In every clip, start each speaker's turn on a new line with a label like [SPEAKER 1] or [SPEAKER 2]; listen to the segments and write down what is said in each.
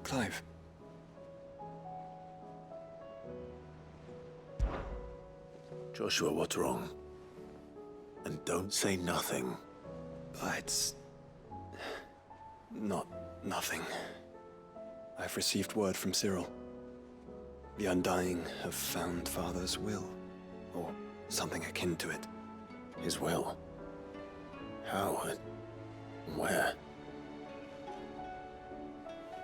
[SPEAKER 1] Clive.
[SPEAKER 2] Joshua, what's wrong? And don't say nothing.
[SPEAKER 1] It's... not nothing. I've received word from Cyril. The Undying have found Father's will, or something akin to it.
[SPEAKER 2] His will? How? And where?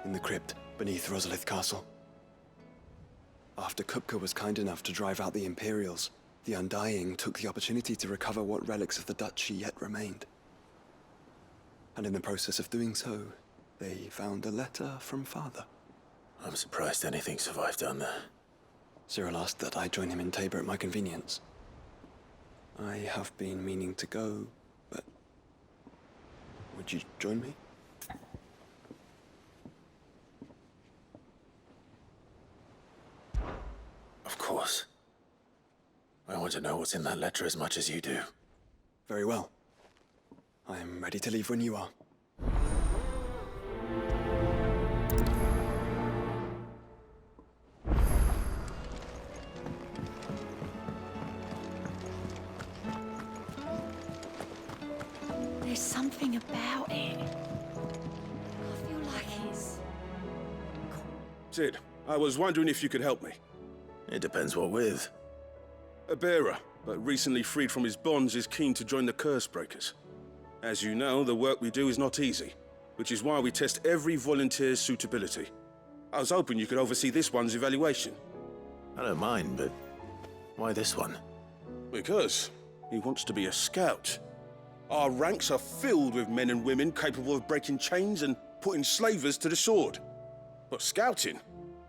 [SPEAKER 1] In the crypt beneath Rosalith Castle. After Kupka was kind enough to drive out the Imperials, the Undying took the opportunity to recover what relics of the Duchy yet remained. And in the process of doing so, they found a letter from Father.
[SPEAKER 2] I'm surprised anything survived down there.
[SPEAKER 1] Cyril asked that I join him in Tabor at my convenience. I have been meaning to go, but... would you join me?
[SPEAKER 2] Of course. I want to know what's in that letter as much as you do.
[SPEAKER 1] Very well. I am ready to leave when you are.
[SPEAKER 3] There's something about it. I feel like it's...
[SPEAKER 4] Sid, I was wondering if you could help me.
[SPEAKER 2] It depends what with.
[SPEAKER 4] A bearer, but recently freed from his bonds, is keen to join the Curse Breakers. As you know, the work we do is not easy, which is why we test every volunteer's suitability. I was hoping you could oversee this one's evaluation.
[SPEAKER 2] I don't mind, but why this one?
[SPEAKER 4] Because he wants to be a scout. Our ranks are filled with men and women capable of breaking chains and putting slavers to the sword. But scouting,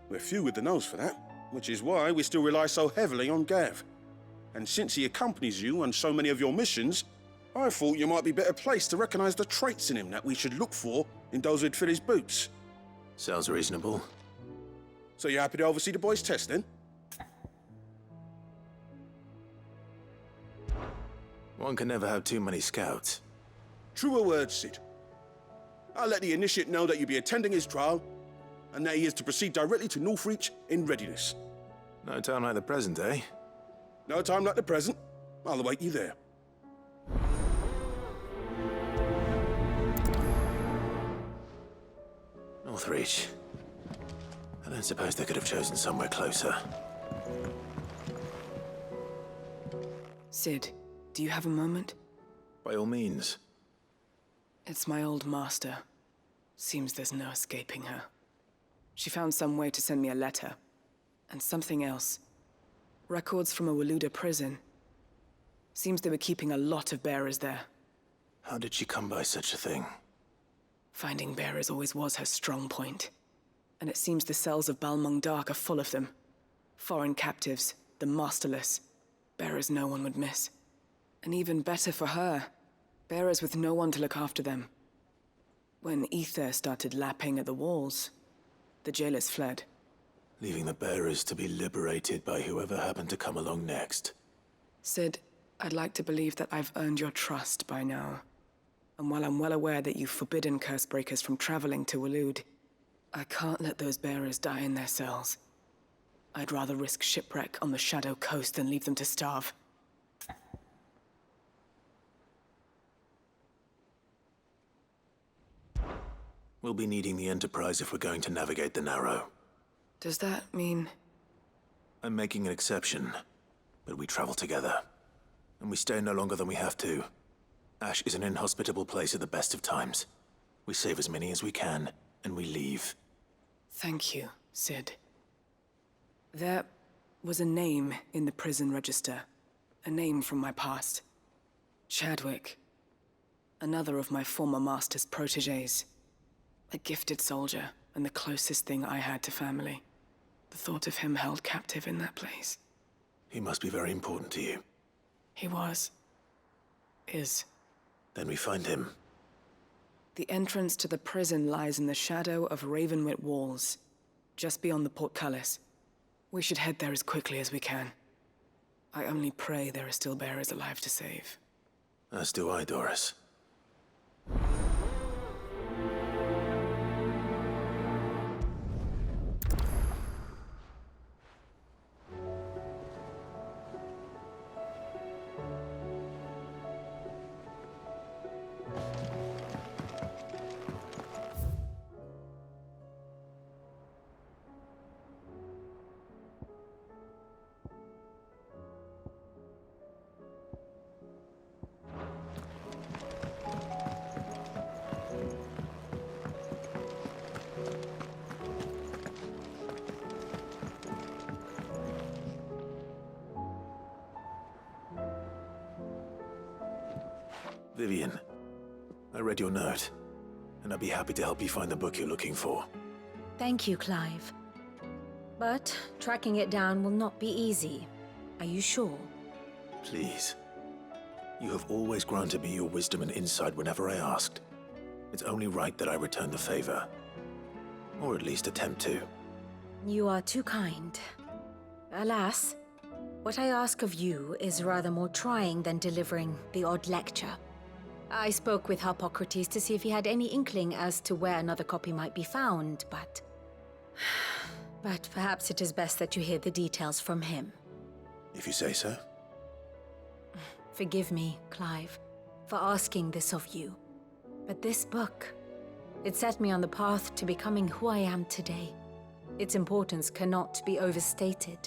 [SPEAKER 4] we're few with the nose for that, which is why we still rely so heavily on Gav. And since he accompanies you on so many of your missions, I thought you might be better placed to recognize the traits in him that we should look for in those who'd fill his boots.
[SPEAKER 2] Sounds reasonable.
[SPEAKER 4] So you're happy to oversee the boys' test, then?
[SPEAKER 2] One can never have too many scouts.
[SPEAKER 4] Truer words, Sid. I'll let the initiate know that you'll be attending his trial, and that he is to proceed directly to Northreach in readiness.
[SPEAKER 2] No time like the present, eh?
[SPEAKER 4] No time like the present. I'll await you there.
[SPEAKER 2] Northreach. I don't suppose they could have chosen somewhere closer.
[SPEAKER 5] Sid, do you have a moment?
[SPEAKER 2] By all means.
[SPEAKER 5] It's my old master. Seems there's no escaping her. She found some way to send me a letter. And something else. Records from a Waluda prison. Seems they were keeping a lot of bearers there.
[SPEAKER 2] How did she come by such a thing?
[SPEAKER 5] Finding bearers always was her strong point. And it seems the cells of Balmung Dark are full of them. Foreign captives, the masterless. Bearers no one would miss. And even better for her, bearers with no one to look after them. When ether started lapping at the walls, the jailers fled.
[SPEAKER 2] Leaving the bearers to be liberated by whoever happened to come along next.
[SPEAKER 5] Sid, I'd like to believe that I've earned your trust by now. And while I'm well aware that you've forbidden curse breakers from traveling to Waloed, I can't let those bearers die in their cells. I'd rather risk shipwreck on the Shadow Coast than leave them to starve.
[SPEAKER 2] We'll be needing the Enterprise if we're going to navigate the Narrow.
[SPEAKER 5] Does that mean...
[SPEAKER 2] I'm making an exception, but we travel together. And we stay no longer than we have to. Ash is an inhospitable place at the best of times. We save as many as we can, and we leave.
[SPEAKER 5] Thank you, Sid. There was a name in the prison register. A name from my past. Chadwick. Another of my former master's protégés. A gifted soldier, and the closest thing I had to family. The thought of him held captive in that place.
[SPEAKER 2] He must be very important to you.
[SPEAKER 5] He was. Is.
[SPEAKER 2] Then we find him.
[SPEAKER 5] The entrance to the prison lies in the shadow of Ravenwit Walls, just beyond the portcullis. We should head there as quickly as we can. I only pray there are still bearers alive to save.
[SPEAKER 2] As do I, Doris. Vivian, I read your note, and I'd be happy to help you find the book you're looking for.
[SPEAKER 3] Thank you, Clive. But tracking it down will not be easy. Are you sure?
[SPEAKER 2] Please. You have always granted me your wisdom and insight whenever I asked. It's only right that I return the favor. Or at least attempt to.
[SPEAKER 3] You are too kind. Alas, what I ask of you is rather more trying than delivering the odd lecture. I spoke with Harpocrates to see if he had any inkling as to where another copy might be found, but... But perhaps it is best that you hear the details from him.
[SPEAKER 2] If you say so.
[SPEAKER 3] Forgive me, Clive, for asking this of you. But this book, it set me on the path to becoming who I am today. Its importance cannot be overstated.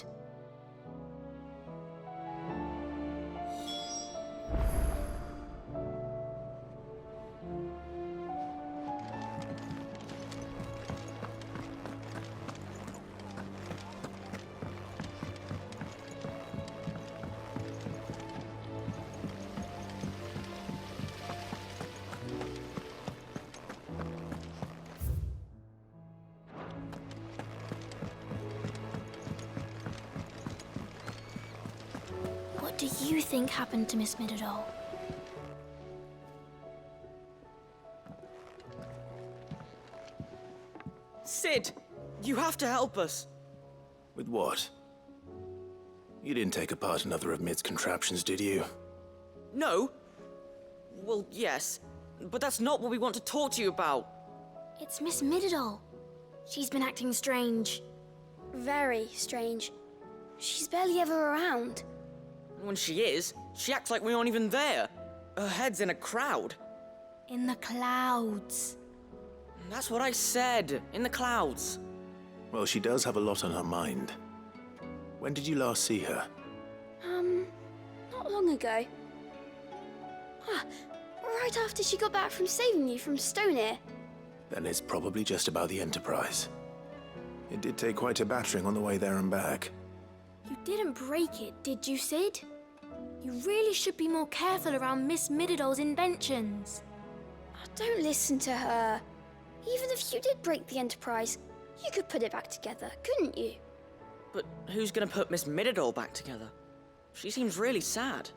[SPEAKER 6] What do you think happened to Miss Middledore?
[SPEAKER 7] Sid, you have to help us.
[SPEAKER 2] With what? You didn't take apart another of Mid's contraptions, did you?
[SPEAKER 7] No? Well, yes, but that's not what we want to talk to you about.
[SPEAKER 6] It's Miss Middledore. She's been acting strange. Very strange. She's barely ever around.
[SPEAKER 7] When she is, she acts like we aren't even there. Her head's in a crowd.
[SPEAKER 6] In the clouds.
[SPEAKER 7] That's what I said, in the clouds.
[SPEAKER 2] Well, she does have a lot on her mind. When did you last see her?
[SPEAKER 6] Not long ago. Right after she got back from saving you from Stonear.
[SPEAKER 2] Then it's probably just about the Enterprise. It did take quite a battering on the way there and back.
[SPEAKER 6] You didn't break it, did you, Sid? You really should be more careful around Miss Middledore's inventions. Don't listen to her. Even if you did break the Enterprise, you could put it back together, couldn't you?
[SPEAKER 7] But who's gonna put Miss Middledore back together? She seems really sad.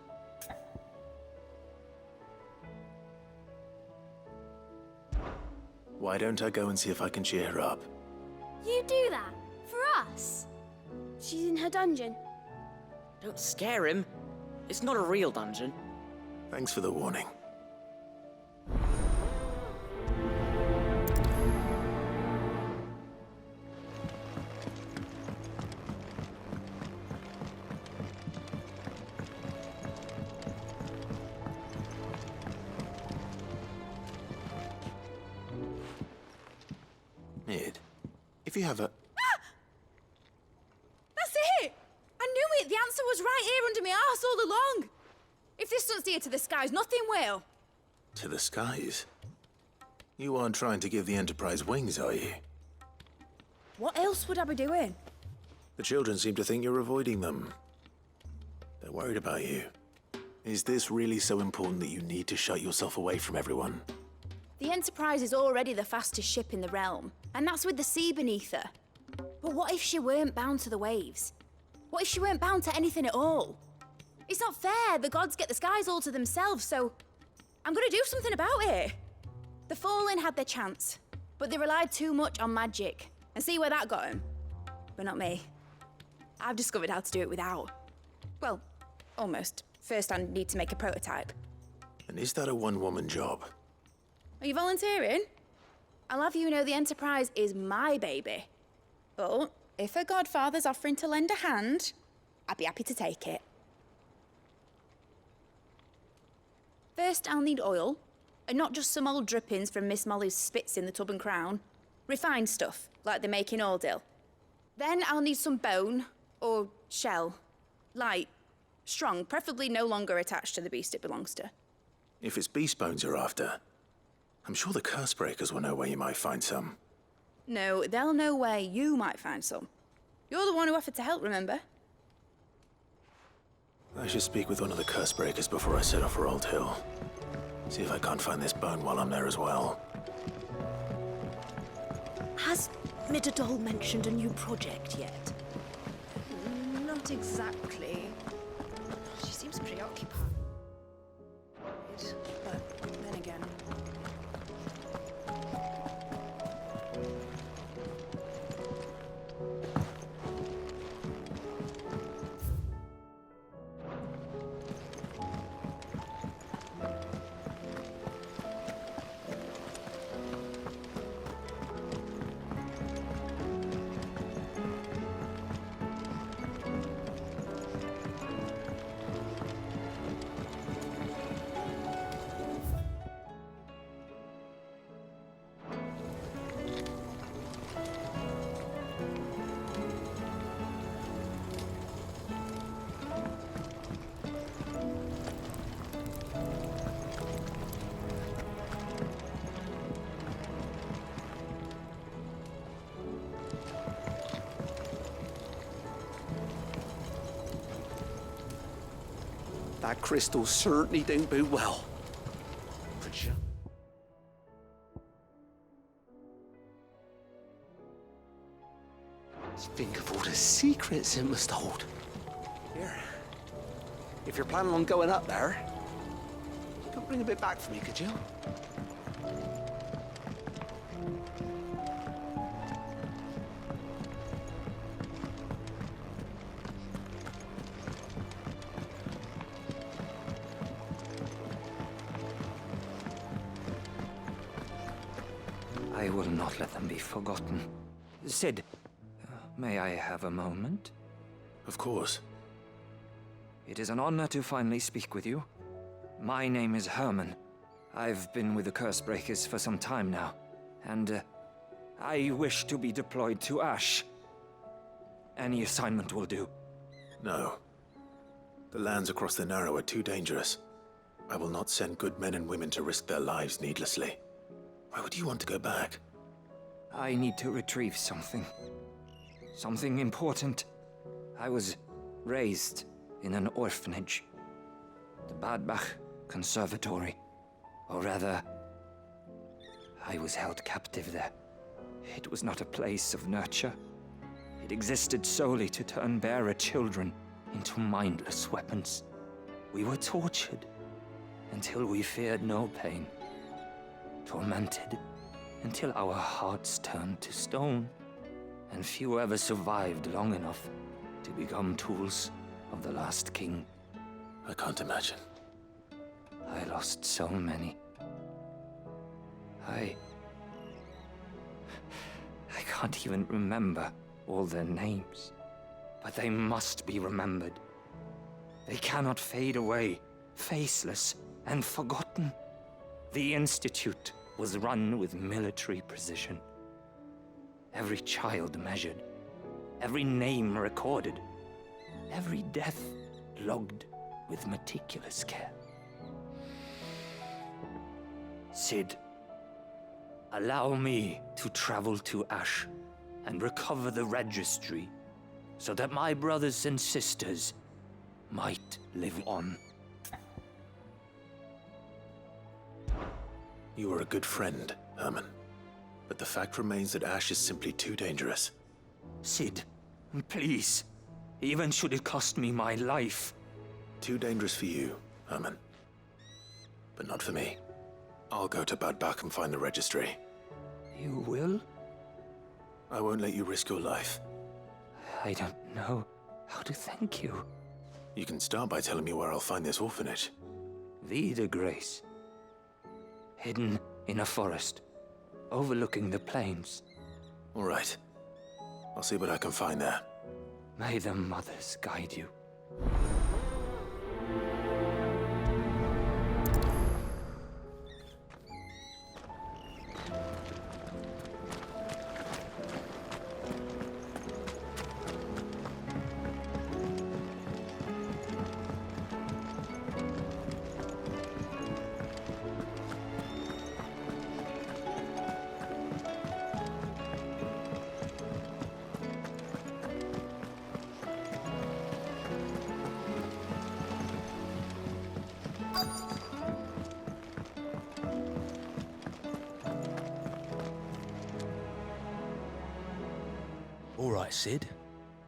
[SPEAKER 2] Why don't I go and see if I can cheer her up?
[SPEAKER 6] You do that? For us? She's in her dungeon.
[SPEAKER 7] Don't scare him. It's not a real dungeon.
[SPEAKER 2] Thanks for the warning. Mid, if you have a...
[SPEAKER 8] That's it! I knew it! The answer was right here under my arse all along! If this doesn't steer to the skies, nothing will!
[SPEAKER 2] To the skies? You aren't trying to give the Enterprise wings, are you?
[SPEAKER 8] What else would I be doing?
[SPEAKER 2] The children seem to think you're avoiding them. They're worried about you. Is this really so important that you need to shut yourself away from everyone?
[SPEAKER 8] The Enterprise is already the fastest ship in the realm, and that's with the sea beneath her. But what if she weren't bound to the waves? What if she weren't bound to anything at all? It's not fair. The gods get the skies all to themselves, so I'm gonna do something about it. The Fallen had their chance, but they relied too much on magic. And see where that got them? But not me. I've discovered how to do it without. Well, almost. First, I need to make a prototype.
[SPEAKER 2] And is that a one-woman job?
[SPEAKER 8] Are you volunteering? I'll have you know the Enterprise is my baby. But if a godfather's offering to lend a hand, I'd be happy to take it. First, I'll need oil, and not just some old drippings from Miss Molly's spits in the Tub and Crown. Refined stuff, like they make in Ordill. Then I'll need some bone, or shell. Light, strong, preferably no longer attached to the beast it belongs to.
[SPEAKER 2] If it's beast bones you're after, I'm sure the curse breakers will know where you might find some.
[SPEAKER 8] No, they'll know where you might find some. You're the one who offered to help, remember?
[SPEAKER 2] I should speak with one of the curse breakers before I set off for Old Hill. See if I can't find this bone while I'm there as well.
[SPEAKER 9] Has Midadol mentioned a new project yet?
[SPEAKER 10] Not exactly. She seems preoccupied.
[SPEAKER 9] But then again...
[SPEAKER 11] That crystal certainly don't boot well. Could you? Think of all the secrets it must hold. Here, if you're planning on going up there, come bring a bit back for me, could you?
[SPEAKER 12] I will not let them be forgotten. Sid, may I have a moment?
[SPEAKER 2] Of course.
[SPEAKER 12] It is an honor to finally speak with you. My name is Herman. I've been with the Cursebreakers for some time now, and I wish to be deployed to Ash. Any assignment will do.
[SPEAKER 2] No. The lands across the Narrow are too dangerous. I will not send good men and women to risk their lives needlessly. Why would you want to go back?
[SPEAKER 12] I need to retrieve something. Something important. I was raised in an orphanage. The Badbach Conservatory. Or rather, I was held captive there. It was not a place of nurture. It existed solely to turn bearer children into mindless weapons. We were tortured until we feared no pain. Tormented until our hearts turned to stone, and few ever survived long enough to become tools of the last king.
[SPEAKER 2] I can't imagine.
[SPEAKER 12] I lost so many. I can't even remember all their names, but they must be remembered. They cannot fade away, faceless and forgotten. The Institute was run with military precision. Every child measured, every name recorded, every death logged with meticulous care. Sid, allow me to travel to Ash and recover the registry so that my brothers and sisters might live on.
[SPEAKER 2] You are a good friend, Herman. But the fact remains that Ash is simply too dangerous.
[SPEAKER 12] Sid, please. Even should it cost me my life.
[SPEAKER 2] Too dangerous for you, Herman. But not for me. I'll go to Badbach and find the registry.
[SPEAKER 12] You will?
[SPEAKER 2] I won't let you risk your life.
[SPEAKER 12] I don't know how to thank you.
[SPEAKER 2] You can start by telling me where I'll find this orphanage.
[SPEAKER 12] Vida Grace. Hidden in a forest, overlooking the plains.
[SPEAKER 2] All right. I'll see what I can find there.
[SPEAKER 12] May the mothers guide you.
[SPEAKER 13] right, Sid?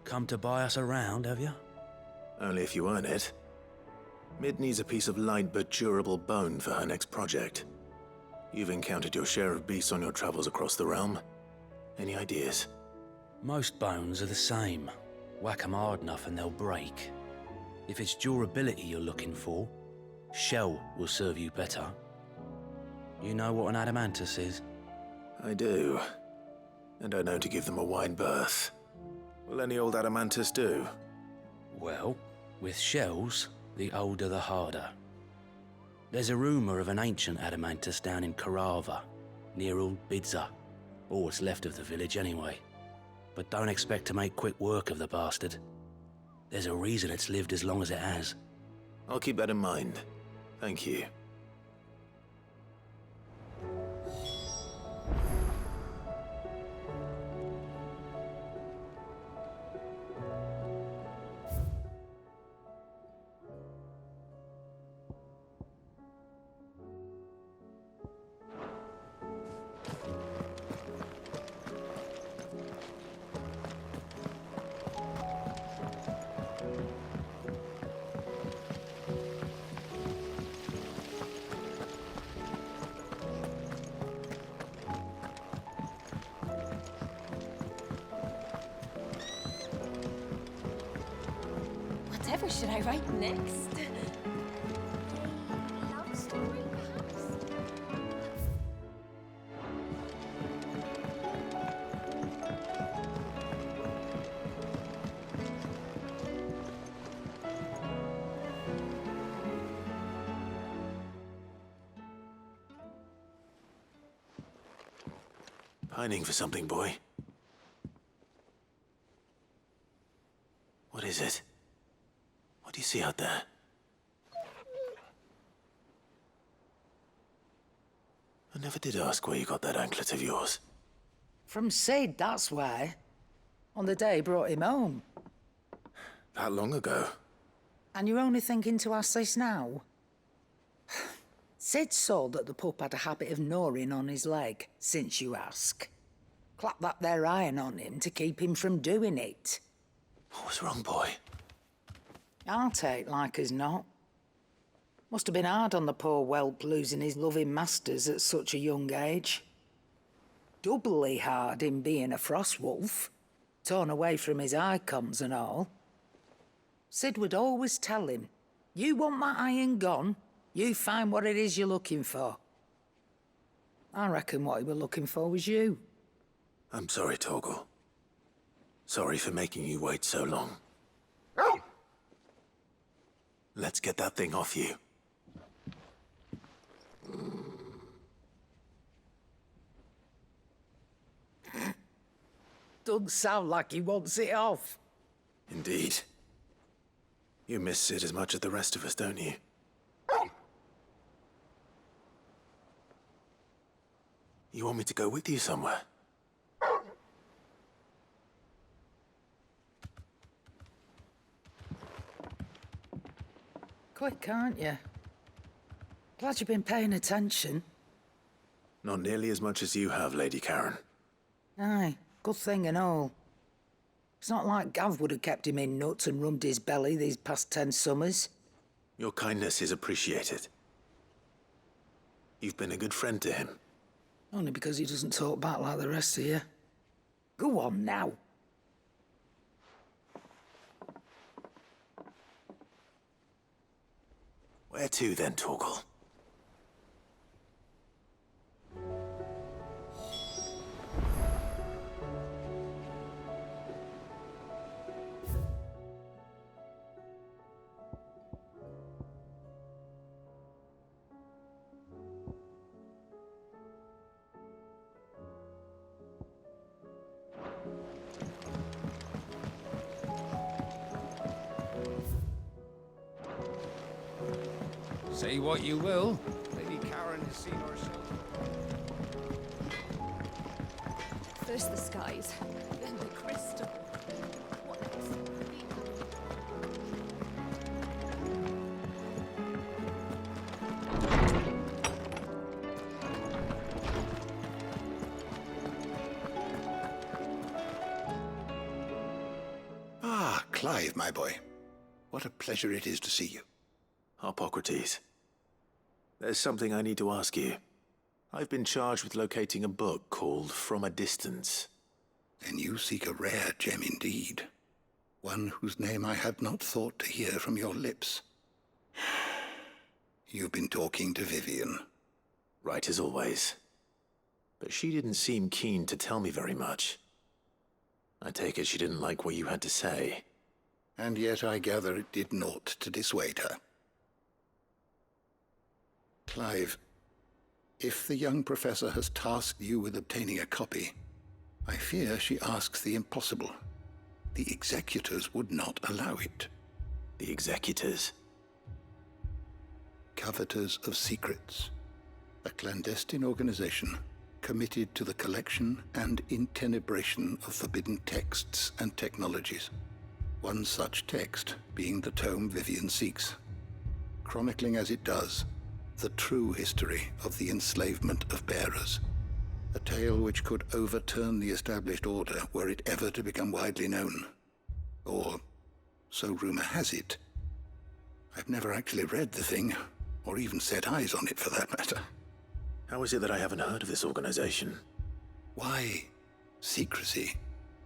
[SPEAKER 13] Come to buy us around, have you?
[SPEAKER 2] Only if you earn it. Mid needs a piece of light but durable bone for her next project. You've encountered your share of beasts on your travels across the realm. Any ideas?
[SPEAKER 13] Most bones are the same. Whack 'em hard enough and they'll break. If it's durability you're looking for, shell will serve you better. You know what an adamantus is?
[SPEAKER 2] I do. And I know to give them a wide berth. Will any old adamantus do?
[SPEAKER 13] Well, with shells, the older the harder. There's a rumour of an ancient adamantus down in Karava, near Old Bidza. Or what's left of the village anyway. But don't expect to make quick work of the bastard. There's a reason it's lived as long as it has.
[SPEAKER 2] I'll keep that in mind. Thank you.
[SPEAKER 3] Whatever should I write next?
[SPEAKER 6] Love story, perhaps?
[SPEAKER 2] Pining for something, boy. What is it? What do you see out there? I never did ask where you got that anklet of yours.
[SPEAKER 14] From Sid, that's why. On the day he brought him home.
[SPEAKER 2] That long ago?
[SPEAKER 14] And you're only thinking to ask this now? Sid saw that the pup had a habit of gnawing on his leg, since you ask. Clap that there iron on him to keep him from doing it.
[SPEAKER 2] What was wrong, boy?
[SPEAKER 14] I'll take like as not. Must have been hard on the poor whelp losing his loving masters at such a young age. Doubly hard in being a frost wolf, torn away from his icons and all. Sid would always tell him, you want that iron gone, you find what it is you're looking for. I reckon what he was looking for was you.
[SPEAKER 2] I'm sorry, Torgal. Sorry for making you wait so long. Let's get that thing off you.
[SPEAKER 14] Doesn't sound like he wants it off.
[SPEAKER 2] Indeed. You miss Sid as much as the rest of us, don't you? You want me to go with you somewhere?
[SPEAKER 14] Quick, aren't you? Glad you've been paying attention.
[SPEAKER 2] Not nearly as much as you have, Lady Karen.
[SPEAKER 14] Aye, good thing and all. It's not like Gav would have kept him in nuts and rubbed his belly these past 10 summers.
[SPEAKER 2] Your kindness is appreciated. You've been a good friend to him.
[SPEAKER 14] Only because he doesn't talk back like the rest of you. Go on now.
[SPEAKER 2] Where to then, Torgal?
[SPEAKER 12] Say what you will.
[SPEAKER 11] Lady Karen has seen herself.
[SPEAKER 10] First the skies, then the crystal. What else?
[SPEAKER 15] Clive, my boy. What a pleasure it is to see you.
[SPEAKER 2] Hippocrates. There's something I need to ask you. I've been charged with locating a book called From a Distance.
[SPEAKER 15] Then you seek a rare gem indeed. One whose name I had not thought to hear from your lips. You've been talking to Vivian.
[SPEAKER 2] Right as always. But she didn't seem keen to tell me very much. I take it she didn't like what you had to say.
[SPEAKER 15] And yet I gather it did naught to dissuade her. Clive, if the young professor has tasked you with obtaining a copy, I fear she asks the impossible. The executors would not allow it.
[SPEAKER 2] The executors?
[SPEAKER 15] Coveters of Secrets. A clandestine organization committed to the collection and intenebration of forbidden texts and technologies. One such text being the tome Vivian seeks, chronicling as it does the true history of the enslavement of bearers. A tale which could overturn the established order were it ever to become widely known. Or, so rumor has it. I've never actually read the thing, or even set eyes on it for that matter.
[SPEAKER 2] How is it that I haven't heard of this organization?
[SPEAKER 15] Why, secrecy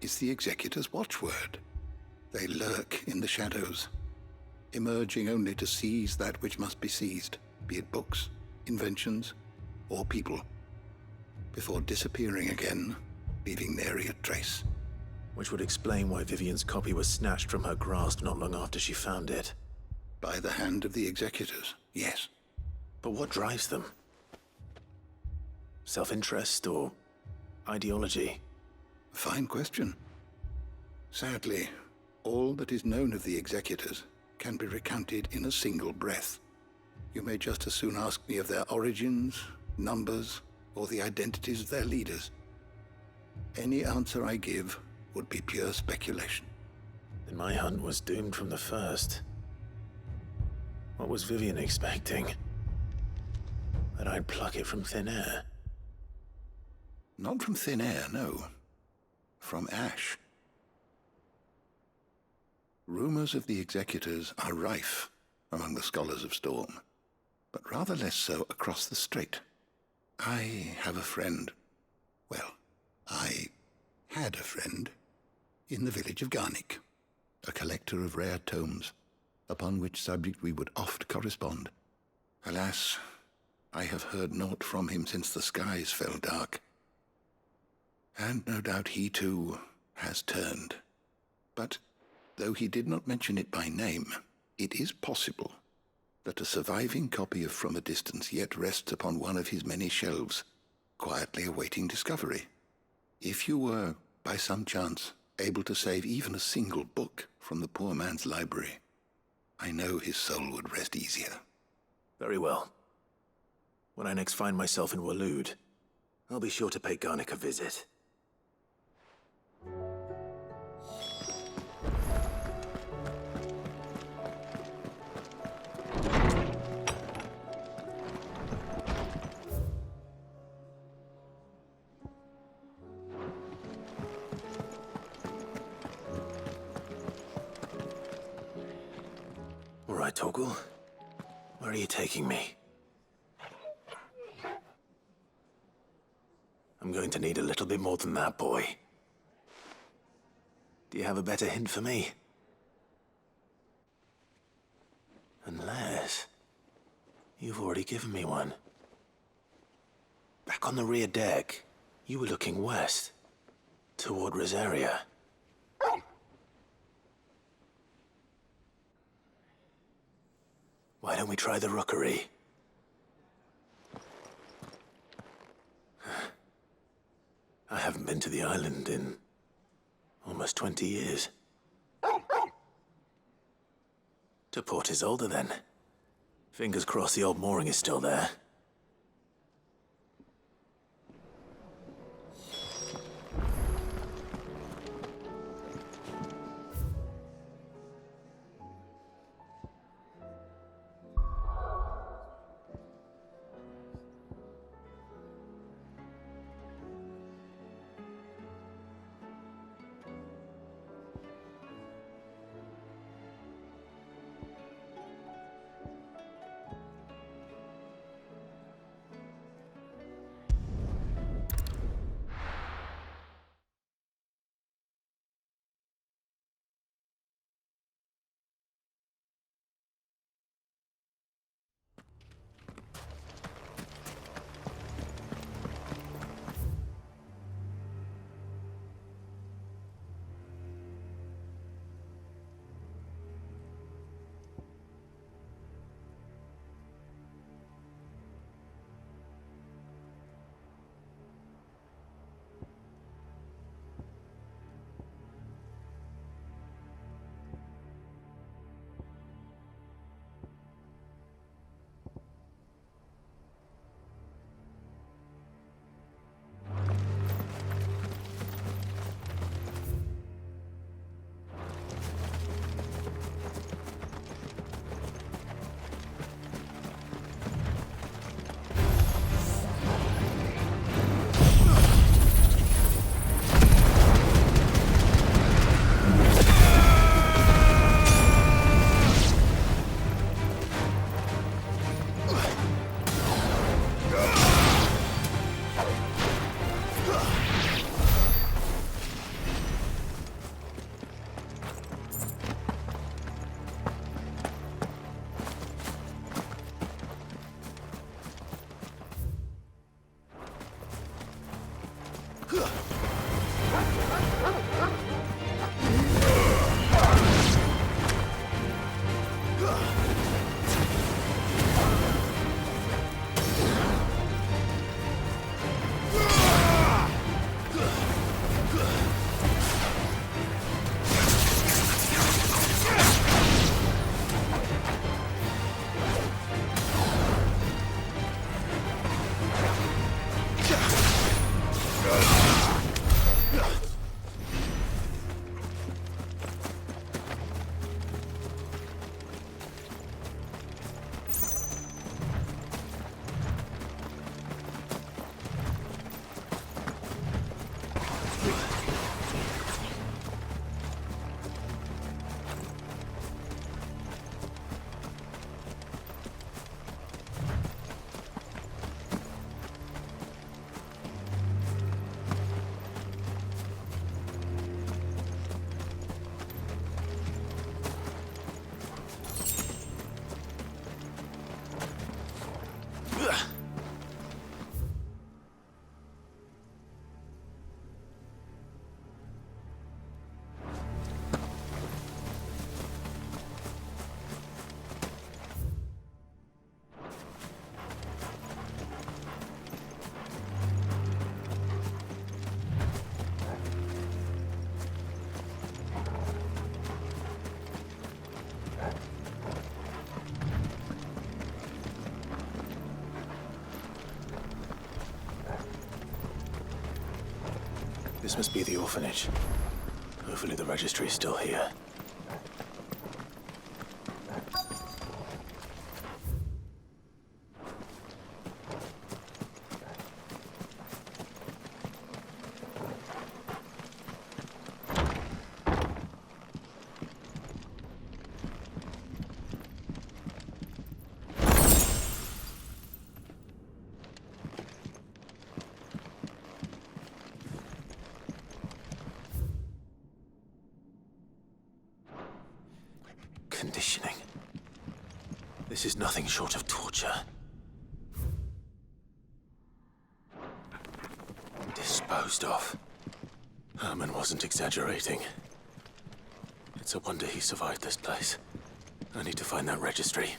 [SPEAKER 15] is the executor's watchword. They lurk in the shadows, emerging only to seize that which must be seized, be it books, inventions, or people, before disappearing again, leaving nary a trace.
[SPEAKER 2] Which would explain why Vivian's copy was snatched from her grasp not long after she found it.
[SPEAKER 15] By the hand of the executors, yes.
[SPEAKER 2] But what drives them? Self-interest or ideology?
[SPEAKER 15] A fine question. Sadly, all that is known of the executors can be recounted in a single breath. You may just as soon ask me of their origins, numbers, or the identities of their leaders. Any answer I give would be pure speculation.
[SPEAKER 2] Then my hunt was doomed from the first. What was Vivian expecting? That I'd pluck it from thin air?
[SPEAKER 15] Not from thin air, no. From ash. Rumors of the executors are rife among the scholars of Storm, but rather less so across the strait. I have a friend. Well, I had a friend in the village of Garnick, a collector of rare tomes, upon which subject we would oft correspond. Alas, I have heard naught from him since the skies fell dark. And no doubt he, too, has turned. But, though he did not mention it by name, it is possible that a surviving copy of From a Distance yet rests upon one of his many shelves, quietly awaiting discovery. If you were, by some chance, able to save even a single book from the poor man's library, I know his soul would rest easier.
[SPEAKER 2] Very well. When I next find myself in Waloed, I'll be sure to pay Garnick a visit. All right, Torgal. Where are you taking me? I'm going to need a little bit more than that, boy. Do you have a better hint for me? Unless you've already given me one. Back on the rear deck, you were looking west, toward Rosaria. Why don't we try the rookery? I haven't been to the island in almost 20 years. To Port Isolde, then. Fingers crossed the old mooring is still there. This must be the orphanage. Hopefully the registry is still here. Conditioning. This is nothing short of torture. Disposed of. Herman wasn't exaggerating. It's a wonder he survived this place. I need to find that registry.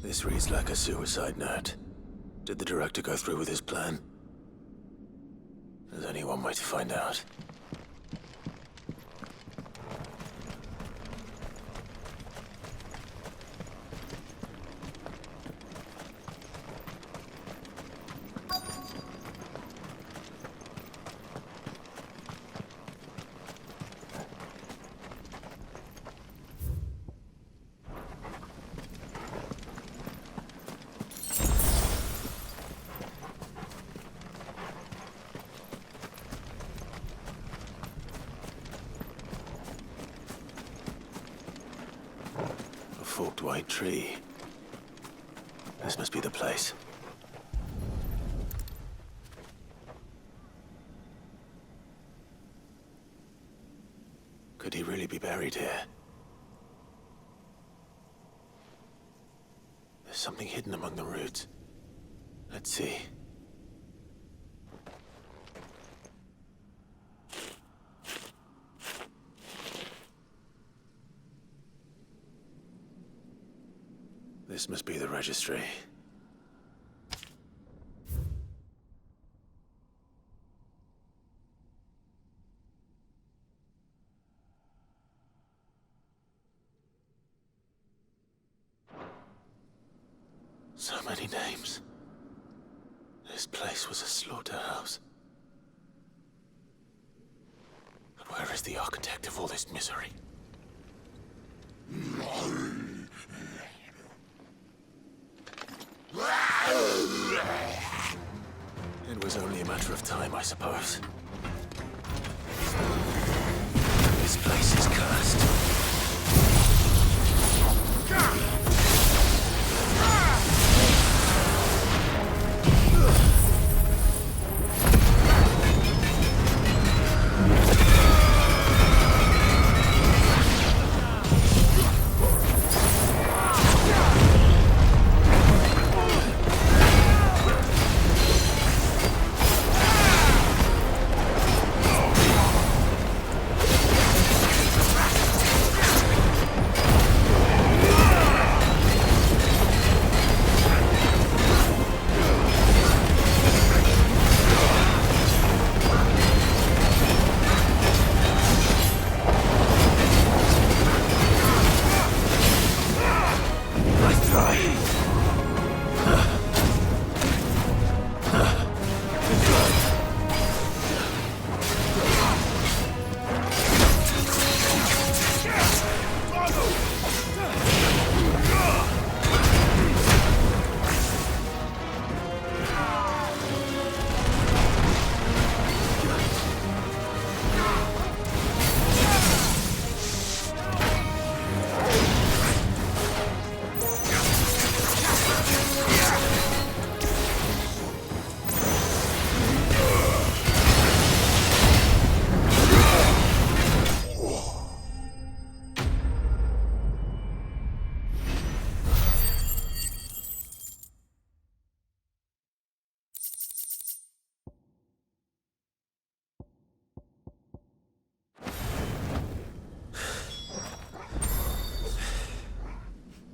[SPEAKER 2] This reads like a suicide note. Did the director go through with his plan? There's only one way to find out. Forked white tree. This must be the place. Could he really be buried here? There's something hidden among the roots. Let's see. This must be the registry. So many names. This place was a slaughterhouse. But where is the architect of all this misery? It was only a matter of time, I suppose. This place is cursed.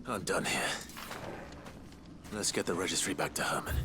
[SPEAKER 2] I'm done here. Let's get the registry back to Herman.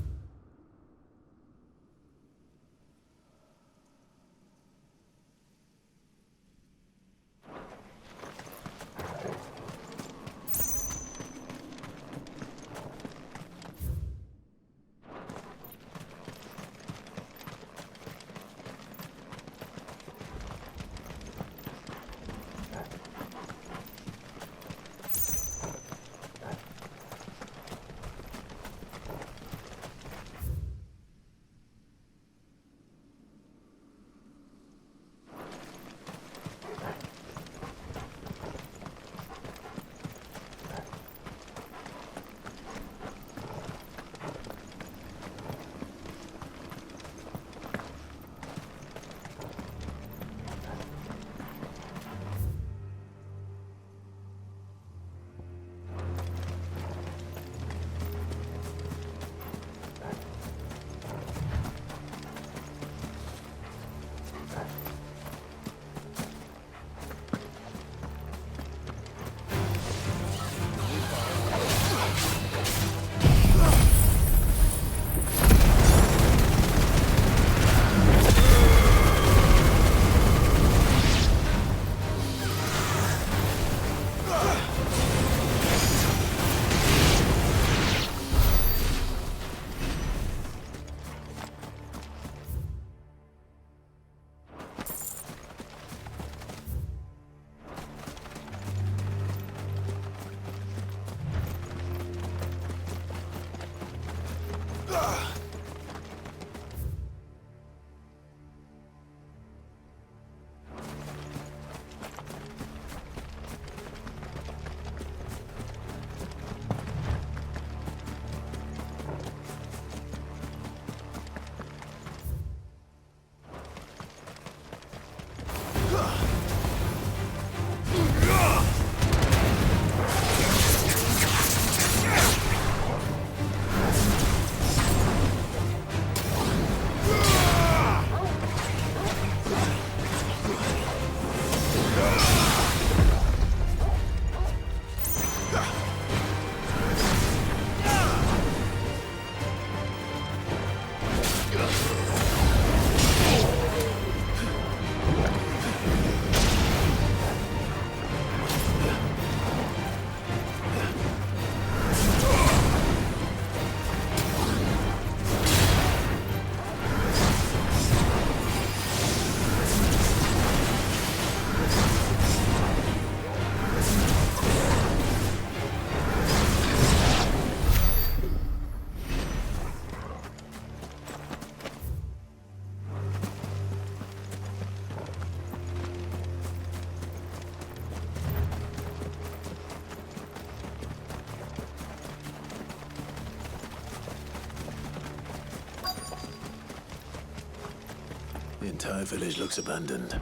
[SPEAKER 2] The entire village looks abandoned.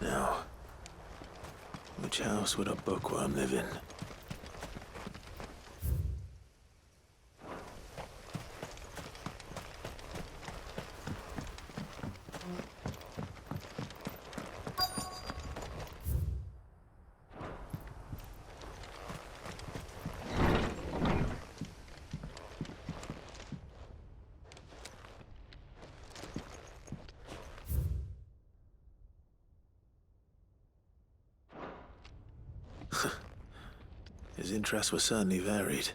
[SPEAKER 2] Now, which house would a bookworm live in? His interests were certainly varied.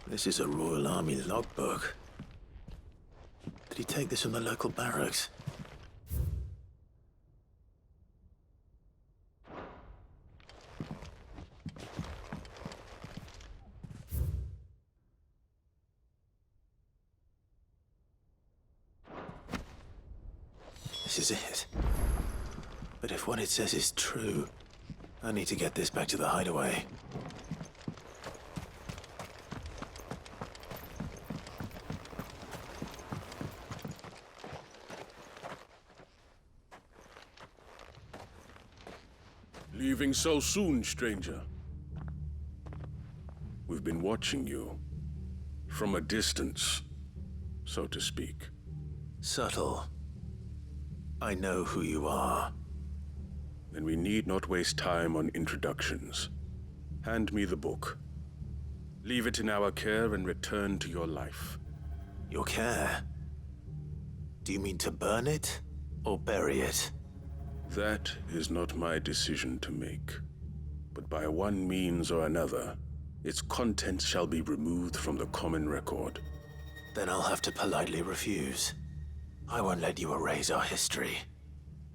[SPEAKER 2] This is a Royal Army logbook. Did he take this from the local barracks? This is it. But if what it says is true, I need to get this back to the hideaway.
[SPEAKER 4] Leaving so soon, stranger? We've been watching you. From a distance, so to speak.
[SPEAKER 2] Subtle. I know who you are.
[SPEAKER 4] Then we need not waste time on introductions. Hand me the book. Leave it in our care and return to your life.
[SPEAKER 2] Your care? Do you mean to burn it or bury it?
[SPEAKER 4] That is not my decision to make. But by one means or another, its contents shall be removed from the common record.
[SPEAKER 2] Then I'll have to politely refuse. I won't let you erase our history.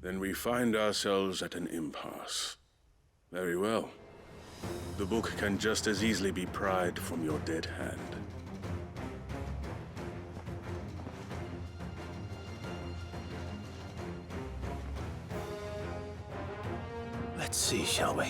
[SPEAKER 4] Then we find ourselves at an impasse. Very well. The book can just as easily be pried from your dead hand.
[SPEAKER 2] Let's see, shall we?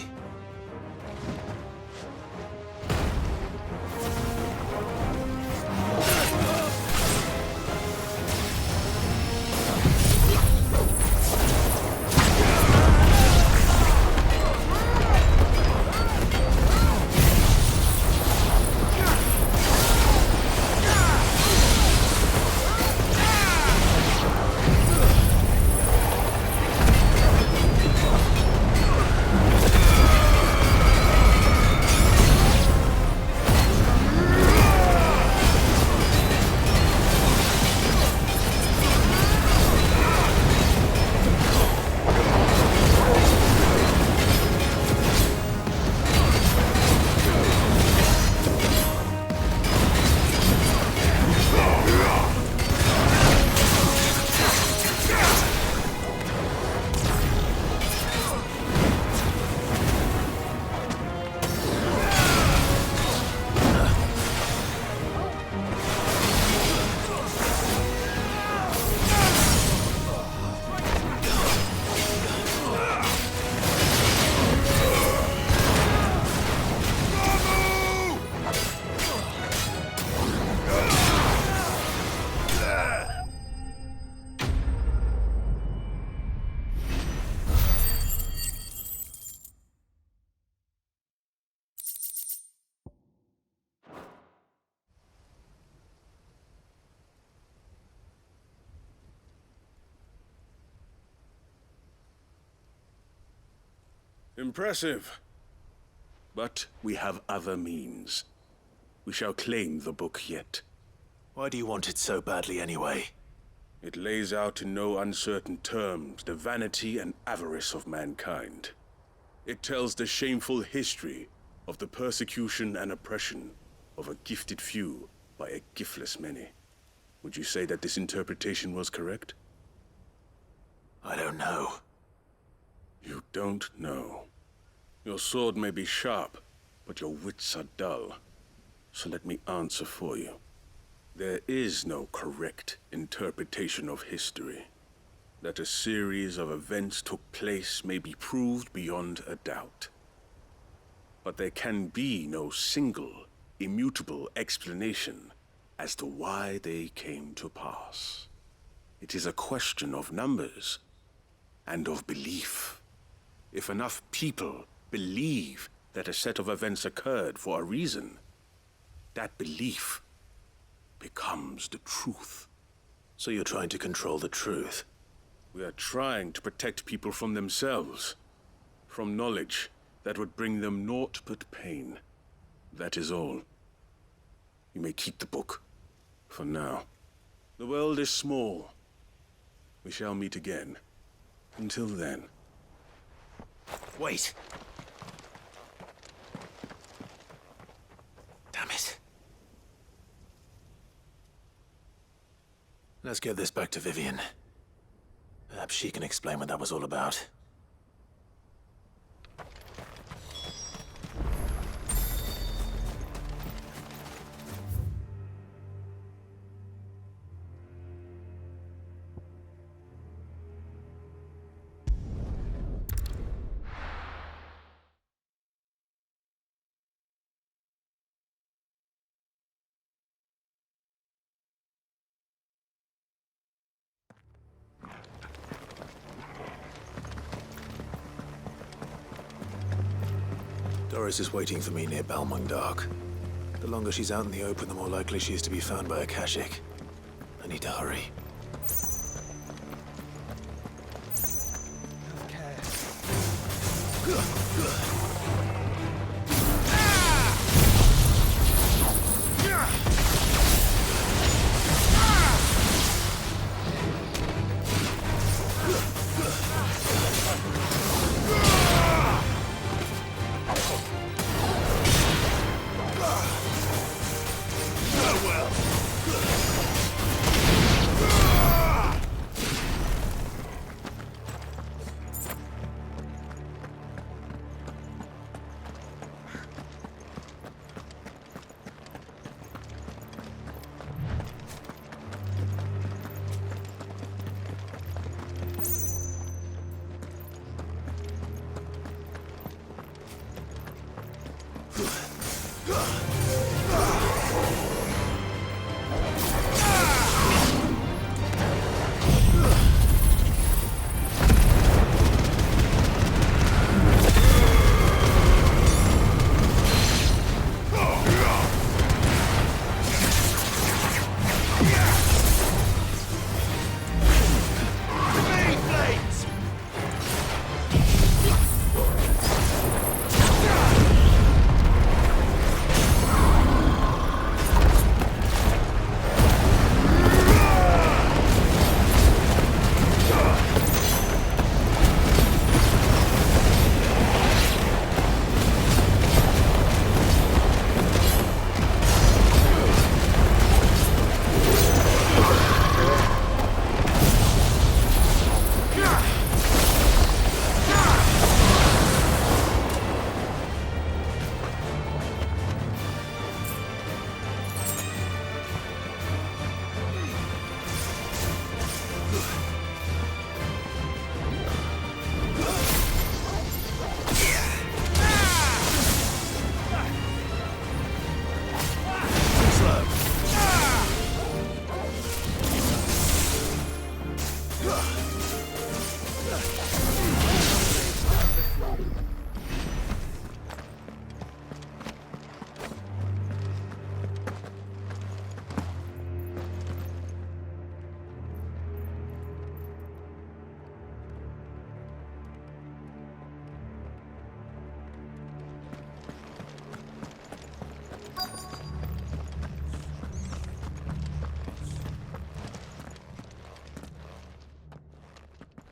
[SPEAKER 4] Impressive. But we have other means. We shall claim the book yet.
[SPEAKER 2] Why do you want it so badly anyway?
[SPEAKER 4] It lays out in no uncertain terms the vanity and avarice of mankind. It tells the shameful history of the persecution and oppression of a gifted few by a giftless many. Would you say that this interpretation was correct?
[SPEAKER 2] I don't know.
[SPEAKER 4] You don't know. Your sword may be sharp, but your wits are dull. So let me answer for you. There is no correct interpretation of history. That a series of events took place may be proved beyond a doubt. But there can be no single, immutable explanation as to why they came to pass. It is a question of numbers and of belief. If enough people believe that a set of events occurred for a reason, that belief becomes the truth.
[SPEAKER 2] So you're trying to control the truth?
[SPEAKER 4] We are trying to protect people from themselves, from knowledge that would bring them naught but pain. That is all. You may keep the book, for now. The world is small. We shall meet again. Until then.
[SPEAKER 2] Wait! Damn it. Let's get this back to Vivian. Perhaps she can explain what that was all about. Doris is waiting for me near Balmung Dark. The longer she's out in the open, the more likely she is to be found by a Kashik. I need to hurry.
[SPEAKER 11] Okay.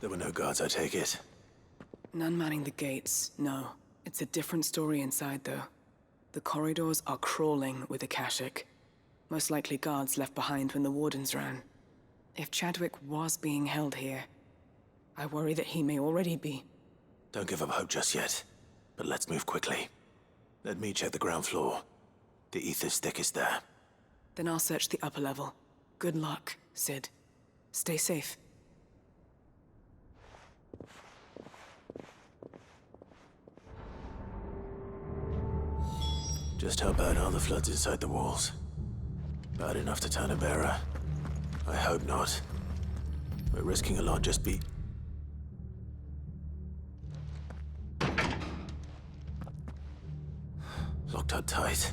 [SPEAKER 2] There were no guards, I take it.
[SPEAKER 5] None manning the gates, no. It's a different story inside, though. The corridors are crawling with Akashic. Most likely guards left behind when the wardens ran. If Chadwick was being held here, I worry that he may already be.
[SPEAKER 2] Don't give up hope just yet, but let's move quickly. Let me check the ground floor. The ether's thickest there.
[SPEAKER 5] Then I'll search the upper level. Good luck, Sid. Stay safe.
[SPEAKER 2] Just how bad are the floods inside the walls? Bad enough to turn a bearer? I hope not. We're risking a lot just locked up tight.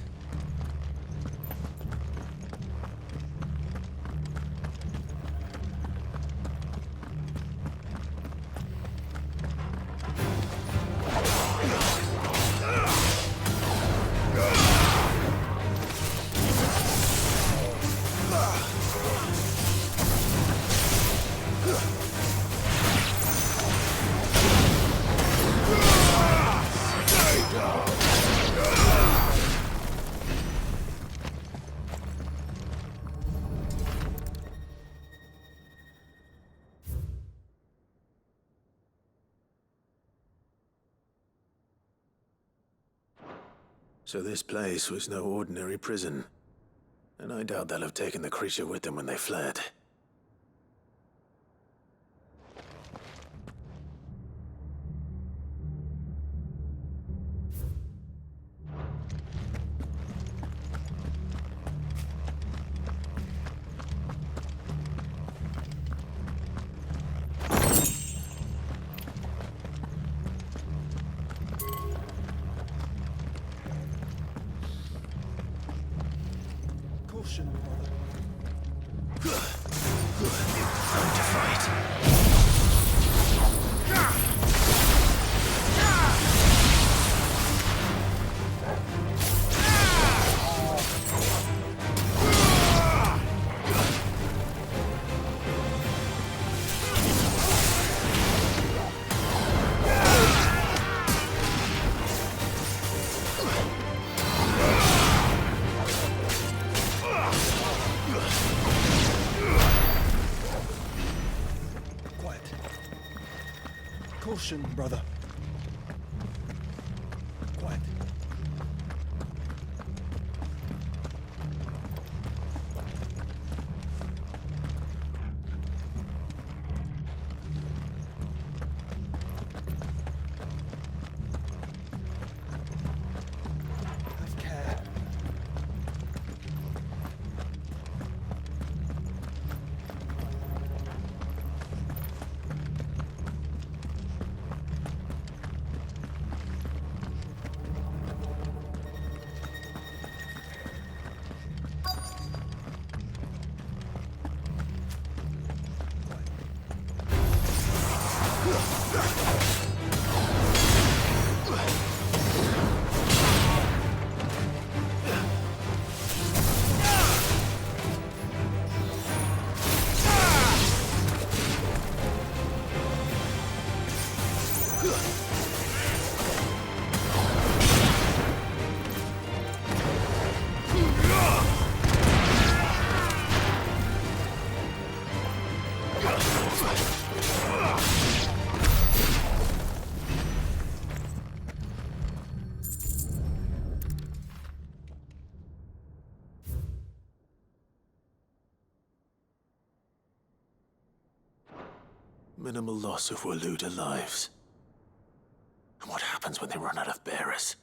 [SPEAKER 2] So this place was no ordinary prison. And I doubt they'll have taken the creature with them when they fled.
[SPEAKER 1] Caution, brother. caution, brother. Quiet. Have care.
[SPEAKER 2] Minimal loss of Waluda lives. And what happens when they run out of bearers?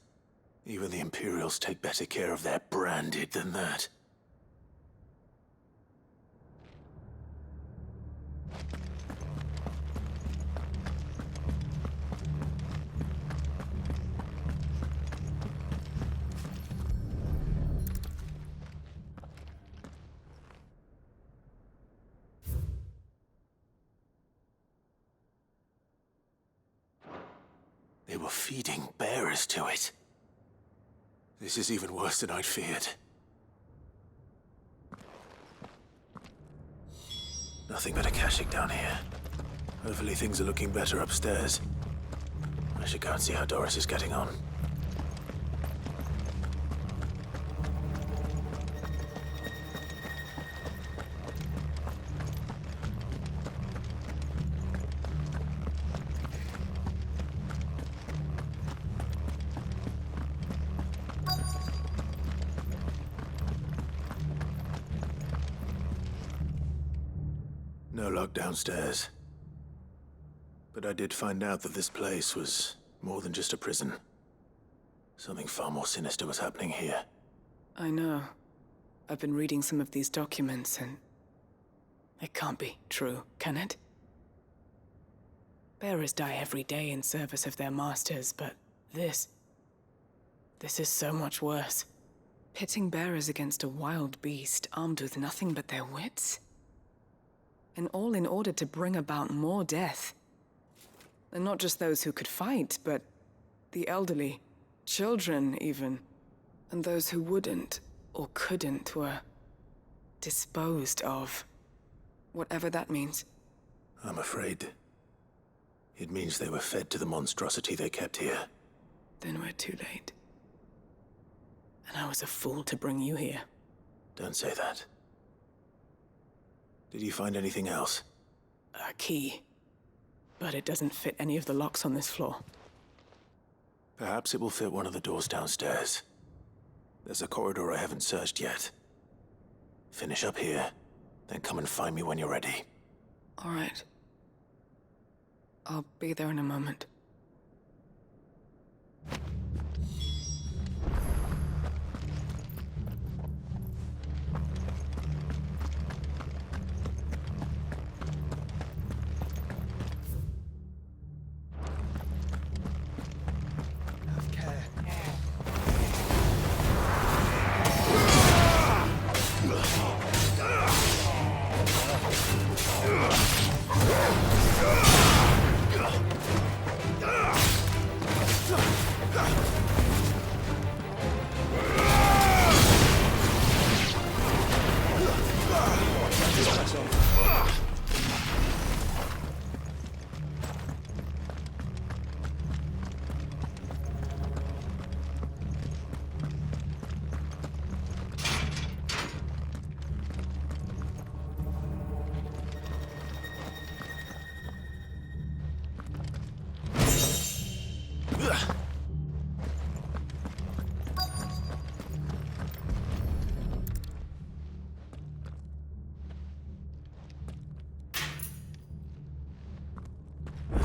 [SPEAKER 2] Even the Imperials take better care of their branded than that. They were feeding bearers to it. This is even worse than I'd feared. Nothing but a caching down here. Hopefully things are looking better upstairs. I should go and see how Doris is getting on. No luck downstairs. But I did find out that this place was more than just a prison. Something far more sinister was happening here.
[SPEAKER 5] I know. I've been reading some of these documents and... it can't be true, can it? Bearers die every day in service of their masters, but this is so much worse. Pitting bearers against a wild beast armed with nothing but their wits? And all in order to bring about more death. And not just those who could fight, but the elderly, children even. And those who wouldn't or couldn't were disposed of. Whatever that means.
[SPEAKER 2] I'm afraid it means they were fed to the monstrosity they kept here.
[SPEAKER 5] Then we're too late. And I was a fool to bring you here.
[SPEAKER 2] Don't say that. Did you find anything else?
[SPEAKER 5] A key. But it doesn't fit any of the locks on this floor.
[SPEAKER 2] Perhaps it will fit one of the doors downstairs. There's a corridor I haven't searched yet. Finish up here, then come and find me when you're ready.
[SPEAKER 5] All right. I'll be there in a moment.
[SPEAKER 1] Have care.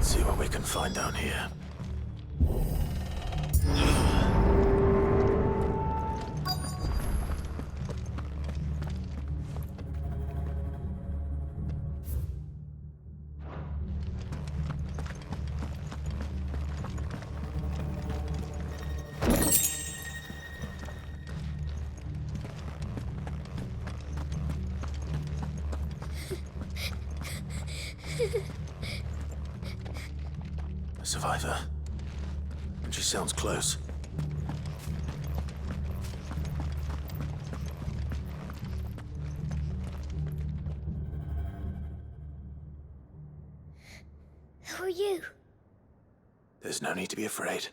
[SPEAKER 2] Let's see what we can find down here. A survivor. And she sounds close.
[SPEAKER 6] Who are you?
[SPEAKER 2] There's no need to be afraid.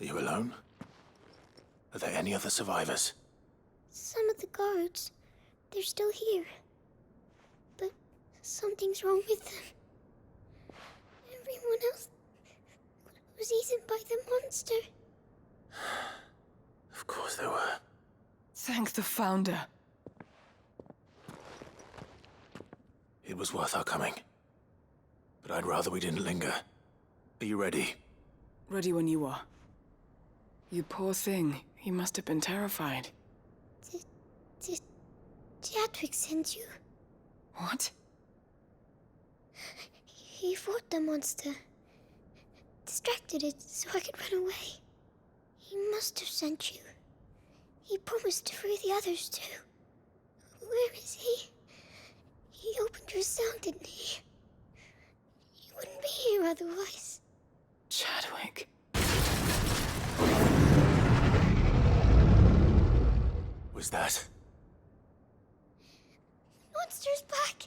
[SPEAKER 2] Are you alone? Are there any other survivors?
[SPEAKER 6] Some of the guards, they're still here. But something's wrong with them. Everyone else was eaten by the monster.
[SPEAKER 2] Of course there were.
[SPEAKER 5] Thank the Founder.
[SPEAKER 2] It was worth our coming. But I'd rather we didn't linger. Are you ready?
[SPEAKER 5] Ready when you are. You poor thing. You must have been terrified.
[SPEAKER 6] Did Chadwick send you?
[SPEAKER 5] What?
[SPEAKER 6] He fought the monster. Distracted it so I could run away. He must have sent you. He promised to free the others too. Where is he? He opened your cell, didn't he? He wouldn't be here otherwise.
[SPEAKER 5] Chadwick.
[SPEAKER 2] Was that?
[SPEAKER 6] Monster's back!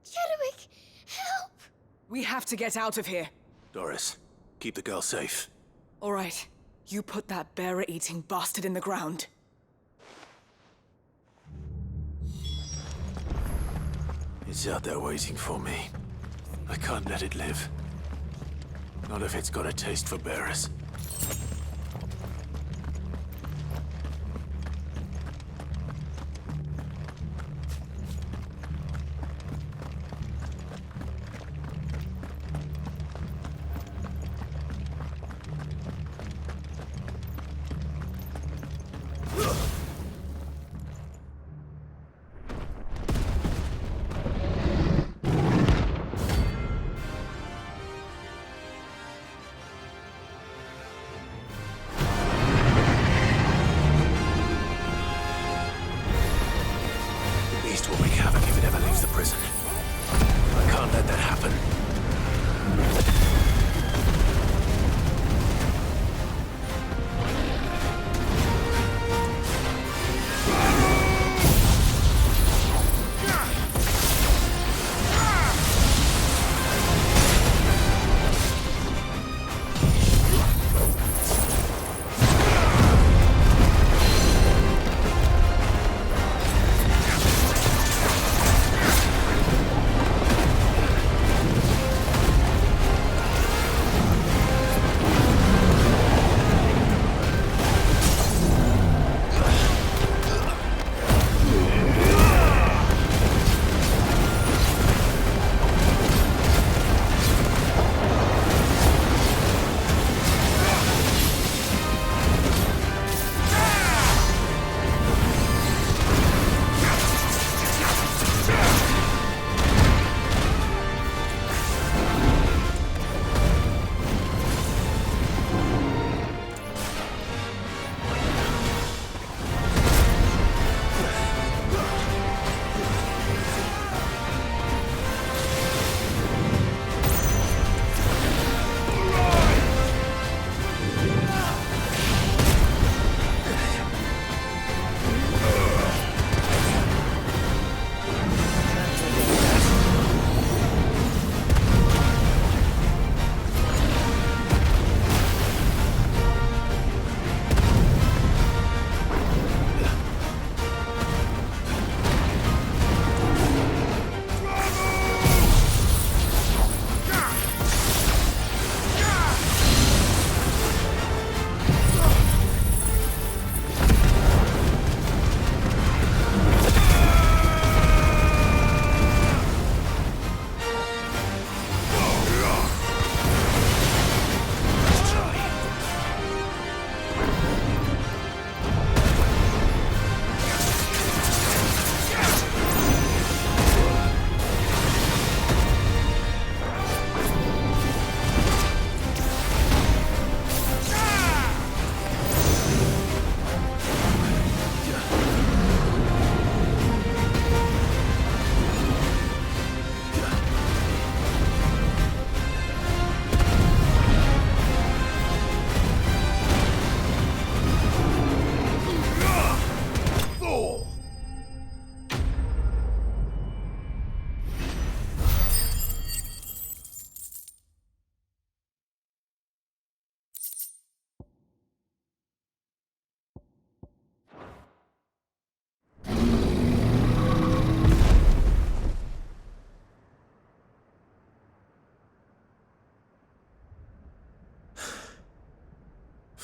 [SPEAKER 6] Chadwick, help!
[SPEAKER 5] We have to get out of here.
[SPEAKER 2] Doris, keep the girl safe.
[SPEAKER 5] All right. You put that bearer-eating bastard in the ground.
[SPEAKER 2] It's out there waiting for me. I can't let it live. Not if it's got a taste for bearers.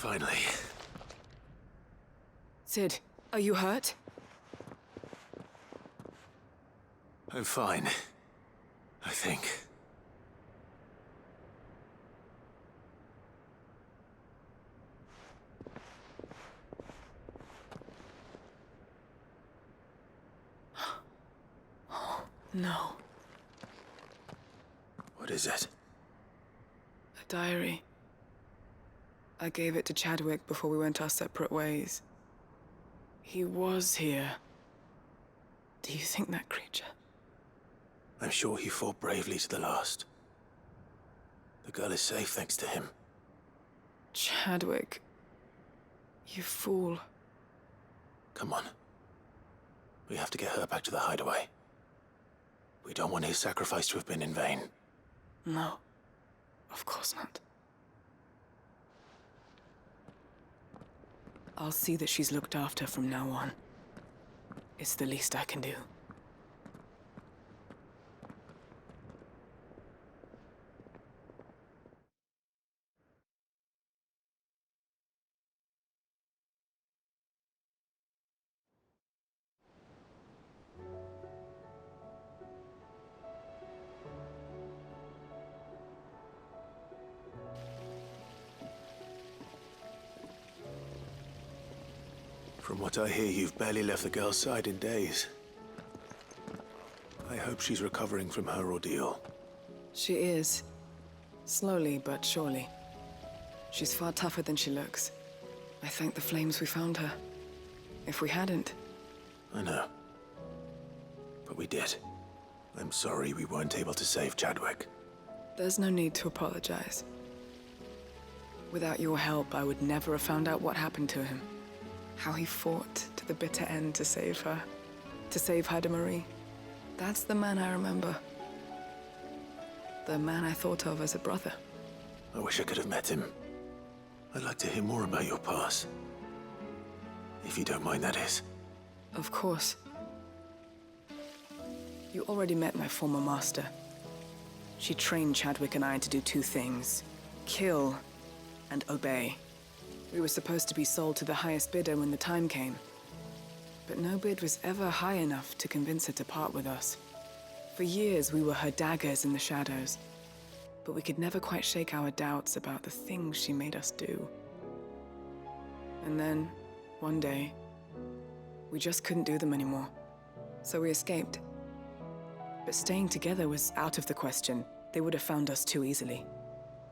[SPEAKER 2] Finally.
[SPEAKER 5] Sid, are you hurt?
[SPEAKER 2] I'm fine. I think.
[SPEAKER 5] No.
[SPEAKER 2] What is it?
[SPEAKER 5] A diary. I gave it to Chadwick before we went our separate ways. He was here. Do you think that creature?
[SPEAKER 2] I'm sure he fought bravely to the last. The girl is safe thanks to him.
[SPEAKER 5] Chadwick. You fool.
[SPEAKER 2] Come on. We have to get her back to the hideaway. We don't want his sacrifice to have been in vain.
[SPEAKER 5] No. Of course not. I'll see that she's looked after from now on. It's the least I can do.
[SPEAKER 2] From what I hear, you've barely left the girl's side in days. I hope she's recovering from her ordeal.
[SPEAKER 5] She is. Slowly but surely. She's far tougher than she looks. I thank the flames we found her. If we hadn't...
[SPEAKER 2] I know. But we did. I'm sorry we weren't able to save Chadwick.
[SPEAKER 5] There's no need to apologize. Without your help, I would never have found out what happened to him. How he fought to the bitter end to save her. To save Haida Marie. That's the man I remember. The man I thought of as a brother.
[SPEAKER 2] I wish I could have met him. I'd like to hear more about your past. If you don't mind, that is.
[SPEAKER 5] Of course. You already met my former master. She trained Chadwick and I to do two things. Kill and obey. We were supposed to be sold to the highest bidder when the time came. But no bid was ever high enough to convince her to part with us. For years, we were her daggers in the shadows. But we could never quite shake our doubts about the things she made us do. And then, one day, we just couldn't do them anymore. So we escaped. But staying together was out of the question. They would have found us too easily.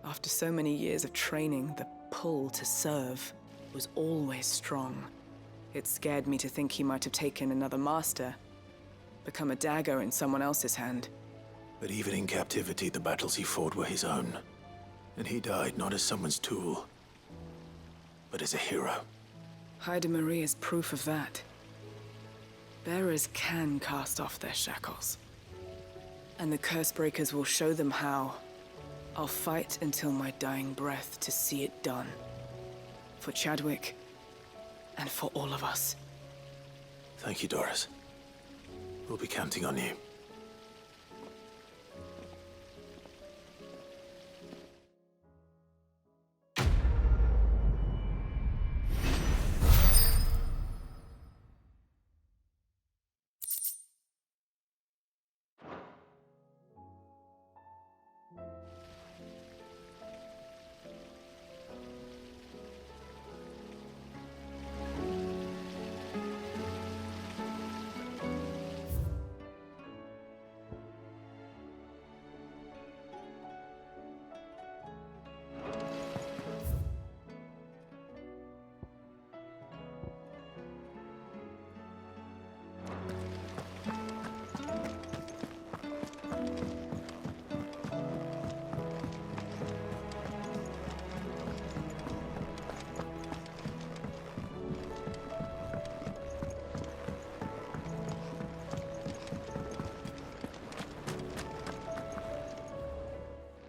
[SPEAKER 5] After so many years of training, the pull to serve was always strong. It scared me to think he might have taken another master, become a dagger in someone else's hand.
[SPEAKER 2] But even in captivity, the battles he fought were his own. And he died not as someone's tool, but as a hero.
[SPEAKER 5] Haida Marie is proof of that. Bearers can cast off their shackles. And the Cursebreakers will show them how. I'll fight until my dying breath to see it done. For Chadwick, and for all of us.
[SPEAKER 2] Thank you, Doris. We'll be counting on you.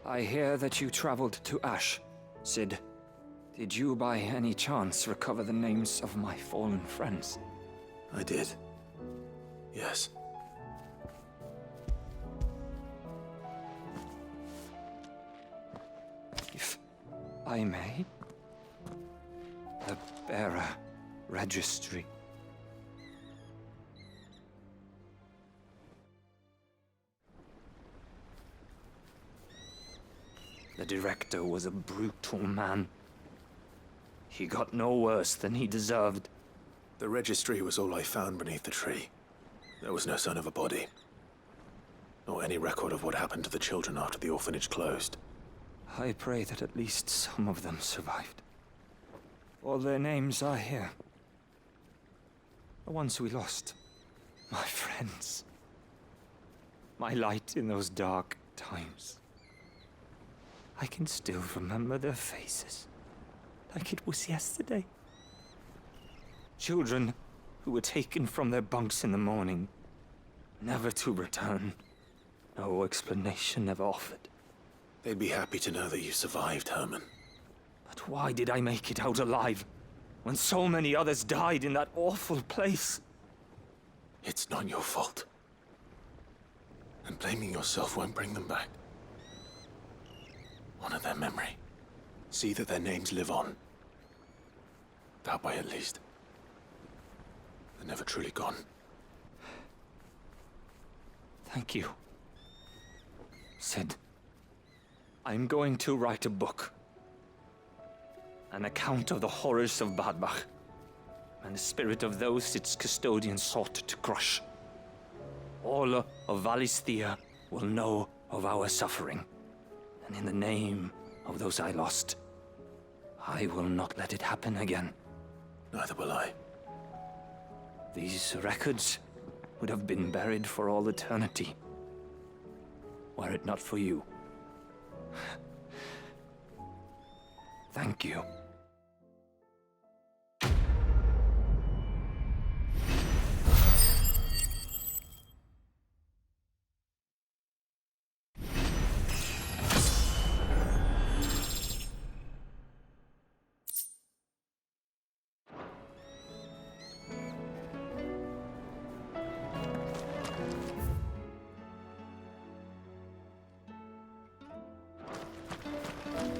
[SPEAKER 12] I hear that you traveled to Ash, Sid. Did you by any chance recover the names of my fallen friends?
[SPEAKER 2] I did. Yes.
[SPEAKER 12] If I may? Bearer Registry. The director was a brutal man. He got no worse than he deserved.
[SPEAKER 2] The registry was all I found beneath the tree. There was no sign of a body. Nor any record of what happened to the children after the orphanage closed.
[SPEAKER 12] I pray that at least some of them survived. All their names are here. The ones we lost. My friends. My light in those dark times. I can still remember their faces, like it was yesterday. Children who were taken from their bunks in the morning, never to return. No explanation ever offered.
[SPEAKER 2] They'd be happy to know that you survived, Herman.
[SPEAKER 12] But why did I make it out alive, when so many others died in that awful place?
[SPEAKER 2] It's not your fault. And blaming yourself won't bring them back. Honor their memory. See that their names live on. That way, at least. They're never truly gone.
[SPEAKER 12] Thank you. Sid, I'm going to write a book. An account of the horrors of Bad Bach, and the spirit of those its custodians sought to crush. All of Valisthea will know of our suffering. And in the name of those I lost, I will not let it happen again.
[SPEAKER 2] Neither will I.
[SPEAKER 12] These records would have been buried for all eternity, were it not for you. Thank you.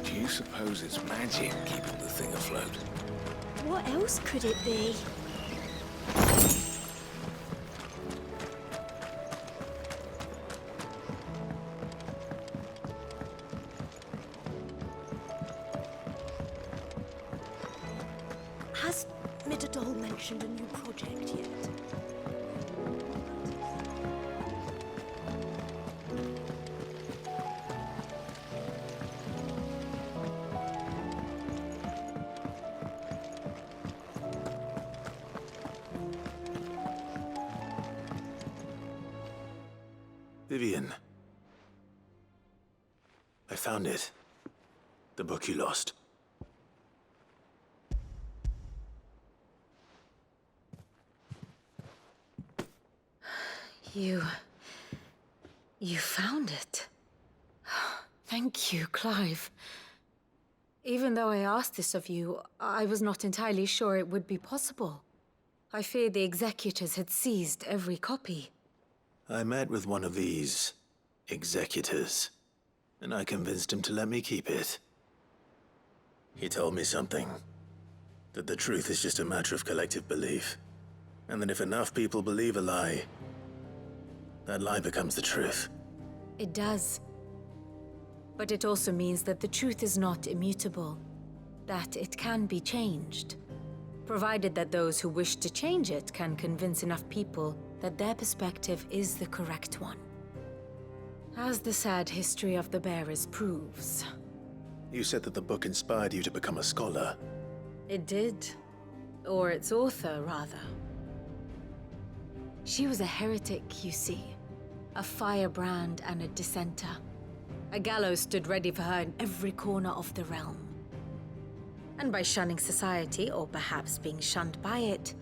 [SPEAKER 11] Do you suppose it's magic keeping the thing afloat?
[SPEAKER 6] What else could it be?
[SPEAKER 9] Has Midadol mentioned a new project yet?
[SPEAKER 2] Vivian. I found it. The book you lost.
[SPEAKER 3] You found it. Thank you, Clive. Even though I asked this of you, I was not entirely sure it would be possible. I feared the executors had seized every copy.
[SPEAKER 2] I met with one of these executors, and I convinced him to let me keep it. He told me something. That the truth is just a matter of collective belief. And that if enough people believe a lie, that lie becomes the truth.
[SPEAKER 3] It does. But it also means that the truth is not immutable. That it can be changed. Provided that those who wish to change it can convince enough people that their perspective is the correct one. As the sad history of the Bearers proves.
[SPEAKER 2] You said that the book inspired you to become a scholar.
[SPEAKER 3] It did. Or its author, rather. She was a heretic, you see. A firebrand and a dissenter. A gallows stood ready for her in every corner of the realm. And by shunning society, or perhaps being shunned by it,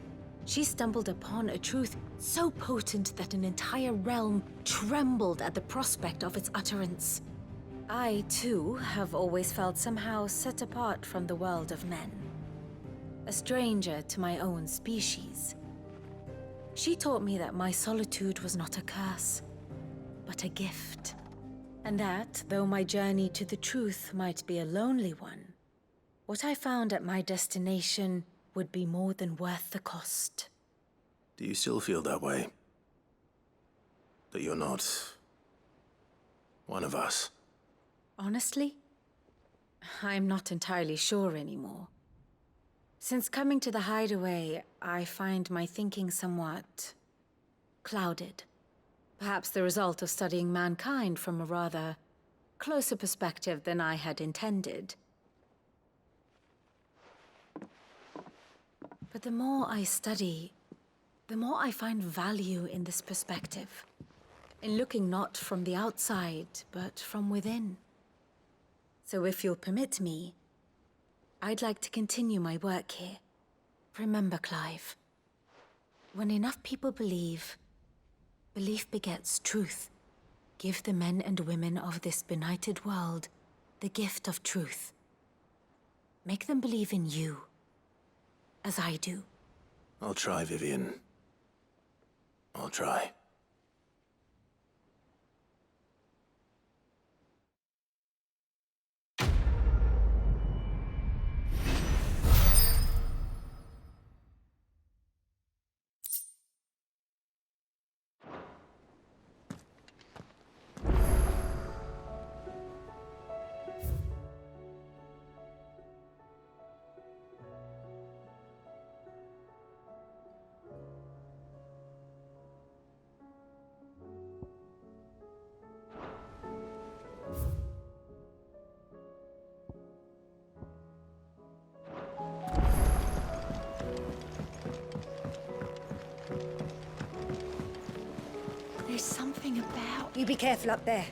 [SPEAKER 3] she stumbled upon a truth so potent that an entire realm trembled at the prospect of its utterance. I, too, have always felt somehow set apart from the world of men. A stranger to my own species. She taught me that my solitude was not a curse, but a gift. And that, though my journey to the truth might be a lonely one, what I found at my destination would be more than worth the cost.
[SPEAKER 2] Do you still feel that way? That you're not one of us?
[SPEAKER 3] Honestly, I'm not entirely sure anymore. Since coming to the hideaway, I find my thinking somewhat clouded. Perhaps the result of studying mankind from a rather closer perspective than I had intended. But the more I study, the more I find value in this perspective. In looking not from the outside, but from within. So if you'll permit me, I'd like to continue my work here. Remember, Clive, when enough people believe, belief begets truth. Give the men and women of this benighted world the gift of truth. Make them believe in you, as I do.
[SPEAKER 2] I'll try, Vivian. I'll try.
[SPEAKER 9] There's something about...
[SPEAKER 10] You be careful up there.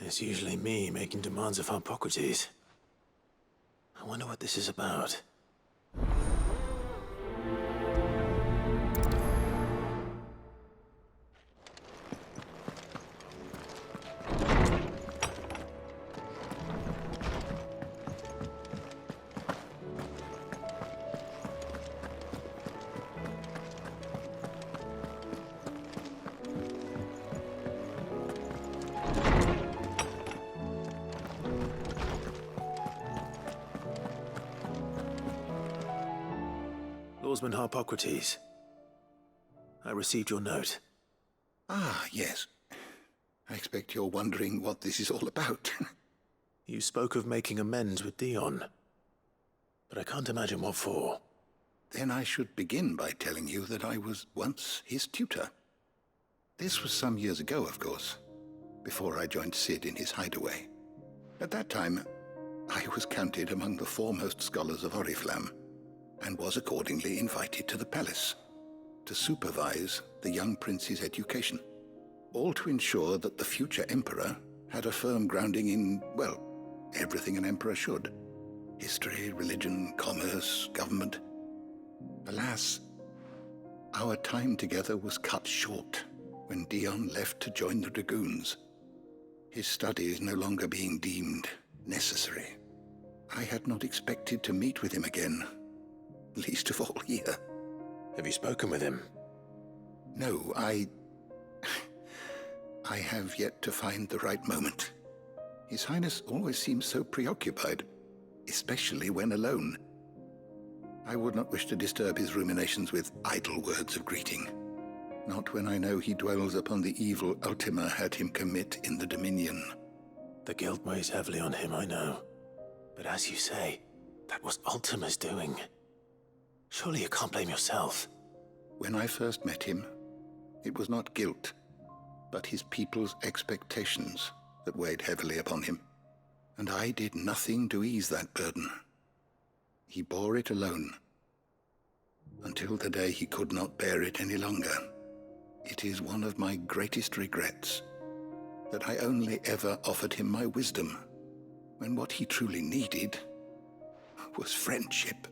[SPEAKER 2] It's usually me making demands of Hippocrates. I wonder what this is about. Lawsman Hippocrates. I received your note.
[SPEAKER 15] Ah, yes. I expect you're wondering what this is all about.
[SPEAKER 2] You spoke of making amends with Dion, but I can't imagine what for.
[SPEAKER 15] Then I should begin by telling you that I was once his tutor. This was some years ago, of course, before I joined Sid in his hideaway. At that time, I was counted among the foremost scholars of Oriflamme, and was accordingly invited to the palace to supervise the young prince's education, all to ensure that the future emperor had a firm grounding in, well, everything an emperor should. History, religion, commerce, government. Alas, our time together was cut short when Dion left to join the Dragoons, his studies no longer being deemed necessary. I had not expected to meet with him again, least of all here.
[SPEAKER 2] Have you spoken with him?
[SPEAKER 15] No, I have yet to find the right moment. His Highness always seems so preoccupied, especially when alone. I would not wish to disturb his ruminations with idle words of greeting. Not when I know he dwells upon the evil Ultima had him commit in the Dominion.
[SPEAKER 2] The guilt weighs heavily on him, I know. But as you say, that was Ultima's doing. Surely you can't blame yourself.
[SPEAKER 15] When I first met him, it was not guilt, but his people's expectations that weighed heavily upon him. And I did nothing to ease that burden. He bore it alone, until the day he could not bear it any longer. It is one of my greatest regrets that I only ever offered him my wisdom, when what he truly needed was friendship.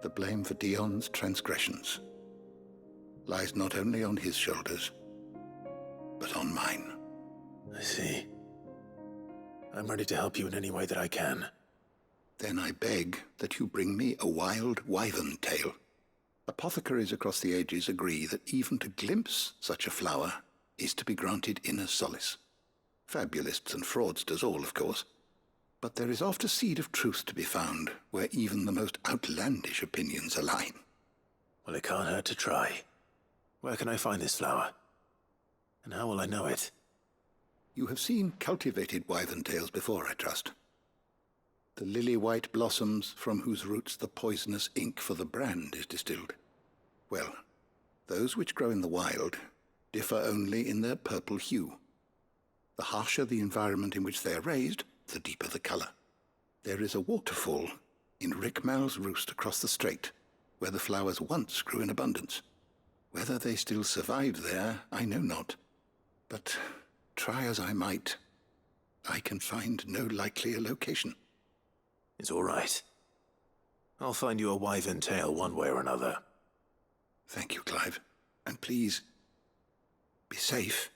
[SPEAKER 15] The blame for Dion's transgressions lies not only on his shoulders, but on mine.
[SPEAKER 2] I see. I'm ready to help you in any way that I can.
[SPEAKER 15] Then I beg that you bring me a wild wyvern tail. Apothecaries across the ages agree that even to glimpse such a flower is to be granted inner solace. Fabulists and fraudsters all, of course. But there is oft a seed of truth to be found where even the most outlandish opinions align.
[SPEAKER 2] Well, it can't hurt to try. Where can I find this flower? And how will I know it?
[SPEAKER 15] You have seen cultivated wyvern tails before, I trust. The lily-white blossoms from whose roots the poisonous ink for the brand is distilled. Well, those which grow in the wild differ only in their purple hue. The harsher the environment in which they are raised, the deeper the color. There is a waterfall in Rickmal's roost across the strait, where the flowers once grew in abundance. Whether they still survive there, I know not. But try as I might, I can find no likelier location.
[SPEAKER 2] It's all right. I'll find you a wyvern tail one way or another.
[SPEAKER 15] Thank you, Clive. And please, be safe.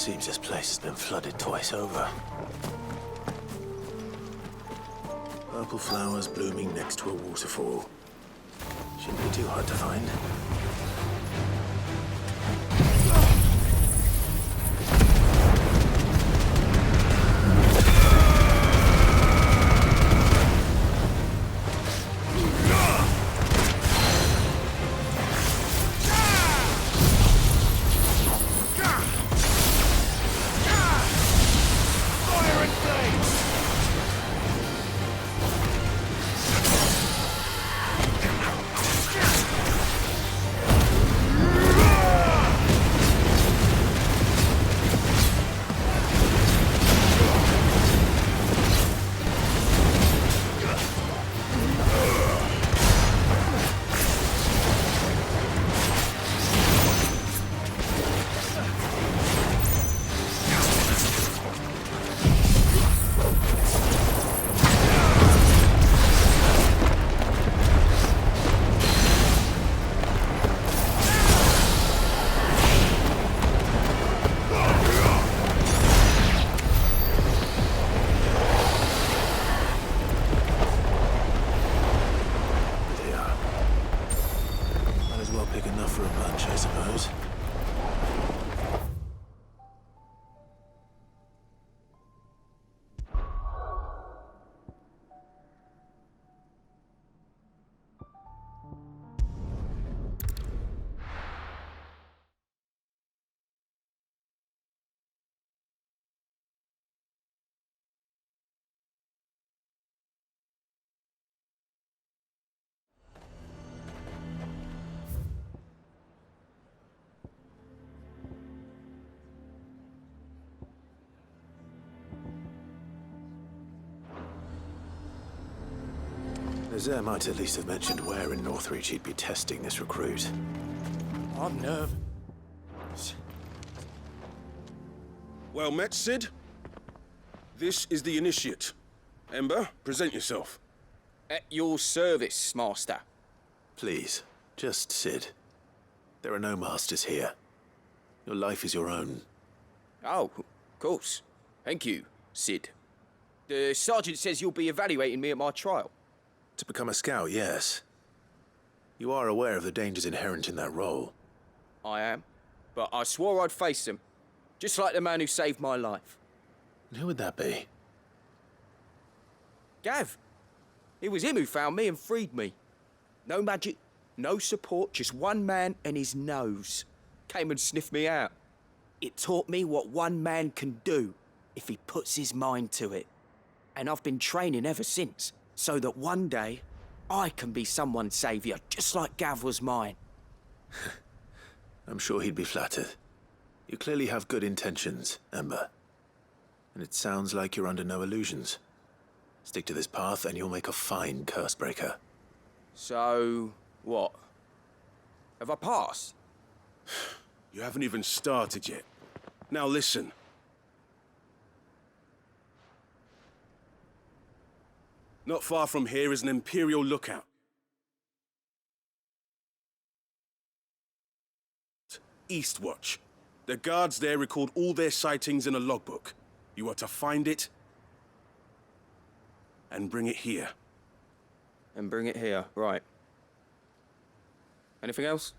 [SPEAKER 2] Seems this place has been flooded twice over. Purple flowers blooming next to a waterfall. Shouldn't be too hard to find. Lazare might at least have mentioned where in Northreach he'd be testing this recruit.
[SPEAKER 16] I'm nervous.
[SPEAKER 4] Well met, Sid. This is the Initiate. Ember, present yourself.
[SPEAKER 16] At your service, Master.
[SPEAKER 2] Please, just Sid. There are no masters here. Your life is your own.
[SPEAKER 16] Oh, of course. Thank you, Sid. The Sergeant says you'll be evaluating me at my trial.
[SPEAKER 2] To become a scout, yes. You are aware of the dangers inherent in that role.
[SPEAKER 16] I am. But I swore I'd face them. Just like the man who saved my life.
[SPEAKER 2] And who would that be?
[SPEAKER 16] Gav. It was him who found me and freed me. No magic, no support, just one man and his nose. Came and sniffed me out. It taught me what one man can do if he puts his mind to it. And I've been training ever since, so that one day I can be someone's saviour, just like Gav was mine.
[SPEAKER 2] I'm sure he'd be flattered. You clearly have good intentions, Ember. And it sounds like you're under no illusions. Stick to this path and you'll make a fine Cursebreaker.
[SPEAKER 16] So, what? Have I passed?
[SPEAKER 4] You haven't even started yet. Now listen. Not far from here is an Imperial lookout. Eastwatch. The guards there record all their sightings in a logbook. You are to find it and bring it here.
[SPEAKER 16] And bring it here, right. Anything else?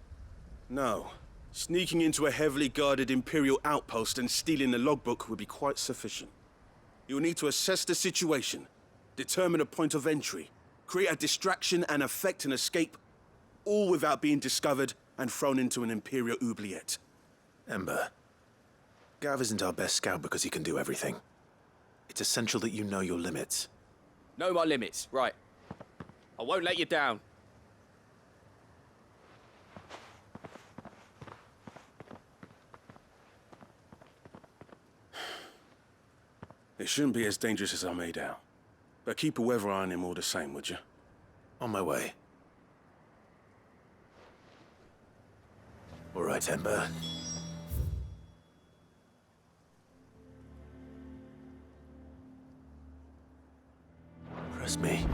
[SPEAKER 4] No. Sneaking into a heavily guarded Imperial outpost and stealing the logbook would be quite sufficient. You will need to assess the situation, determine a point of entry, create a distraction and effect an escape, all without being discovered and thrown into an Imperial oubliette.
[SPEAKER 2] Ember, Gav isn't our best scout because he can do everything. It's essential that you know your limits.
[SPEAKER 16] Know my limits, right. I won't let you down.
[SPEAKER 4] It shouldn't be as dangerous as I made out. But keep a weather eye on him all the same, would you?
[SPEAKER 2] On my way. All right, Ember. Trust me.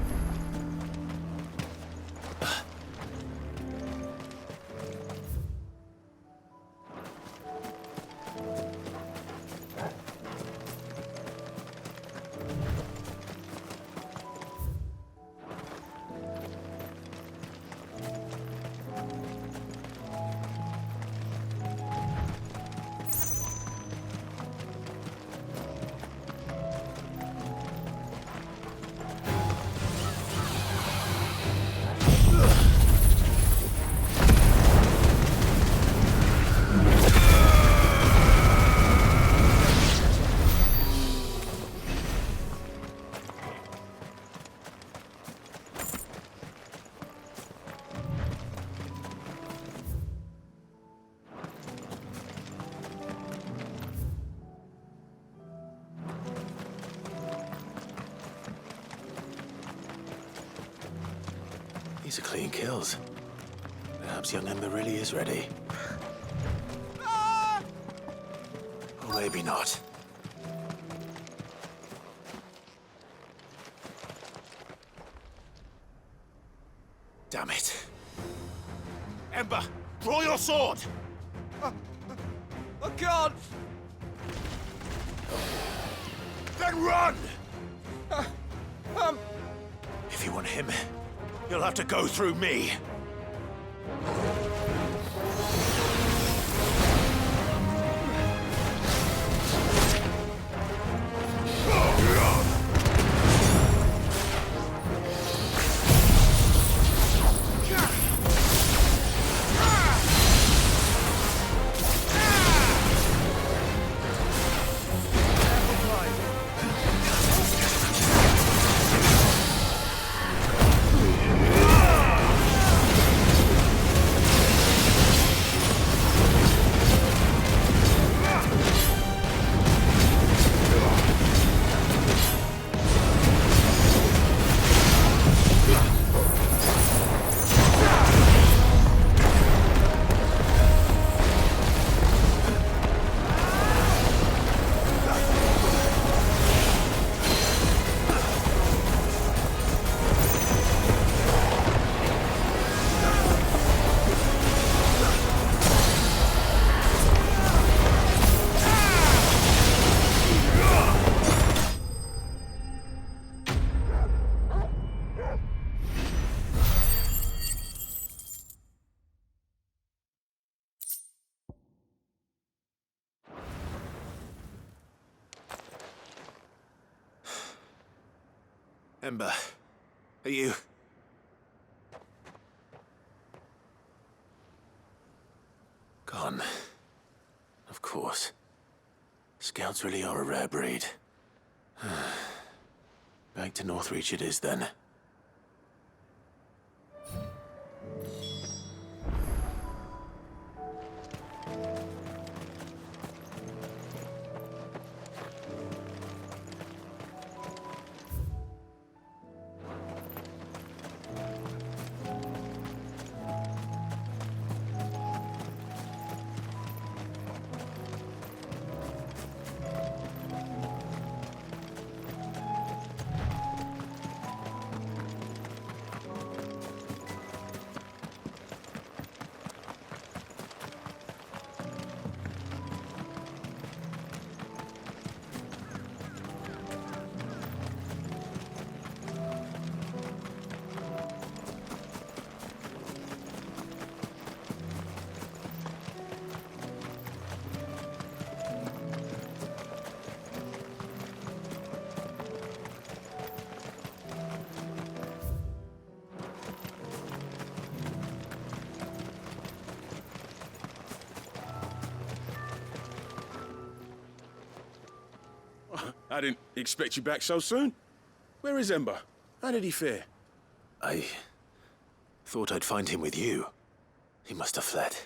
[SPEAKER 2] These are clean kills. Perhaps young Ember really is ready. Or maybe not. Damn it. Ember, draw your sword!
[SPEAKER 16] I can't!
[SPEAKER 2] Then run! If you want him, you'll have to go through me. Ember, are you... Gone. Of course. Scouts really are a rare breed. Back to Northreach it is, then.
[SPEAKER 4] I didn't expect you back so soon. Where is Ember? How did he fare?
[SPEAKER 2] I thought I'd find him with you. He must have fled.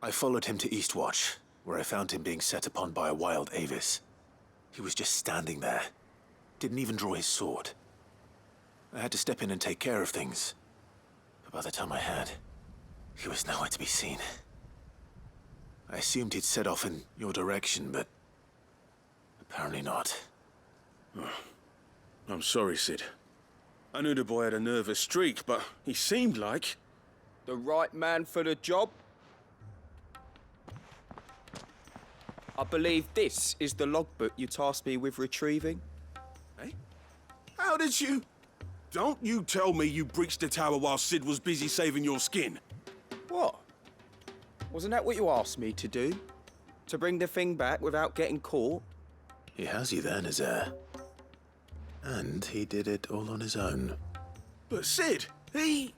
[SPEAKER 2] I followed him to Eastwatch, where I found him being set upon by a wild Avis. He was just standing there. Didn't even draw his sword. I had to step in and take care of things. But by the time I had, he was nowhere to be seen. I assumed he'd set off in your direction, but apparently not.
[SPEAKER 4] Oh, I'm sorry, Sid. I knew the boy had a nervous streak, but he seemed like...
[SPEAKER 16] The right man for the job? I believe this is the logbook you tasked me with retrieving.
[SPEAKER 4] Hey? How did you... Don't you tell me you breached the tower while Sid was busy saving your skin.
[SPEAKER 16] What? Wasn't that what you asked me to do? To bring the thing back without getting caught?
[SPEAKER 2] He has you there in his air. And he did it all on his own.
[SPEAKER 4] But Sid, he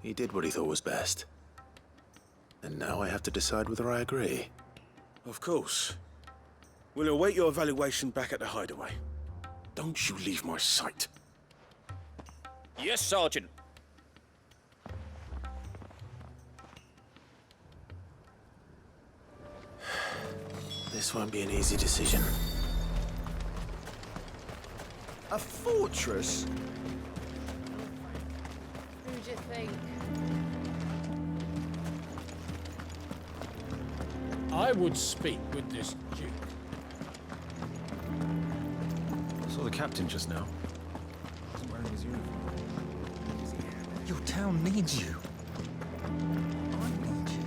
[SPEAKER 2] did what he thought was best. And now I have to decide whether I agree.
[SPEAKER 4] Of course. We'll await your evaluation back at the hideaway. Don't you leave my sight.
[SPEAKER 16] Yes, Sergeant.
[SPEAKER 2] This won't be an easy decision.
[SPEAKER 17] A fortress?
[SPEAKER 10] you think?
[SPEAKER 17] I would speak with this Duke.
[SPEAKER 18] I saw the captain just now. He wasn't wearing his uniform. Your town needs you. I need you.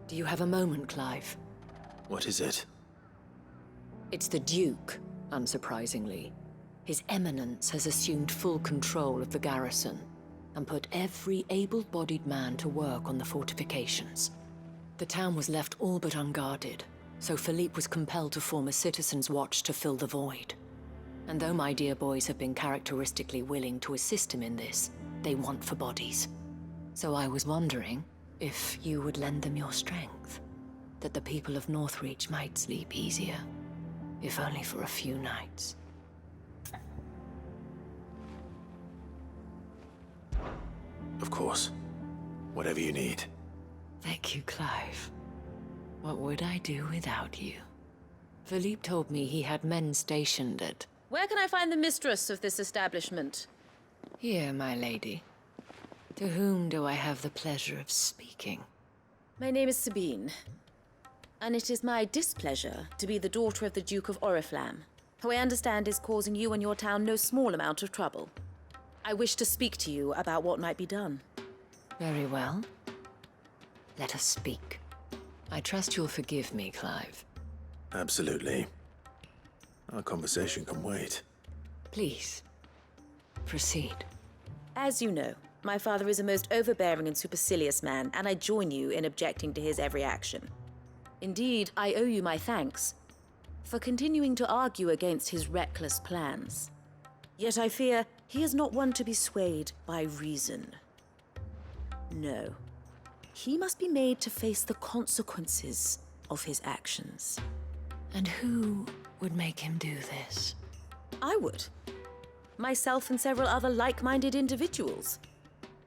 [SPEAKER 19] Do you have a moment, Clive?
[SPEAKER 2] What is it?
[SPEAKER 19] It's the Duke, unsurprisingly. His Eminence has assumed full control of the garrison and put every able-bodied man to work on the fortifications. The town was left all but unguarded, so Philippe was compelled to form a citizens' watch to fill the void. And though my dear boys have been characteristically willing to assist him in this, they want for bodies. So I was wondering if you would lend them your strength, that the people of Northreach might sleep easier, if only for a few nights.
[SPEAKER 2] Of course. Whatever you need.
[SPEAKER 19] Thank you, Clive. What would I do without you? Philippe told me he had men stationed at...
[SPEAKER 20] Where can I find the mistress of this establishment?
[SPEAKER 19] Here, my lady. To whom do I have the pleasure of speaking?
[SPEAKER 20] My name is Sabine, and it is my displeasure to be the daughter of the Duke of Oriflamme, who I understand is causing you and your town no small amount of trouble. I wish to speak to you about what might be done.
[SPEAKER 19] Very well. Let us speak. I trust you'll forgive me, Clive.
[SPEAKER 2] Absolutely. Our conversation can wait.
[SPEAKER 19] Please, proceed.
[SPEAKER 20] As you know, my father is a most overbearing and supercilious man, and I join you in objecting to his every action. Indeed, I owe you my thanks for continuing to argue against his reckless plans. Yet I fear he is not one to be swayed by reason. No. He must be made to face the consequences of his actions.
[SPEAKER 19] And who would make him do this?
[SPEAKER 20] I would. Myself and several other like-minded individuals.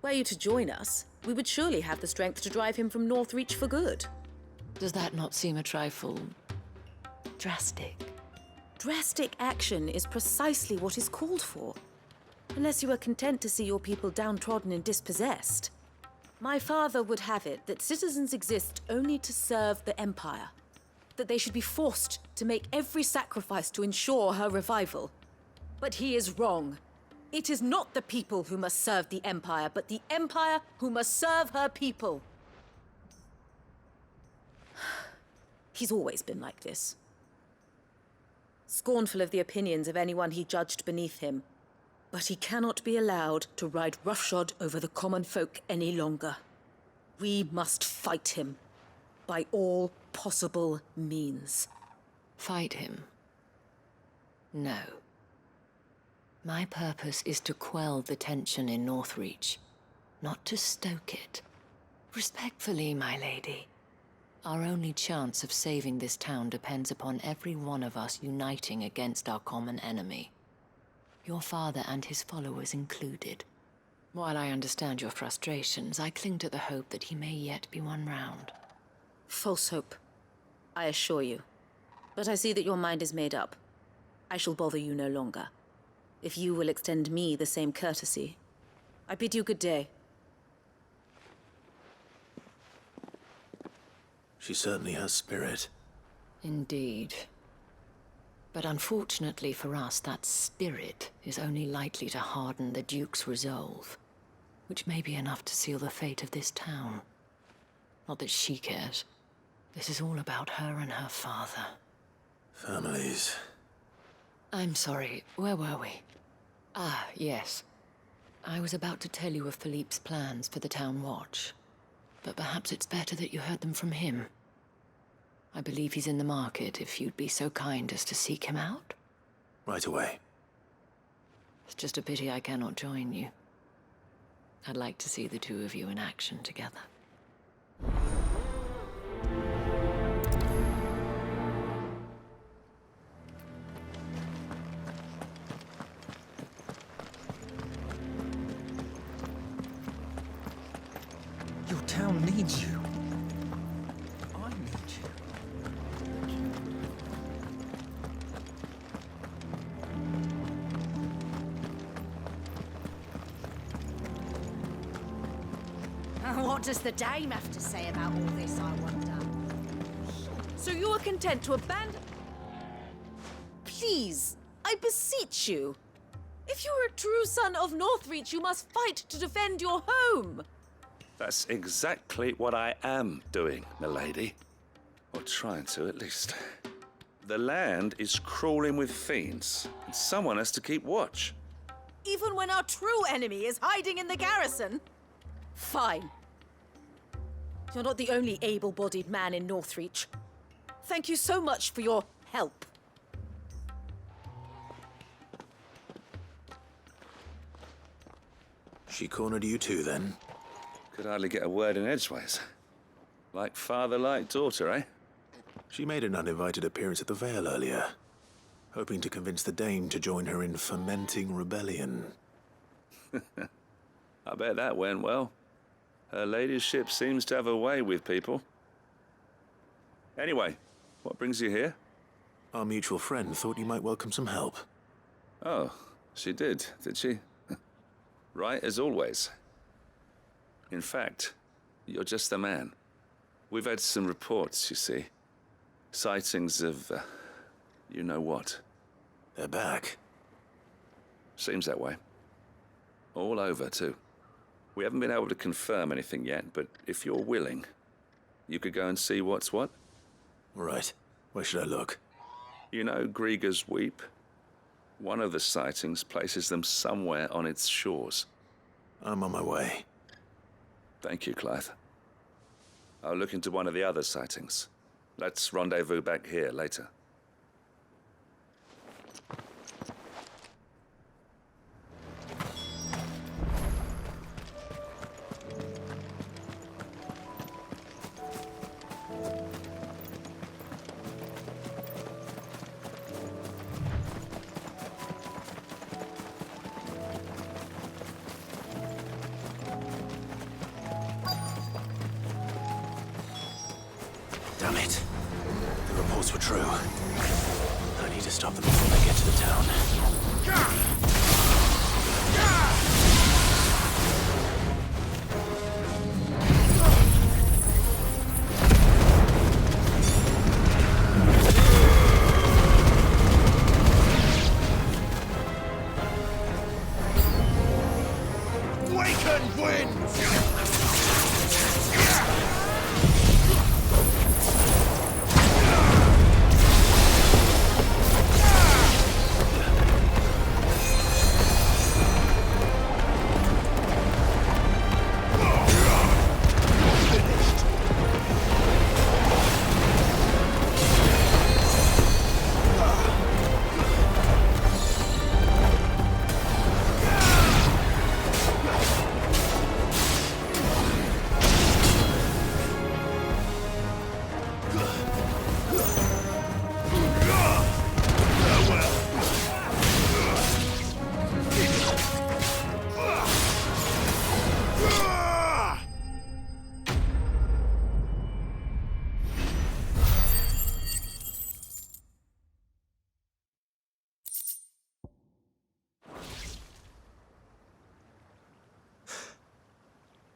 [SPEAKER 20] Were you to join us, we would surely have the strength to drive him from Northreach for good.
[SPEAKER 19] Does that not seem a trifle... drastic?
[SPEAKER 20] Drastic action is precisely what is called for. Unless you are content to see your people downtrodden and dispossessed. My father would have it that citizens exist only to serve the Empire. That they should be forced to make every sacrifice to ensure her revival. But he is wrong. It is not the people who must serve the Empire, but the Empire who must serve her people. He's always been like this. Scornful of the opinions of anyone he judged beneath him. But he cannot be allowed to ride roughshod over the common folk any longer. We must fight him by all possible means.
[SPEAKER 19] Fight him? No. My purpose is to quell the tension in Northreach, not to stoke it. Respectfully, my lady. Our only chance of saving this town depends upon every one of us uniting against our common enemy. Your father and his followers included. While I understand your frustrations, I cling to the hope that he may yet be won round.
[SPEAKER 20] False hope, I assure you. But I see that your mind is made up. I shall bother you no longer. If you will extend me the same courtesy, I bid you good day.
[SPEAKER 2] She certainly has spirit.
[SPEAKER 19] Indeed. But unfortunately for us, that spirit is only likely to harden the Duke's resolve, which may be enough to seal the fate of this town. Not that she cares. This is all about her and her father.
[SPEAKER 2] Families.
[SPEAKER 19] I'm sorry, where were we? Ah, yes. I was about to tell you of Philippe's plans for the town watch, but perhaps it's better that you heard them from him. I believe he's in the market, if you'd be so kind as to seek him out.
[SPEAKER 2] Right away.
[SPEAKER 19] It's just a pity I cannot join you. I'd like to see the two of you in action together.
[SPEAKER 18] Your town needs you. I need you.
[SPEAKER 9] What does the dame have to say about all this, I wonder?
[SPEAKER 20] So you are content to abandon... Please, I beseech you. If you are a true son of Northreach, you must fight to defend your home.
[SPEAKER 21] That's exactly what I am doing, milady. Or trying to, at least. The land is crawling with fiends, and someone has to keep watch.
[SPEAKER 20] Even when our true enemy is hiding in the garrison? Fine. You're not the only able-bodied man in Northreach. Thank you so much for your help.
[SPEAKER 2] She cornered you too, then?
[SPEAKER 21] Could hardly get a word in edgeways. Like father, like daughter, eh?
[SPEAKER 2] She made an uninvited appearance at the Vale earlier, hoping to convince the Dame to join her in fomenting rebellion.
[SPEAKER 21] I bet that went well. Her ladyship seems to have a way with people. Anyway, what brings you here?
[SPEAKER 2] Our mutual friend thought you might welcome some help.
[SPEAKER 21] Oh, she did she? Right as always. In fact, you're just the man. We've had some reports, you see. Sightings of, you know what.
[SPEAKER 2] They're back.
[SPEAKER 21] Seems that way. All over, too. We haven't been able to confirm anything yet, but if you're willing, you could go and see what's what.
[SPEAKER 2] Right. Where should I look?
[SPEAKER 21] You know Grieger's Weep? One of the sightings places them somewhere on its shores.
[SPEAKER 2] I'm on my way.
[SPEAKER 21] Thank you, Clive. I'll look into one of the other sightings. Let's rendezvous back here later.
[SPEAKER 2] Damn it. The reports were true. I need to stop them before they get to the town.
[SPEAKER 4] Wakened winds!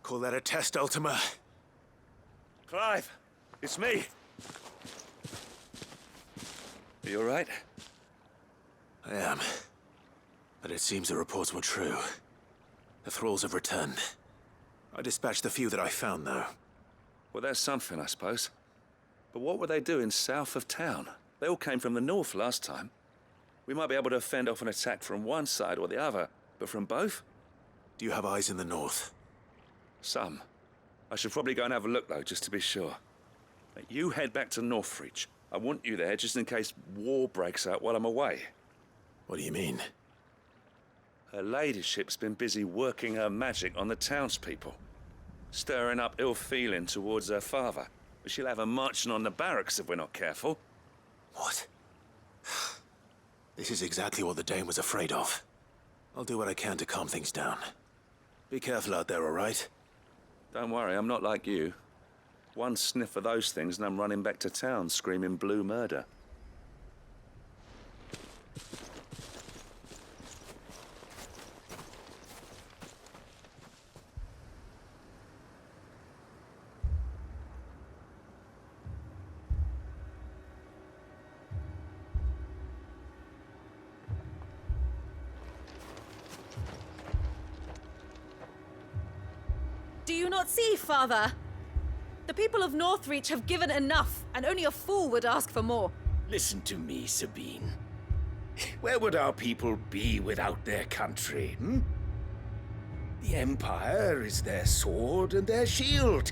[SPEAKER 2] Call that a test, Ultima?
[SPEAKER 21] Clive, it's me. Are you all right?
[SPEAKER 2] I am. But it seems the reports were true. The thralls have returned. I dispatched the few that I found, though.
[SPEAKER 21] Well, that's something, I suppose. But what were they doing south of town? They all came from the north last time. We might be able to fend off an attack from one side or the other, but from both?
[SPEAKER 2] Do you have eyes in the north?
[SPEAKER 21] Some. I should probably go and have a look, though, just to be sure. You head back to Northreach. I want you there just in case war breaks out while I'm away.
[SPEAKER 2] What do you mean?
[SPEAKER 21] Her ladyship's been busy working her magic on the townspeople, stirring up ill feeling towards her father. But she'll have her marching on the barracks if we're not careful.
[SPEAKER 2] What? This is exactly what the Dame was afraid of. I'll do what I can to calm things down. Be careful out there, all right?
[SPEAKER 21] Don't worry, I'm not like you. One sniff of those things and I'm running back to town screaming blue murder.
[SPEAKER 20] you not see, Father? The people of Northreach have given enough, and only a fool would ask for more.
[SPEAKER 7] Listen to me, Sabine. Where would our people be without their country, The Empire is their sword and their shield.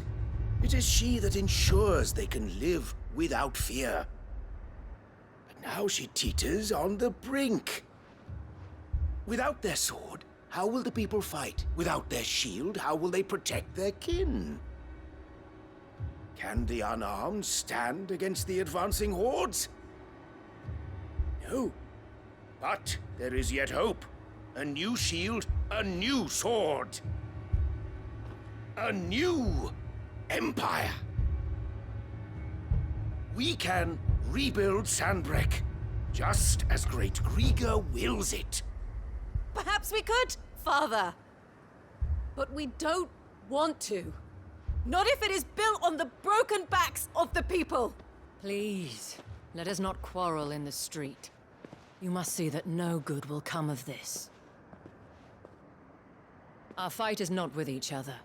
[SPEAKER 7] It is she that ensures they can live without fear. But now she teeters on the brink. Without their sword, how will the people fight? Without their shield, how will they protect their kin? Can the unarmed stand against the advancing hordes? No. But there is yet hope. A new shield, a new sword. A new empire. We can rebuild Sandbreck, just as Great Grieger wills it.
[SPEAKER 20] Perhaps we could, Father. But we don't want to. Not if it is built on the broken backs of the people.
[SPEAKER 19] Please, let us not quarrel in the street. You must see that no good will come of this. Our fight is not with each other,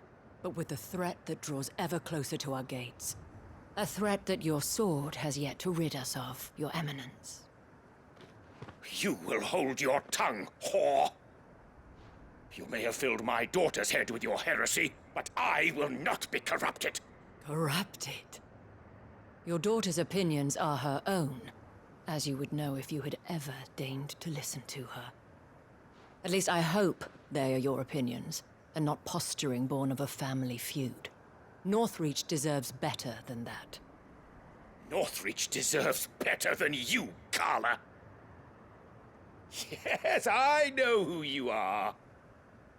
[SPEAKER 19] but with the threat that draws ever closer to our gates. A threat that your sword has yet to rid us of, Your Eminence.
[SPEAKER 7] You will hold your tongue, whore! You may have filled my daughter's head with your heresy, but I will not be corrupted.
[SPEAKER 19] Corrupted? Your daughter's opinions are her own, as you would know if you had ever deigned to listen to her. At least I hope they are your opinions, and not posturing born of a family feud. Northreach deserves better than that.
[SPEAKER 7] Northreach deserves better than you, Carla. Yes, I know who you are.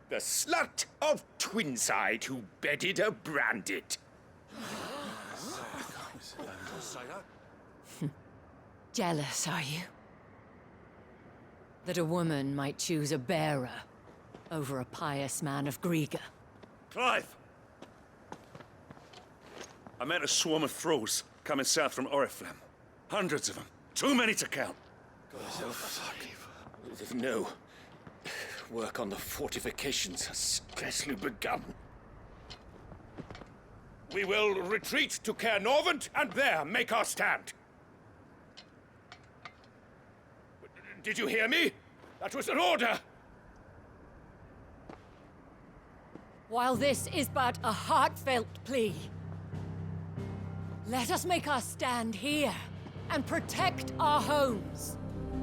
[SPEAKER 7] The slut of Twinside who bedded a Branded.
[SPEAKER 19] Jealous, are you? That a woman might choose a bearer over a pious man of Grieger.
[SPEAKER 22] Clive! I met a swarm of thralls coming south from Oriflamme. Hundreds of them. Too many to count.
[SPEAKER 7] No. Work on the fortifications has scarcely begun. We will retreat to Caer Norvent and there make our stand. Did you hear me? That was an order!
[SPEAKER 19] While this is but a heartfelt plea, let us make our stand here and protect our homes.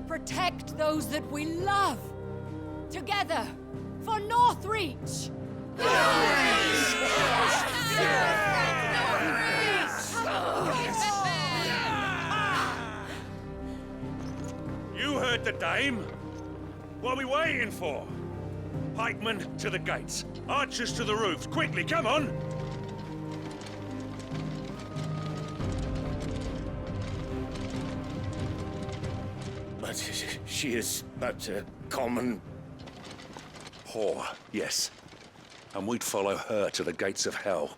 [SPEAKER 19] Protect those that we love. Together, for Northreach!
[SPEAKER 22] You heard the dame. What are we waiting for? Pikemen to the gates. Archers to the roofs. Quickly, come on!
[SPEAKER 7] But she is but a common...
[SPEAKER 22] whore, yes. And we'd follow her to the gates of hell.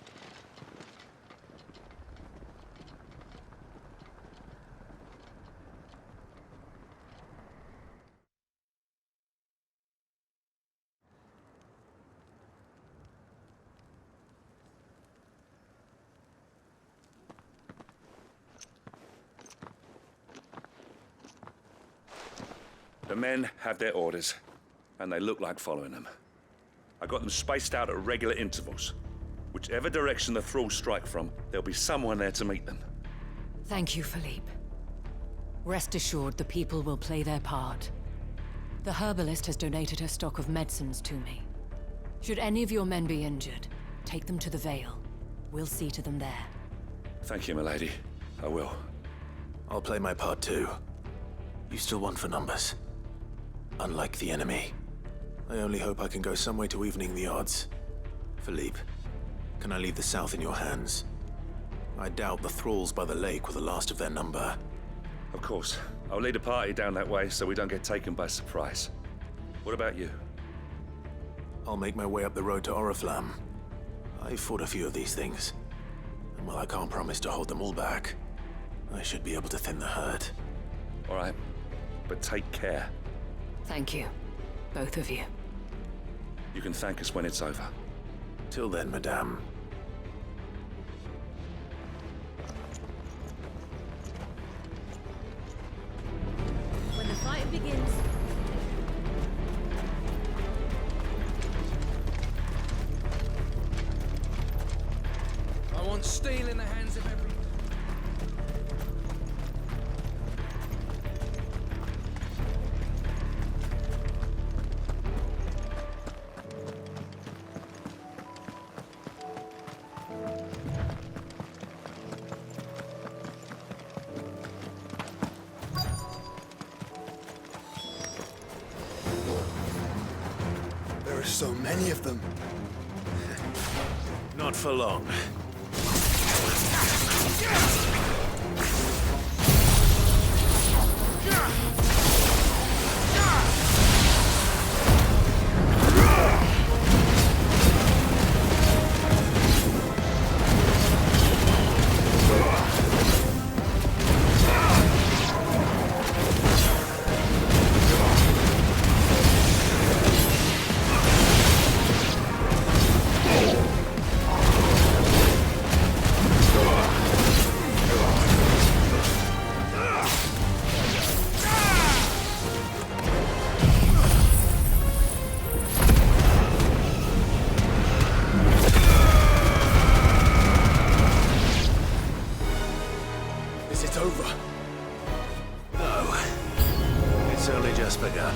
[SPEAKER 22] The men have their orders, and they look like following them. I got them spaced out at regular intervals. Whichever direction the thralls strike from, there'll be someone there to meet them.
[SPEAKER 19] Thank you, Philippe. Rest assured the people will play their part. The herbalist has donated her stock of medicines to me. Should any of your men be injured, take them to the Vale. We'll see to them there.
[SPEAKER 22] Thank you, milady. I will.
[SPEAKER 2] I'll play my part too. You still want for numbers. Unlike the enemy. I only hope I can go some way to evening the odds. Philippe, can I leave the south in your hands? I doubt the thralls by the lake were the last of their number.
[SPEAKER 22] Of course. I'll lead a party down that way so we don't get taken by surprise. What about you?
[SPEAKER 2] I'll make my way up the road to Oriflamme. I fought a few of these things. And while I can't promise to hold them all back, I should be able to thin the herd.
[SPEAKER 22] All right. But take care.
[SPEAKER 19] Thank you. Both of you.
[SPEAKER 22] You can thank us when it's over.
[SPEAKER 2] Till then, madame,
[SPEAKER 8] Steel in the hands of every...
[SPEAKER 1] There are so many of them.
[SPEAKER 2] Not for long.
[SPEAKER 1] Is it over?
[SPEAKER 2] No. It's only just begun.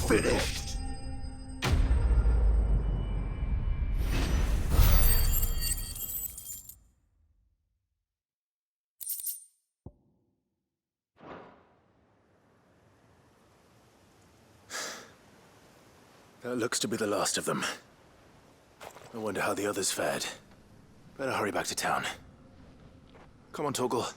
[SPEAKER 15] Finished.
[SPEAKER 2] That looks to be the last of them. I wonder how the others fared. Better hurry back to town. Come on, Torgal.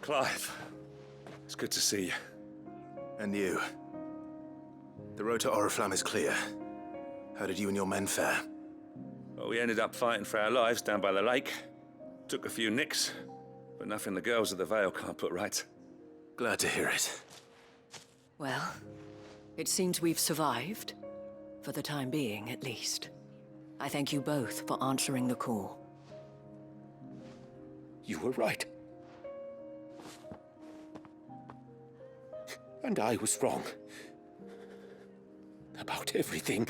[SPEAKER 22] Clive, it's good to see you.
[SPEAKER 2] And you. The road to Oriflamme is clear. How did you and your men fare?
[SPEAKER 22] Well, we ended up fighting for our lives down by the lake. Took a few nicks, but nothing the girls of the Vale can't put right.
[SPEAKER 2] Glad to hear it.
[SPEAKER 19] Well, it seems we've survived. For the time being, at least. I thank you both for answering the call.
[SPEAKER 7] You were right. And I was wrong. About everything.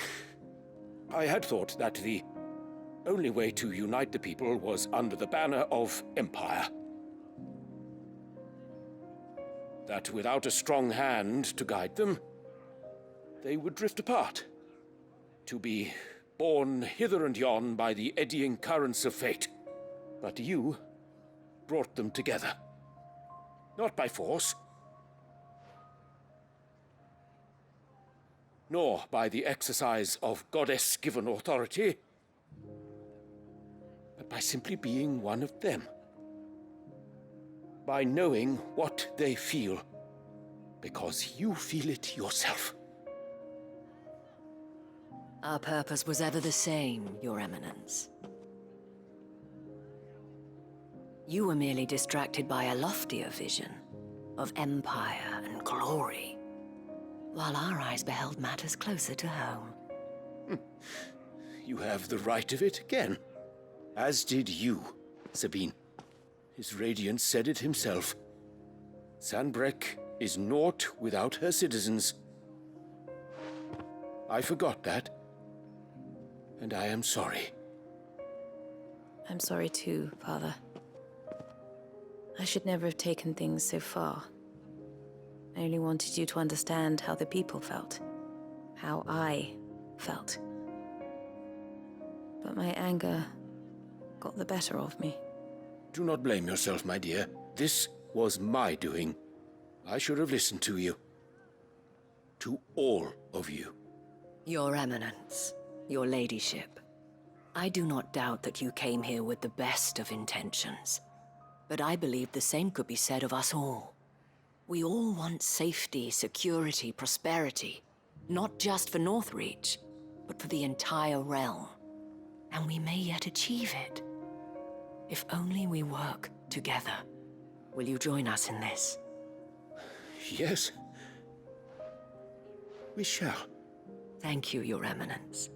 [SPEAKER 7] I had thought that the only way to unite the people was under the banner of Empire. That without a strong hand to guide them, they would drift apart, to be borne hither and yon by the eddying currents of fate. But you brought them together. Not by force, nor by the exercise of goddess-given authority, but by simply being one of them. By knowing what they feel, because you feel it yourself.
[SPEAKER 19] Our purpose was ever the same, Your Eminence. You were merely distracted by a loftier vision of empire and glory, while our eyes beheld matters closer to home.
[SPEAKER 7] You have the right of it again. As did you, Sabine. His radiance said it himself. Sanbreque is naught without her citizens. I forgot that, and I am sorry.
[SPEAKER 20] I'm sorry too, Father. I should never have taken things so far. I only wanted you to understand how the people felt. How I felt. But my anger got the better of me.
[SPEAKER 7] Do not blame yourself, my dear. This was my doing. I should have listened to you. To all of you.
[SPEAKER 19] Your Eminence, your ladyship, I do not doubt that you came here with the best of intentions. But I believe the same could be said of us all. We all want safety, security, prosperity. Not just for Northreach, but for the entire realm. And we may yet achieve it. If only we work together. Will you join us in this?
[SPEAKER 7] Yes. We shall.
[SPEAKER 19] Thank you, Your Eminence.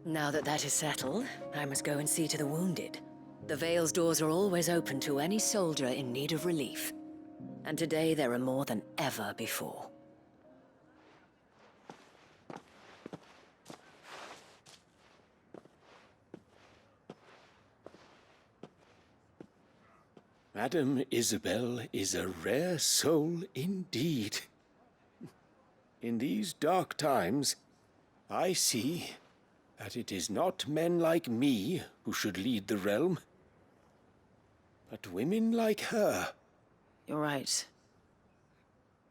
[SPEAKER 19] Now that that is settled, I must go and see to the wounded. The Vale's doors are always open to any soldier in need of relief. And today there are more than ever before.
[SPEAKER 7] Madame Isabel is a rare soul indeed. In these dark times, I see that it is not men like me who should lead the realm, but women like her.
[SPEAKER 20] You're right.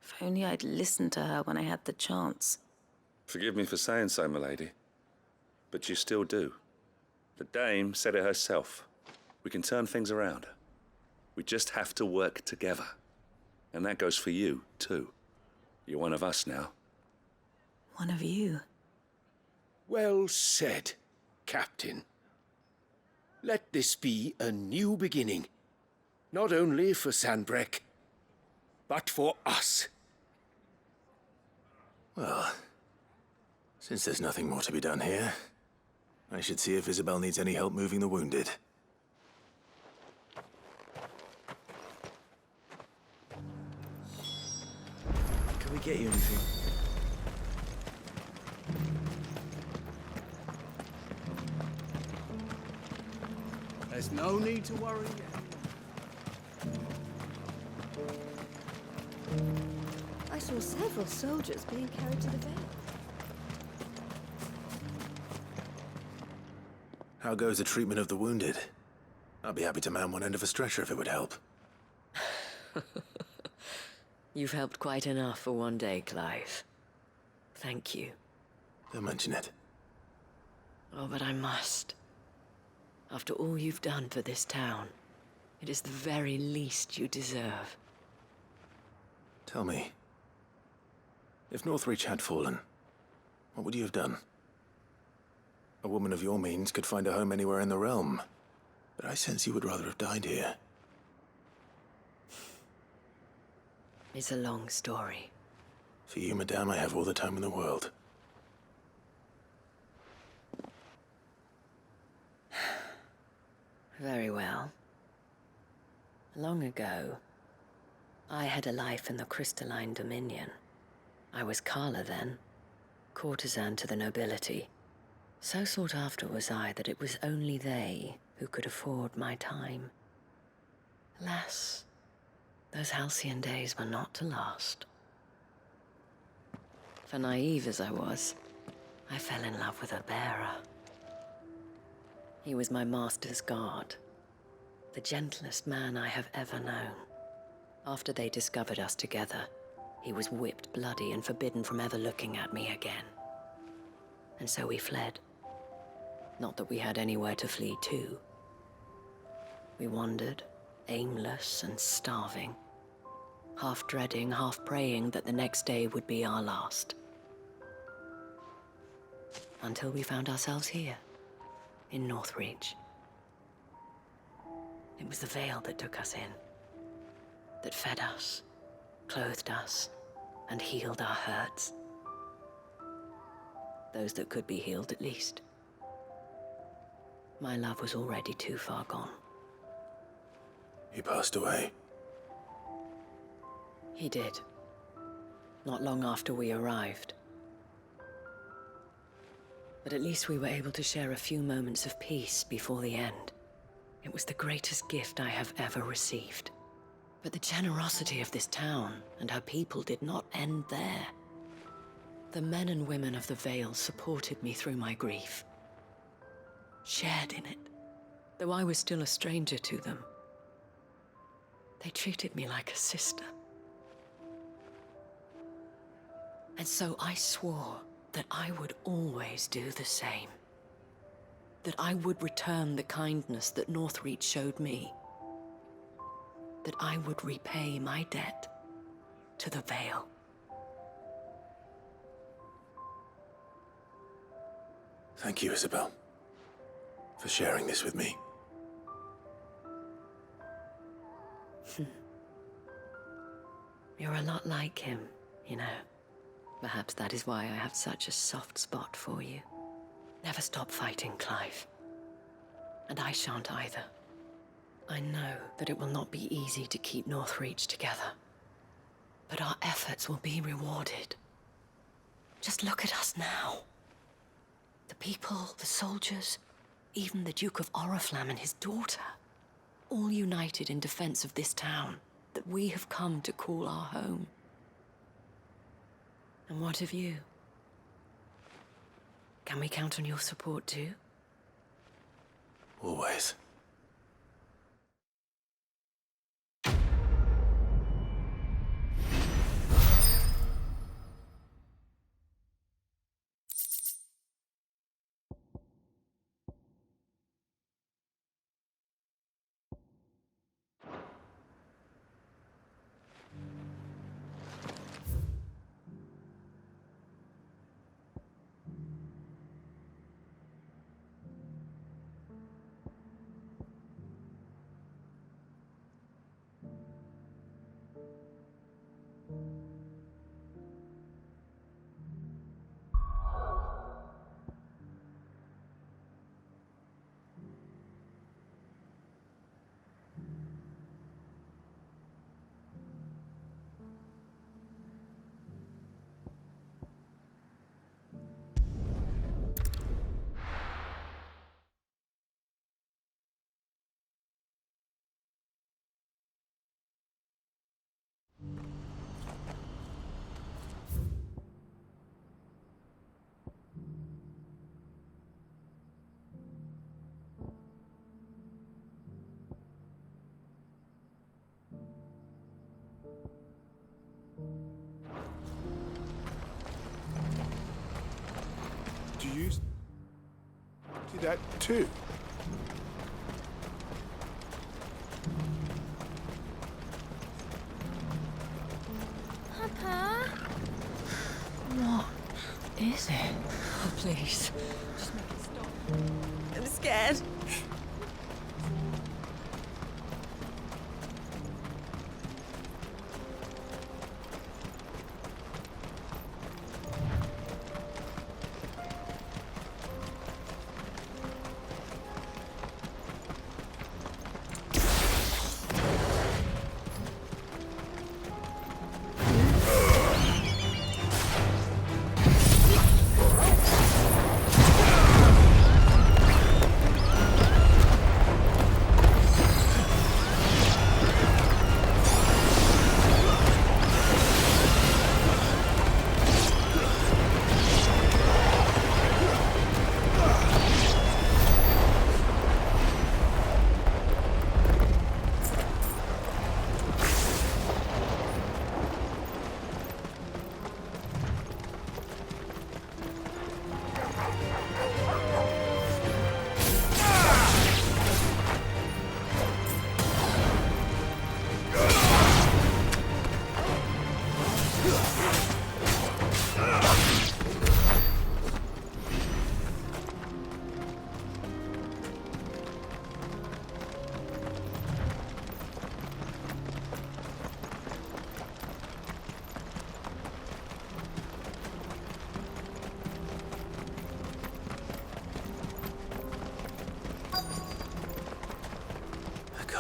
[SPEAKER 20] If only I'd listened to her when I had the chance.
[SPEAKER 22] Forgive me for saying so, milady, but you still do. The Dame said it herself. We can turn things around. We just have to work together. And that goes for you, too. You're one of us now.
[SPEAKER 20] One of you?
[SPEAKER 7] Well said, Captain. Let this be a new beginning. Not only for Sanbreque, but for us.
[SPEAKER 2] Well, since there's nothing more to be done here, I should see if Isabel needs any help moving the wounded.
[SPEAKER 16] Can we get you anything?
[SPEAKER 8] There's no need to worry yet.
[SPEAKER 10] I saw several soldiers being carried to the Vale.
[SPEAKER 2] How goes the treatment of the wounded? I'd be happy to man one end of a stretcher if it would help.
[SPEAKER 19] You've helped quite enough for one day, Clive. Thank you.
[SPEAKER 2] Don't mention it.
[SPEAKER 19] Oh, but I must. After all you've done for this town, it is the very least you deserve.
[SPEAKER 2] Tell me, if Northreach had fallen, what would you have done? A woman of your means could find a home anywhere in the realm, but I sense you would rather have died here.
[SPEAKER 19] It's a long story.
[SPEAKER 2] For you, madame, I have all the time in the world.
[SPEAKER 19] Very well. Long ago, I had a life in the Crystalline Dominion. I was Carla then, courtesan to the nobility. So sought after was I that it was only they who could afford my time. Alas, those halcyon days were not to last. For naive as I was, I fell in love with a bearer. He was my master's guard, the gentlest man I have ever known. After they discovered us together, he was whipped bloody and forbidden from ever looking at me again. And so we fled. Not that we had anywhere to flee to. We wandered, aimless and starving, half dreading, half praying that the next day would be our last. Until we found ourselves here, in Northreach. It was the Vale that took us in, that fed us, clothed us, and healed our hurts. Those that could be healed, at least. My love was already too far gone.
[SPEAKER 2] He passed away.
[SPEAKER 19] He did. Not long after we arrived. But at least we were able to share a few moments of peace before the end. It was the greatest gift I have ever received. But the generosity of this town and her people did not end there. The men and women of the Vale supported me through my grief, shared in it, though I was still a stranger to them. They treated me like a sister. And so I swore that I would always do the same. That I would return the kindness that Northreach showed me. That I would repay my debt to the Vale.
[SPEAKER 2] Thank you, Isabel, for sharing this with me.
[SPEAKER 19] You're a lot like him, you know. Perhaps that is why I have such a soft spot for you. Never stop fighting, Clive. And I shan't either. I know that it will not be easy to keep Northreach together. But our efforts will be rewarded. Just look at us now. The people, the soldiers, even the Duke of Oriflamme and his daughter, all united in defense of this town that we have come to call our home. And what of you? Can we count on your support too?
[SPEAKER 2] Always.
[SPEAKER 13] Do you do that too?
[SPEAKER 6] Papa?
[SPEAKER 19] What is it? Oh, please. Just make it stop. I'm scared.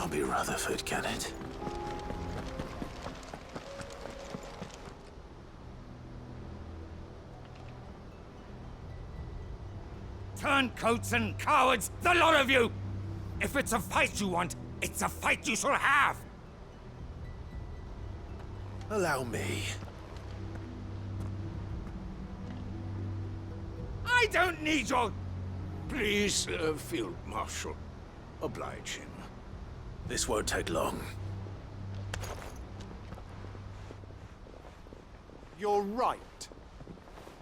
[SPEAKER 2] can't be Rutherford, can it?
[SPEAKER 5] Turncoats and cowards, the lot of you! If it's a fight you want, it's a fight you shall have!
[SPEAKER 2] Allow me.
[SPEAKER 5] I don't need your...
[SPEAKER 7] Please, Field Marshal, oblige him.
[SPEAKER 2] This won't take long.
[SPEAKER 13] You're right.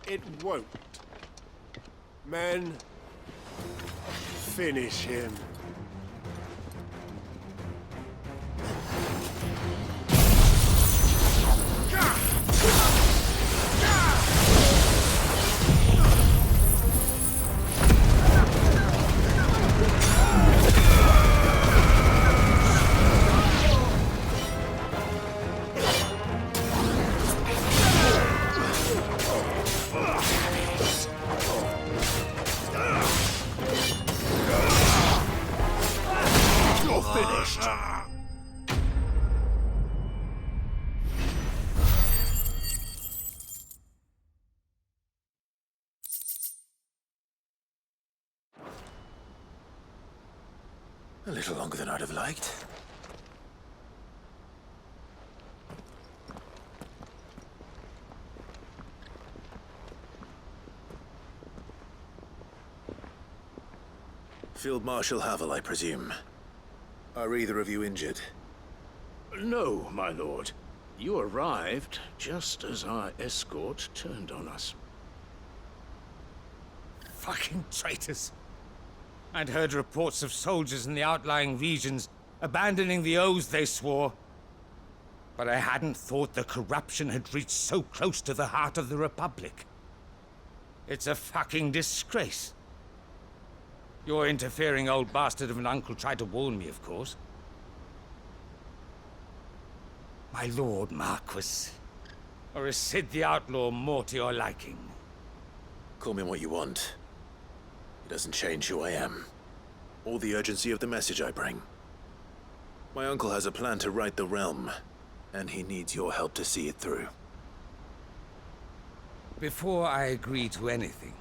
[SPEAKER 13] It won't. Men, finish him.
[SPEAKER 2] A little longer than I'd have liked. Field Marshal Havel, I presume. Are either of you injured?
[SPEAKER 7] No, my lord. You arrived just as our escort turned on us.
[SPEAKER 5] Fucking traitors! I'd heard reports of soldiers in the outlying regions abandoning the oaths they swore. But I hadn't thought the corruption had reached so close to the heart of the Republic. It's a fucking disgrace. Your interfering old bastard of an uncle tried to warn me, of course. My lord Marquis. Or is Sid the Outlaw more to your liking?
[SPEAKER 2] Call me what you want. It doesn't change who I am, or the urgency of the message I bring. My uncle has a plan to right the realm, and he needs your help to see it through.
[SPEAKER 5] Before I agree to anything,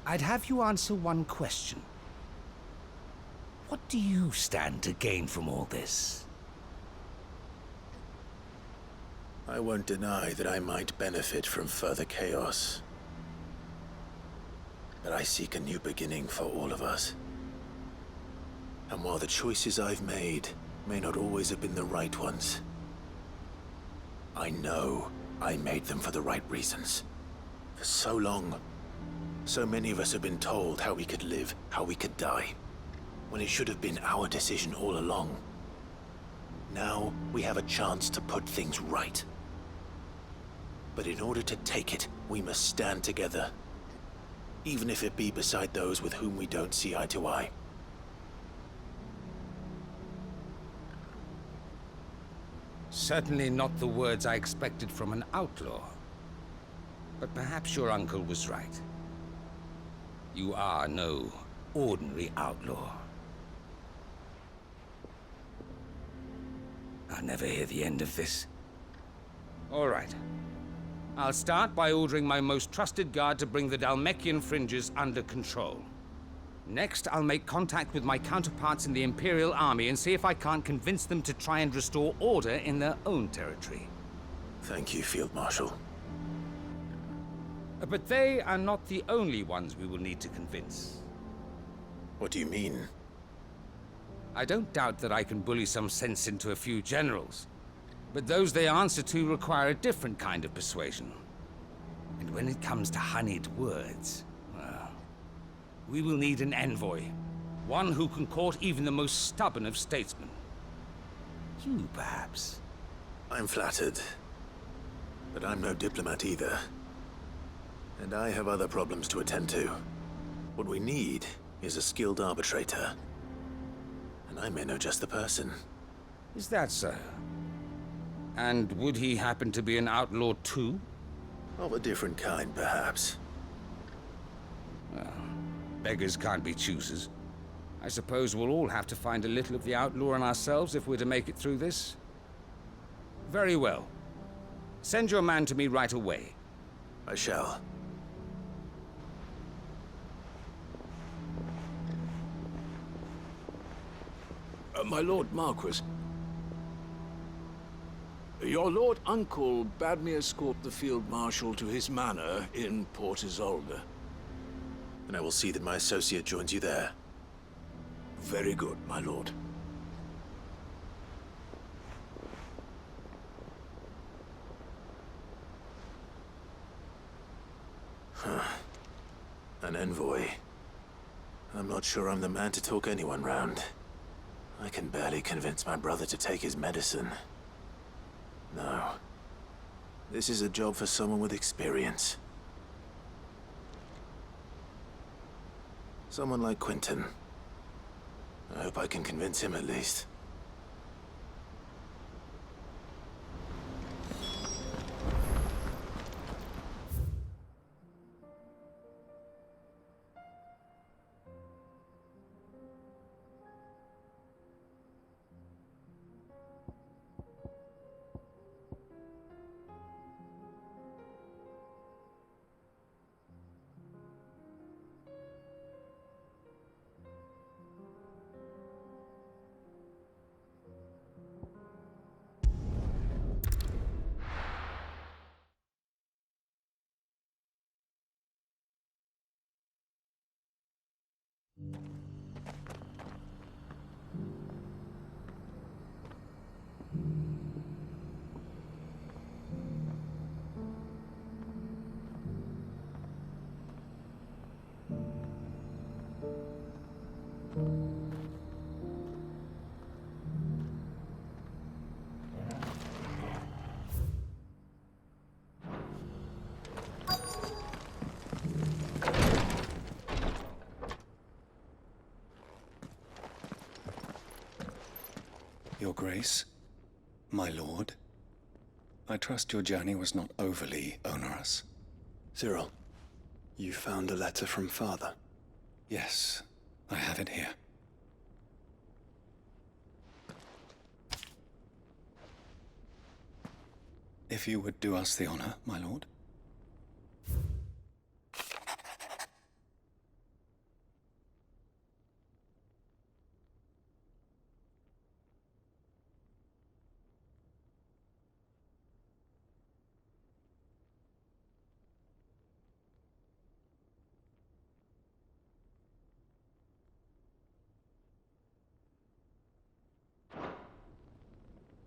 [SPEAKER 5] I'd have you answer one question. What do you stand to gain from all this?
[SPEAKER 2] I won't deny that I might benefit from further chaos. But I seek a new beginning for all of us. And while the choices I've made may not always have been the right ones, I know I made them for the right reasons. For so long, so many of us have been told how we could live, how we could die, when it should have been our decision all along. Now we have a chance to put things right. But in order to take it, we must stand together. Even if it be beside those with whom we don't see eye to eye.
[SPEAKER 5] Certainly not the words I expected from an outlaw. But perhaps your uncle was right. You are no ordinary outlaw. I'll never hear the end of this. All right. I'll start by ordering my most trusted guard to bring the Dalmekian fringes under control. Next, I'll make contact with my counterparts in the Imperial Army and see if I can't convince them to try and restore order in their own territory.
[SPEAKER 2] Thank you, Field Marshal.
[SPEAKER 5] But they are not the only ones we will need to convince.
[SPEAKER 2] What do you mean?
[SPEAKER 5] I don't doubt that I can bully some sense into a few generals. But those they answer to require a different kind of persuasion. And when it comes to honeyed words, well, we will need an envoy. One who can court even the most stubborn of statesmen. You, perhaps.
[SPEAKER 2] I'm flattered. But I'm no diplomat either. And I have other problems to attend to. What we need is a skilled arbitrator. And I may know just the person.
[SPEAKER 5] Is that so? And would he happen to be an outlaw too?
[SPEAKER 2] Of a different kind, perhaps.
[SPEAKER 5] Well, beggars can't be choosers. I suppose we'll all have to find a little of the outlaw in ourselves if we're to make it through this. Very well. Send your man to me right away.
[SPEAKER 2] I shall.
[SPEAKER 17] My Lord Marquis. Your Lord Uncle bade me escort the Field Marshal to his manor in Port Isolde.
[SPEAKER 2] And I will see that my associate joins you there.
[SPEAKER 17] Very good, my lord.
[SPEAKER 2] An envoy. I'm not sure I'm the man to talk anyone round. I can barely convince my brother to take his medicine. No. This is a job for someone with experience. Someone like Quentin. I hope I can convince him at least.
[SPEAKER 1] Your Grace, my lord, I trust your journey was not overly onerous. Cyril, you found a letter from Father? Yes, I have it here. If you would do us the honor, my lord.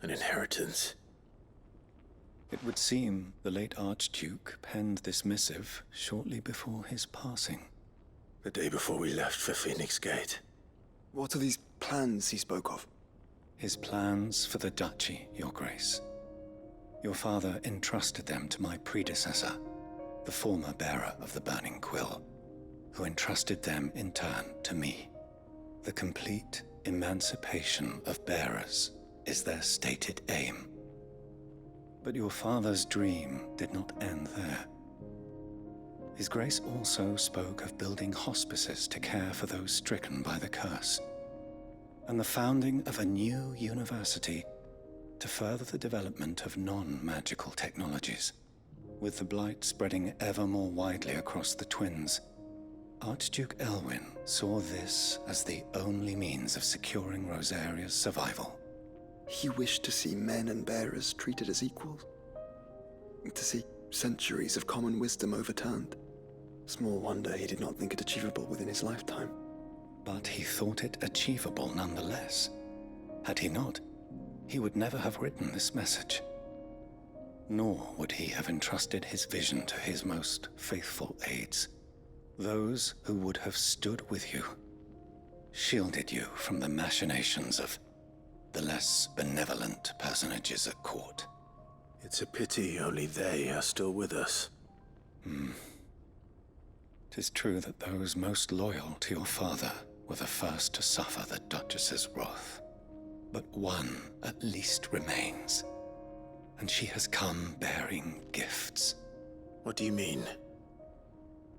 [SPEAKER 2] An inheritance.
[SPEAKER 1] It would seem the late Archduke penned this missive shortly before his passing.
[SPEAKER 2] The day before we left for Phoenix Gate.
[SPEAKER 1] What are these plans he spoke of? His plans for the duchy, Your Grace. Your father entrusted them to my predecessor, the former bearer of the Burning Quill, who entrusted them in turn to me. The complete emancipation of bearers is their stated aim. But your father's dream did not end there. His Grace also spoke of building hospices to care for those stricken by the curse, and the founding of a new university to further the development of non-magical technologies. With the blight spreading ever more widely across the twins, Archduke Elwyn saw this as the only means of securing Rosaria's survival. He wished to see men and bearers treated as equals. To see centuries of common wisdom overturned. Small wonder he did not think it achievable within his lifetime. But he thought it achievable nonetheless. Had he not, he would never have written this message. Nor would he have entrusted his vision to his most faithful aides. Those who would have stood with you, shielded you from the machinations of the less benevolent personages at court.
[SPEAKER 2] It's a pity only they are still with us.
[SPEAKER 1] 'Tis true that those most loyal to your father were the first to suffer the Duchess's wrath. But one at least remains, and she has come bearing gifts.
[SPEAKER 2] What do you mean?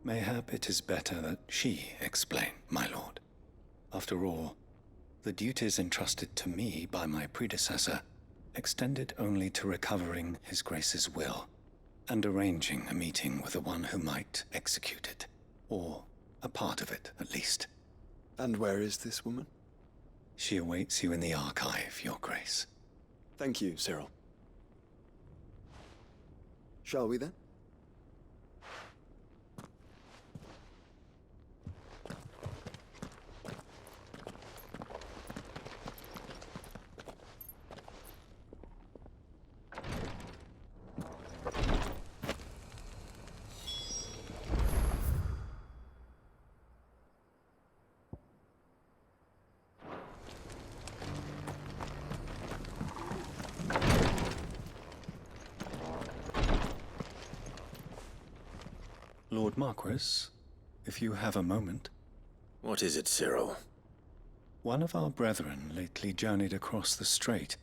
[SPEAKER 1] Mayhap it is better that she explain, my lord.
[SPEAKER 12] After all, the duties entrusted to me by my predecessor extended only to recovering His Grace's will and arranging a meeting with the one who might execute it, or a part of it, at least.
[SPEAKER 1] And where is this woman?
[SPEAKER 12] She awaits you in the archive, Your Grace.
[SPEAKER 1] Thank you, Cyril. Shall we then?
[SPEAKER 12] Lord Marquis, if you have a moment.
[SPEAKER 2] What is it, Cyril?
[SPEAKER 12] One of our brethren lately journeyed across the strait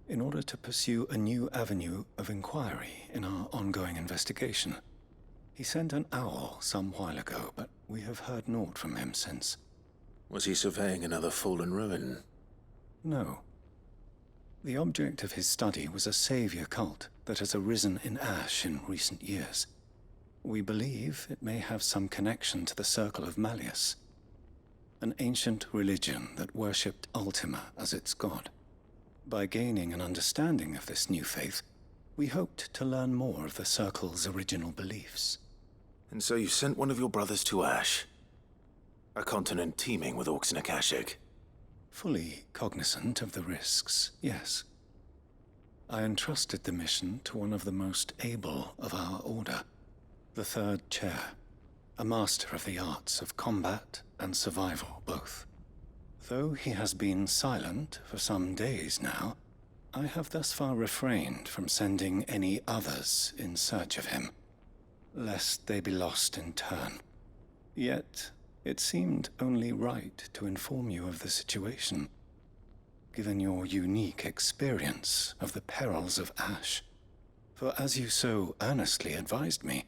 [SPEAKER 12] in order to pursue a new avenue of inquiry in our ongoing investigation. He sent an owl some while ago, but we have heard naught from him since.
[SPEAKER 2] Was he surveying another fallen ruin?
[SPEAKER 12] No. The object of his study was a savior cult that has arisen in Ash in recent years. We believe it may have some connection to the Circle of Malleus, an ancient religion that worshipped Ultima as its god. By gaining an understanding of this new faith, we hoped to learn more of the Circle's original beliefs.
[SPEAKER 2] And so you sent one of your brothers to Ash, a continent teeming with orcs and Akashic.
[SPEAKER 12] Fully cognizant of the risks, yes. I entrusted the mission to one of the most able of our order, the Third Chair, a master of the arts of combat and survival both. Though he has been silent for some days now, I have thus far refrained from sending any others in search of him, lest they be lost in turn. Yet, it seemed only right to inform you of the situation, given your unique experience of the perils of Ash. For as you so earnestly advised me,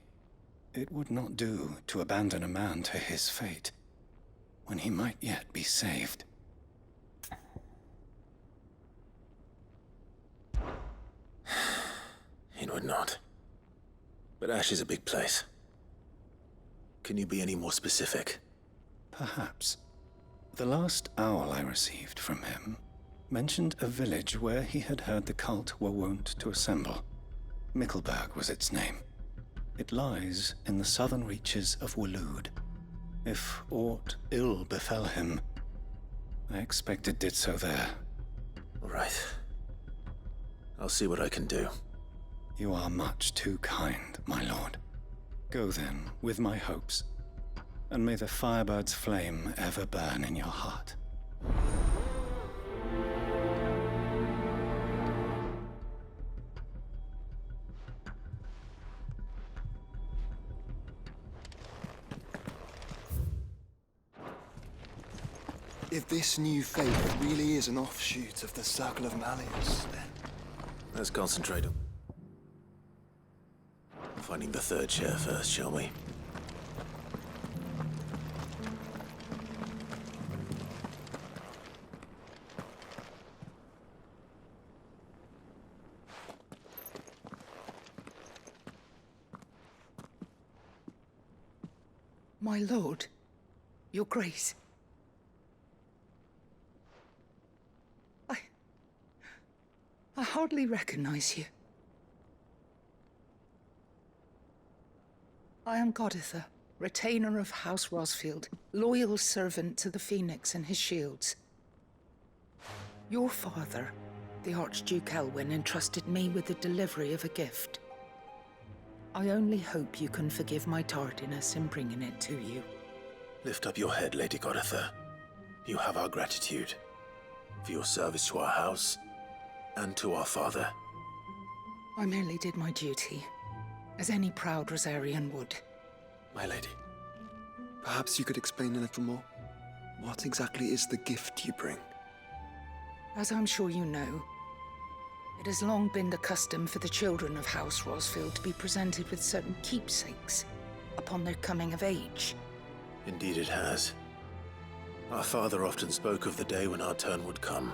[SPEAKER 12] it would not do to abandon a man to his fate, when he might yet be saved.
[SPEAKER 2] It would not. But Ash is a big place. Can you be any more specific?
[SPEAKER 12] Perhaps. The last owl I received from him mentioned a village where he had heard the cult were wont to assemble. Mickleburg was its name. It lies in the southern reaches of Waloed. If aught ill befell him, I expect it did so there.
[SPEAKER 2] Right. I'll see what I can do.
[SPEAKER 12] You are much too kind, my lord. Go then, with my hopes, and may the Firebird's flame ever burn in your heart.
[SPEAKER 1] If this new faith really is an offshoot of the Circle of Malleus, then...
[SPEAKER 2] Let's concentrate on finding the third chair first, shall we?
[SPEAKER 14] My lord, your grace. I hardly recognize you. I am Goditha, retainer of House Rosfield, loyal servant to the Phoenix and his shields. Your father, the Archduke Elwyn, entrusted me with the delivery of a gift. I only hope you can forgive my tardiness in bringing it to you.
[SPEAKER 2] Lift up your head, Lady Goditha. You have our gratitude for your service to our house and to our father.
[SPEAKER 14] I merely did my duty, as any proud Rosarian would.
[SPEAKER 1] My lady, perhaps you could explain a little more? What exactly is the gift you bring?
[SPEAKER 14] As I'm sure you know, it has long been the custom for the children of House Rosfield to be presented with certain keepsakes upon their coming of age.
[SPEAKER 2] Indeed it has. Our father often spoke of the day when our turn would come.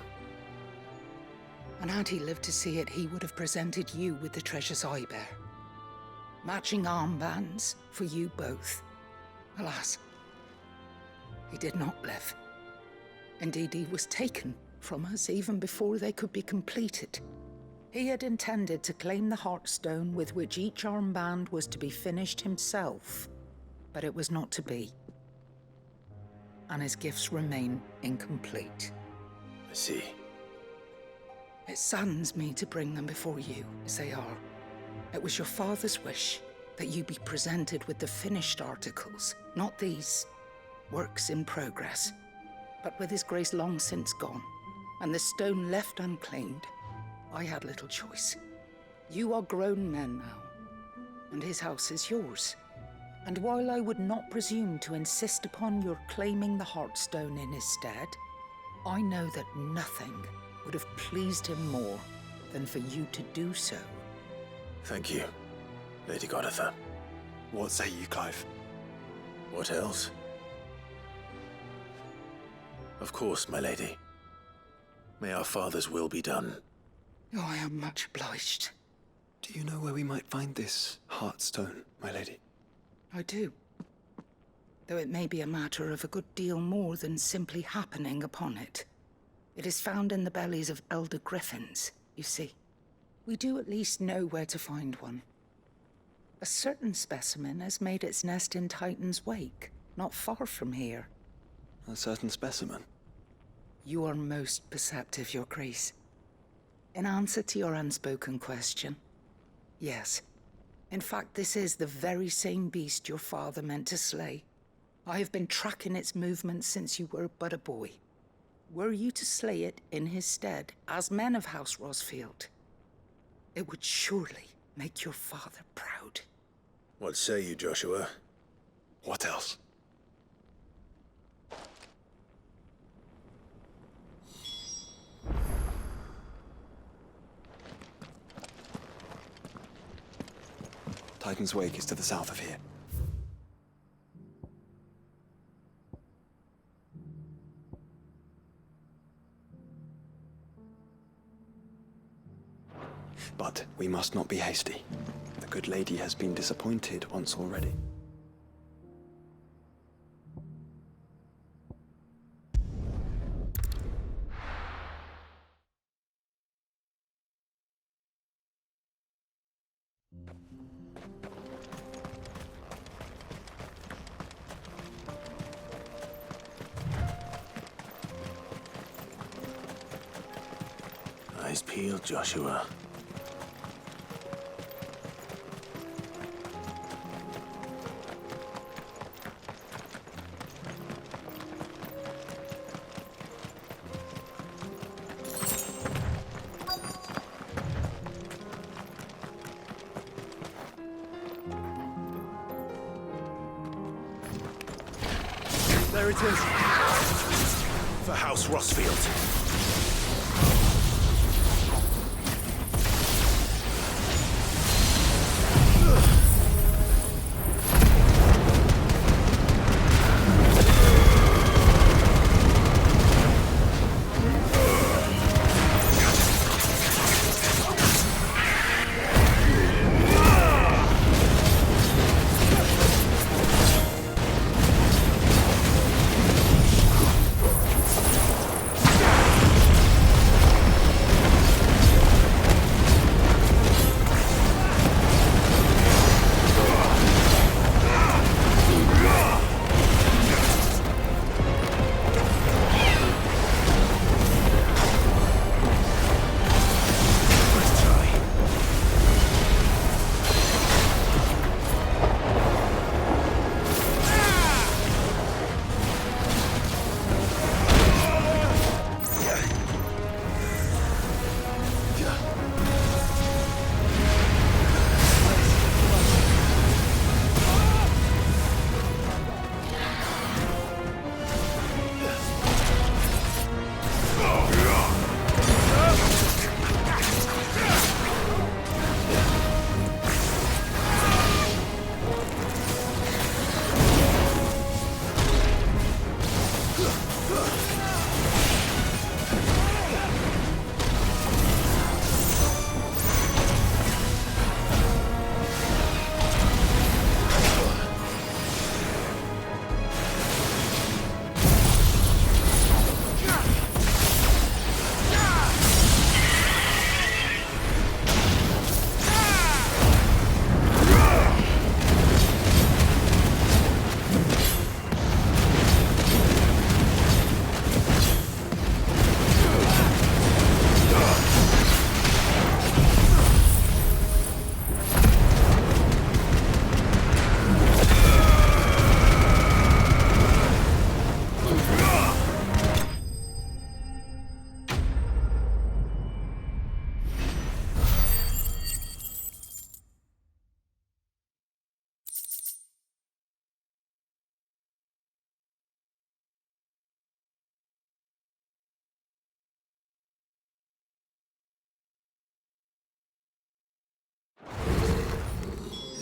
[SPEAKER 14] And had he lived to see it, he would have presented you with the treasures I bear. Matching armbands for you both. Alas, he did not live. Indeed, he was taken from us even before they could be completed. He had intended to claim the Heartstone with which each armband was to be finished himself, but it was not to be. And his gifts remain incomplete.
[SPEAKER 2] I see.
[SPEAKER 14] It saddens me to bring them before you, as they are. It was your father's wish that you be presented with the finished articles, not these works in progress. But with his grace long since gone, and the stone left unclaimed, I had little choice. You are grown men now, and his house is yours. And while I would not presume to insist upon your claiming the Heartstone in his stead, I know that nothing would have pleased him more than for you to do so.
[SPEAKER 2] Thank you, Lady Goditha.
[SPEAKER 1] What say you, Clive?
[SPEAKER 2] What else? Of course, my lady. May our father's will be done.
[SPEAKER 14] Oh, I am much obliged.
[SPEAKER 1] Do you know where we might find this Heartstone, my lady?
[SPEAKER 14] I do. Though it may be a matter of a good deal more than simply happening upon it. It is found in the bellies of elder griffins, you see. We do at least know where to find one. A certain specimen has made its nest in Titan's Wake, not far from here.
[SPEAKER 1] A certain specimen?
[SPEAKER 14] You are most perceptive, Your Grace. In answer to your unspoken question, yes. In fact, this is the very same beast your father meant to slay. I have been tracking its movements since you were but a boy. Were you to slay it in his stead, as men of House Rosfield, it would surely make your father proud.
[SPEAKER 2] What say you, Joshua?
[SPEAKER 1] What else? Titan's Wake is to the south of here. But we must not be hasty. The good lady has been disappointed once already.
[SPEAKER 2] Eyes peeled, Joshua.
[SPEAKER 13] There it is.
[SPEAKER 2] For House Rosfield.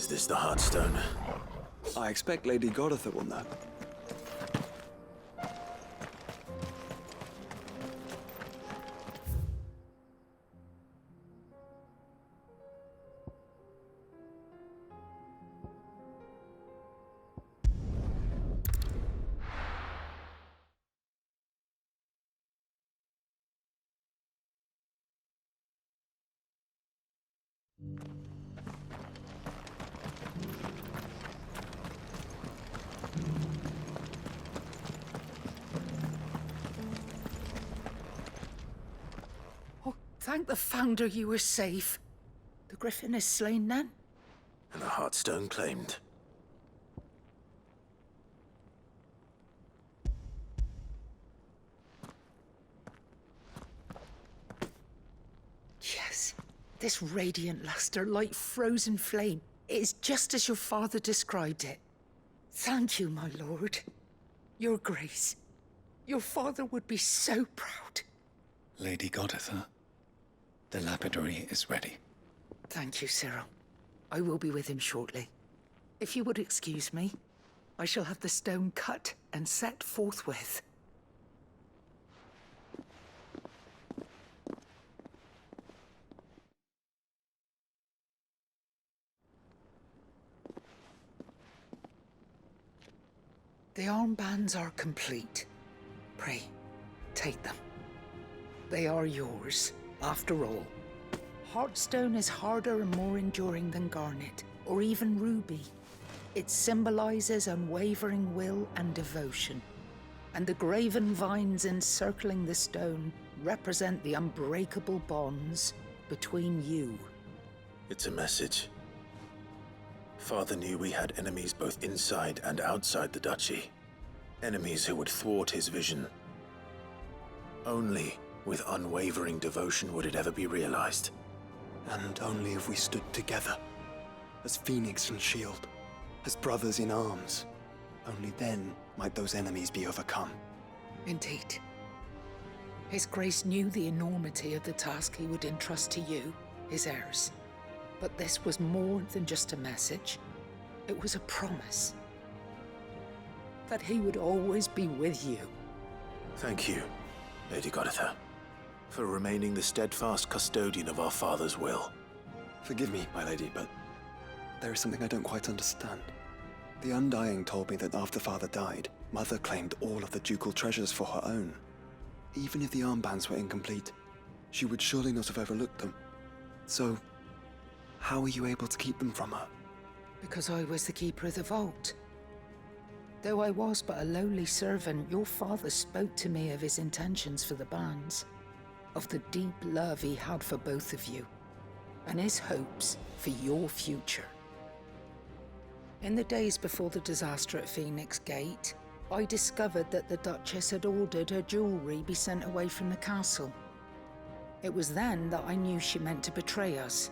[SPEAKER 2] Is this the Heartstone?
[SPEAKER 1] I expect Lady Goditha will know.
[SPEAKER 14] Thank the Founder you were safe. The Griffin is slain then?
[SPEAKER 2] And the Heartstone claimed.
[SPEAKER 14] Yes. This radiant luster, like frozen flame, it is just as your father described it. Thank you, my lord. Your grace. Your father would be so proud.
[SPEAKER 12] Lady Goditha, the lapidary is ready.
[SPEAKER 14] Thank you, Cyril. I will be with him shortly. If you would excuse me, I shall have the stone cut and set forthwith. The armbands are complete. Pray, take them. They are yours, after all. Heartstone is harder and more enduring than garnet, or even ruby. It symbolizes unwavering will and devotion. And the graven vines encircling the stone represent the unbreakable bonds between you.
[SPEAKER 2] It's a message. Father knew we had enemies both inside and outside the duchy. Enemies who would thwart his vision. Only with unwavering devotion would it ever be realized.
[SPEAKER 1] And only if we stood together, as Phoenix and Shield, as brothers in arms, only then might those enemies be overcome.
[SPEAKER 14] Indeed. His Grace knew the enormity of the task he would entrust to you, his heirs. But this was more than just a message. It was a promise. That he would always be with you.
[SPEAKER 2] Thank you, Lady Goditha, for remaining the steadfast custodian of our father's will.
[SPEAKER 1] Forgive me, my lady, but there is something I don't quite understand. The Undying told me that after Father died, Mother claimed all of the ducal treasures for her own. Even if the armbands were incomplete, she would surely not have overlooked them. So, how were you able to keep them from her?
[SPEAKER 14] Because I was the keeper of the vault. Though I was but a lowly servant, your father spoke to me of his intentions for the bands, of the deep love he had for both of you, and his hopes for your future. In the days before the disaster at Phoenix Gate, I discovered that the Duchess had ordered her jewelry be sent away from the castle. It was then that I knew she meant to betray us.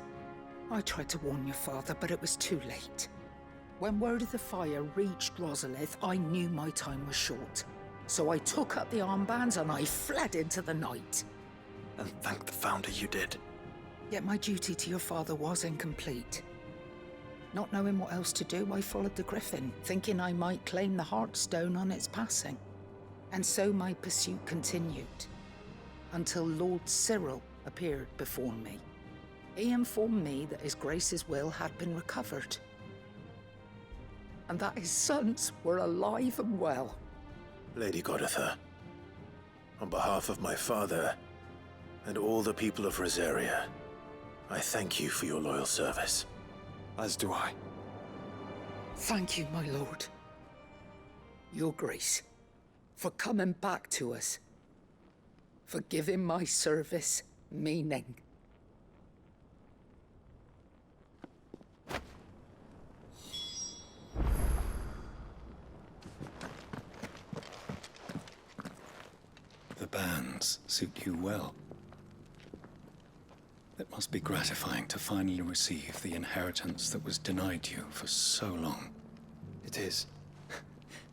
[SPEAKER 14] I tried to warn your father, but it was too late. When word of the fire reached Rosalith, I knew my time was short. So I took up the armbands and I fled into the night.
[SPEAKER 1] And thank the Founder you did.
[SPEAKER 14] Yet my duty to your father was incomplete. Not knowing what else to do, I followed the Griffin, thinking I might claim the Heartstone on its passing. And so my pursuit continued, until Lord Cyril appeared before me. He informed me that His Grace's will had been recovered, and that his sons were alive and well.
[SPEAKER 2] Lady Goditha, on behalf of my father and all the people of Rosaria, I thank you for your loyal service.
[SPEAKER 1] As do I.
[SPEAKER 14] Thank you, my lord. Your Grace, for coming back to us, for giving my service meaning.
[SPEAKER 12] The bands suit you well. It must be gratifying to finally receive the inheritance that was denied you for so long.
[SPEAKER 1] It is.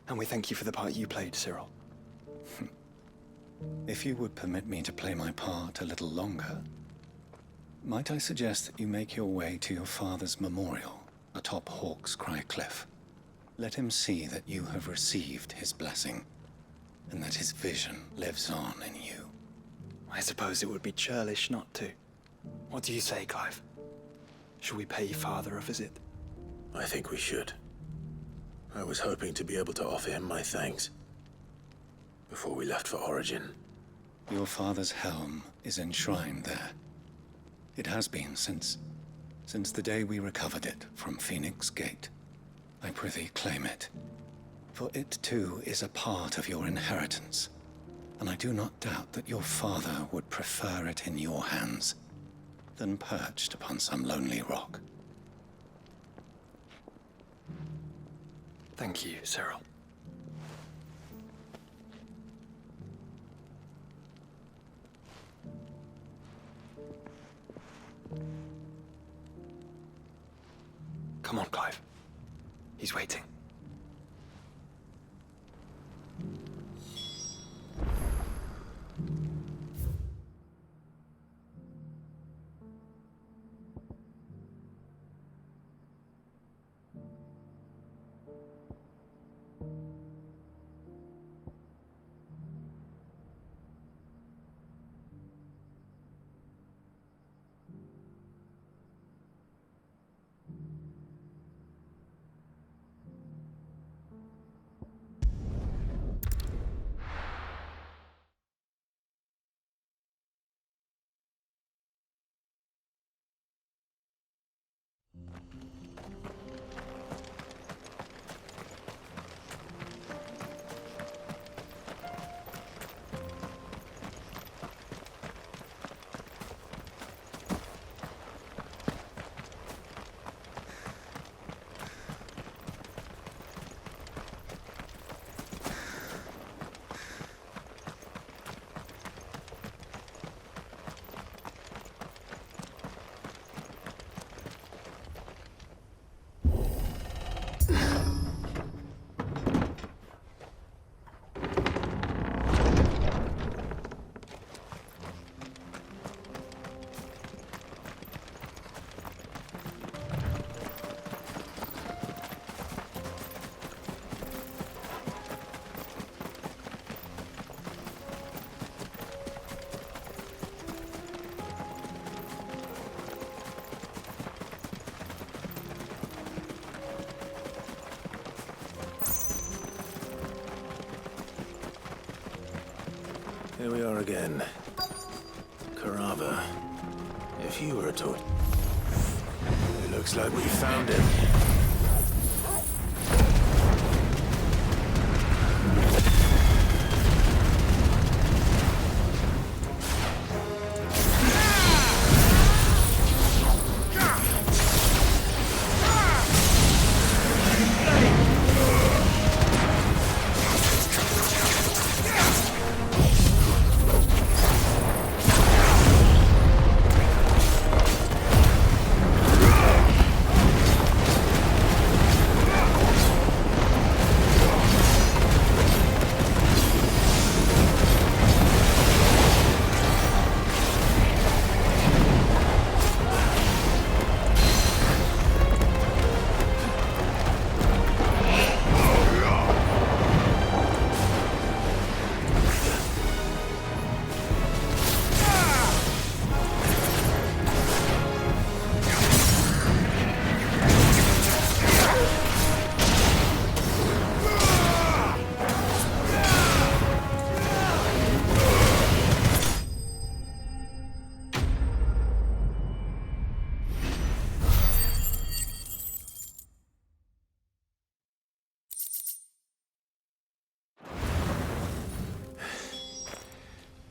[SPEAKER 1] And we thank you for the part you played, Cyril.
[SPEAKER 12] If you would permit me to play my part a little longer, might I suggest that you make your way to your father's memorial at atop Hawk's Cry Cliff. Let him see that you have received his blessing, and that his vision lives on in you.
[SPEAKER 1] I suppose it would be churlish not to. What do you say, Clive? Should we pay Father a visit?
[SPEAKER 2] I think we should. I was hoping to be able to offer him my thanks before we left for Origin.
[SPEAKER 12] Your father's helm is enshrined there. It has been since the day we recovered it from Phoenix Gate. I prithee claim it, for it too is a part of your inheritance, and I do not doubt that your father would prefer it in your hands than perched upon some lonely rock.
[SPEAKER 1] Thank you, Cyril. Come on, Clive. He's waiting.
[SPEAKER 2] Here we are again. Carava. If you were a toad. It looks like we found him.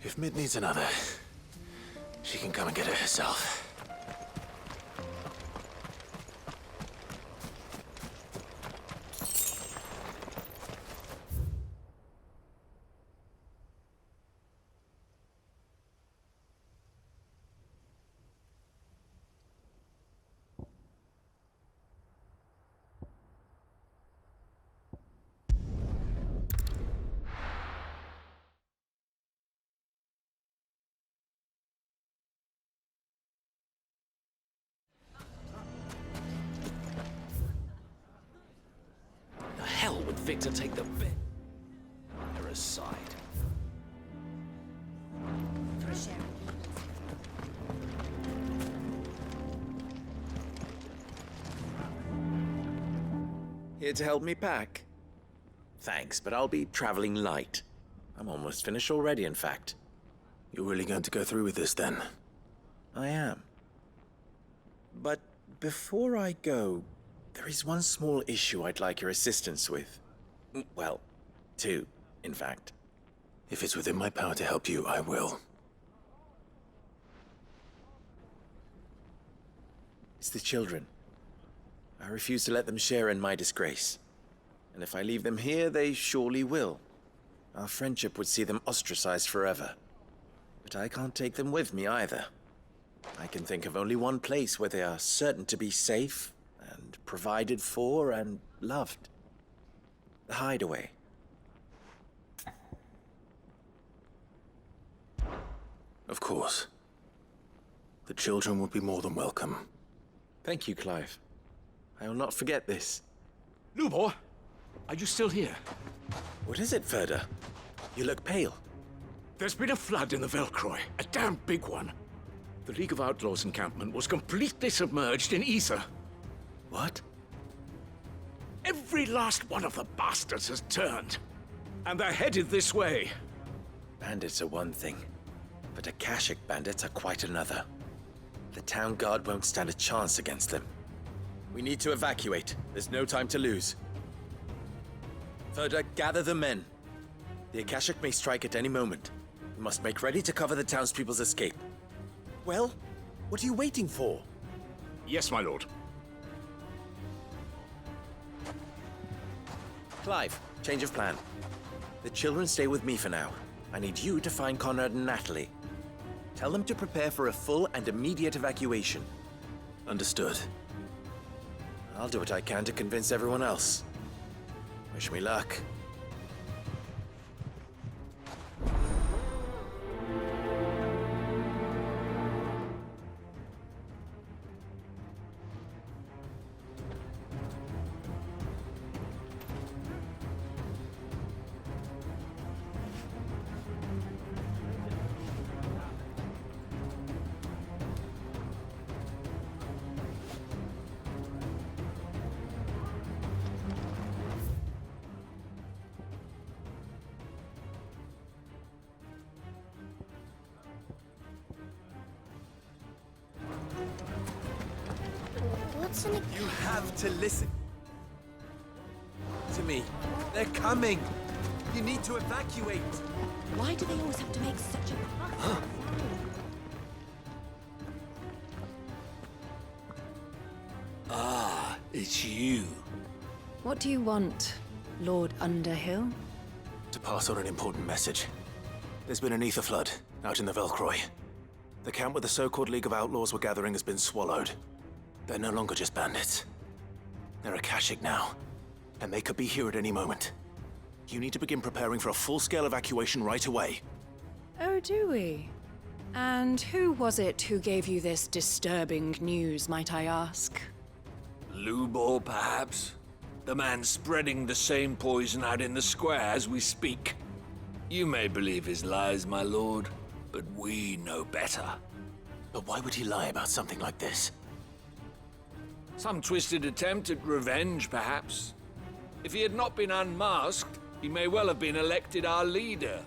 [SPEAKER 2] If Mid needs another, she can come and get it herself.
[SPEAKER 3] victor take the bit. They're aside.
[SPEAKER 6] Fresh air.
[SPEAKER 3] Here to help me pack? Thanks, but I'll be traveling light. I'm almost finished already, in fact.
[SPEAKER 2] You're really going to go through with this, then?
[SPEAKER 3] I am. But before I go, there is one small issue I'd like your assistance with. Well, two, in fact.
[SPEAKER 2] If it's within my power to help you, I will.
[SPEAKER 3] It's the children. I refuse to let them share in my disgrace. And if I leave them here, they surely will. Our friendship would see them ostracized forever. But I can't take them with me either. I can think of only one place where they are certain to be safe and provided for and loved. The hideaway.
[SPEAKER 2] Of course. The children would be more than welcome.
[SPEAKER 3] Thank you, Clive. I will not forget this.
[SPEAKER 17] Lubor, are you still here?
[SPEAKER 3] What is it, Ferda? You look pale.
[SPEAKER 17] There's been a flood in the Velcroy, a damn big one. The League of Outlaws encampment was completely submerged in ether.
[SPEAKER 3] What?
[SPEAKER 17] Every last one of the bastards has turned, and they're headed this way.
[SPEAKER 3] Bandits are one thing, but Akashic bandits are quite another. The town guard won't stand a chance against them. We need to evacuate. There's no time to lose. Ferda, gather the men. The Akashic may strike at any moment. We must make ready to cover the townspeople's escape. Well, what are you waiting for?
[SPEAKER 17] Yes, my lord.
[SPEAKER 3] Clive, change of plan. The children stay with me for now. I need you to find Conrad and Natalie. Tell them to prepare for a full and immediate evacuation.
[SPEAKER 2] Understood.
[SPEAKER 3] I'll do what I can to convince everyone else. Wish me luck.
[SPEAKER 6] What's in a...
[SPEAKER 3] You have to listen to me. They're coming. You need to evacuate.
[SPEAKER 20] Why do they always have to make such a fuss?
[SPEAKER 3] Ah, it's you.
[SPEAKER 19] What do you want, Lord Underhill?
[SPEAKER 2] To pass on an important message. There's been an ether flood out in the Velcroy. The camp where the so-called League of Outlaws were gathering has been swallowed. They're no longer just bandits. They're Akashic now, and they could be here at any moment. You need to begin preparing for a full-scale evacuation right away.
[SPEAKER 19] Oh, do we? And who was it who gave you this disturbing news, might I ask?
[SPEAKER 17] Lubor, perhaps? The man spreading the same poison out in the square as we speak. You may believe his lies, my lord, but we know better.
[SPEAKER 2] But why would he lie about something like this?
[SPEAKER 17] Some twisted attempt at revenge, perhaps. If he had not been unmasked, he may well have been elected our leader.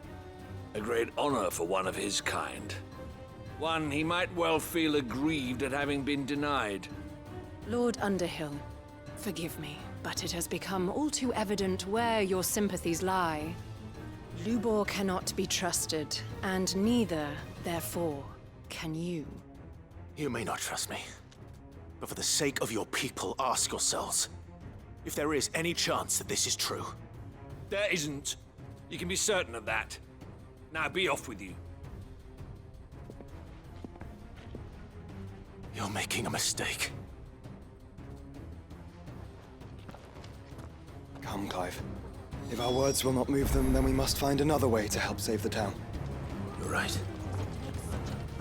[SPEAKER 17] A great honor for one of his kind. One he might well feel aggrieved at having been denied.
[SPEAKER 19] Lord Underhill, forgive me, but it has become all too evident where your sympathies lie. Lubor cannot be trusted, and neither, therefore, can you.
[SPEAKER 2] You may not trust me, but for the sake of your people, ask yourselves if there is any chance that this is true.
[SPEAKER 17] There isn't. You can be certain of that. Now be off with you.
[SPEAKER 2] You're making a mistake.
[SPEAKER 1] Come, Clive. If our words will not move them, then we must find another way to help save the town.
[SPEAKER 2] You're right.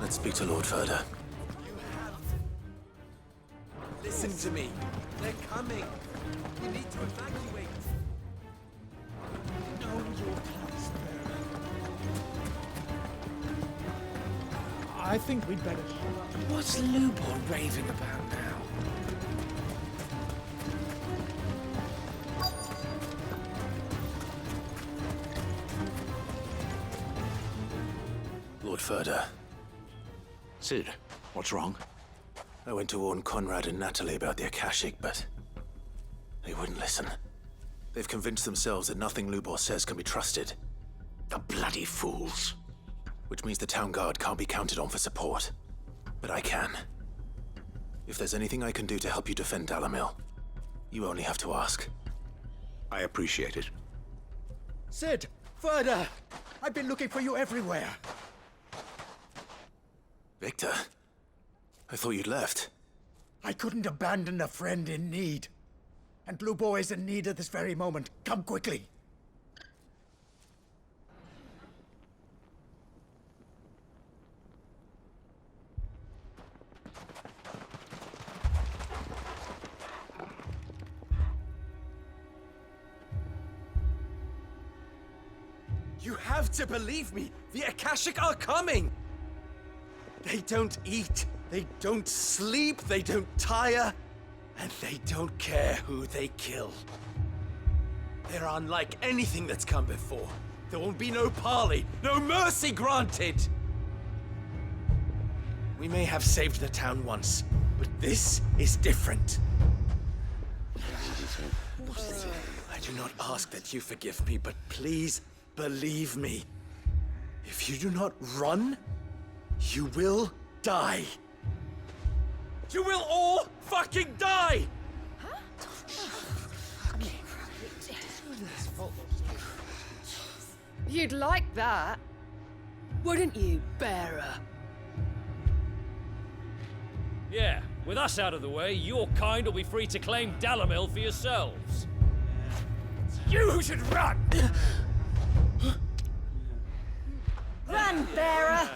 [SPEAKER 2] Let's speak to Lord Ferda.
[SPEAKER 3] Listen to me. They're coming. You need to evacuate.
[SPEAKER 8] I think we'd better...
[SPEAKER 16] What's Lubor raving about now?
[SPEAKER 2] Lord Furder.
[SPEAKER 17] Sid, what's wrong?
[SPEAKER 2] I went to warn Conrad and Natalie about the Akashic, but they wouldn't listen. They've convinced themselves that nothing Lubor says can be trusted.
[SPEAKER 17] The bloody fools.
[SPEAKER 2] Which means the town guard can't be counted on for support. But I can. If there's anything I can do to help you defend Dalamil, you only have to ask.
[SPEAKER 17] I appreciate it.
[SPEAKER 8] Sid! Further! I've been looking for you everywhere.
[SPEAKER 2] Victor? I thought you'd left.
[SPEAKER 8] I couldn't abandon a friend in need. And Lubor is in need at this very moment. Come quickly.
[SPEAKER 3] You have to believe me! The Akashic are coming! They don't eat, they don't sleep, they don't tire, and they don't care who they kill. They're unlike anything that's come before. There will be no parley, no mercy granted! We may have saved the town once, but this is different. I do not ask that you forgive me, but please believe me. If you do not run, you will die. You will all fucking die!
[SPEAKER 10] You'd like that, wouldn't you, bearer?
[SPEAKER 11] Yeah, with us out of the way, your kind will be free to claim Dalamil for yourselves.
[SPEAKER 8] You should run!
[SPEAKER 20] Run, bearer!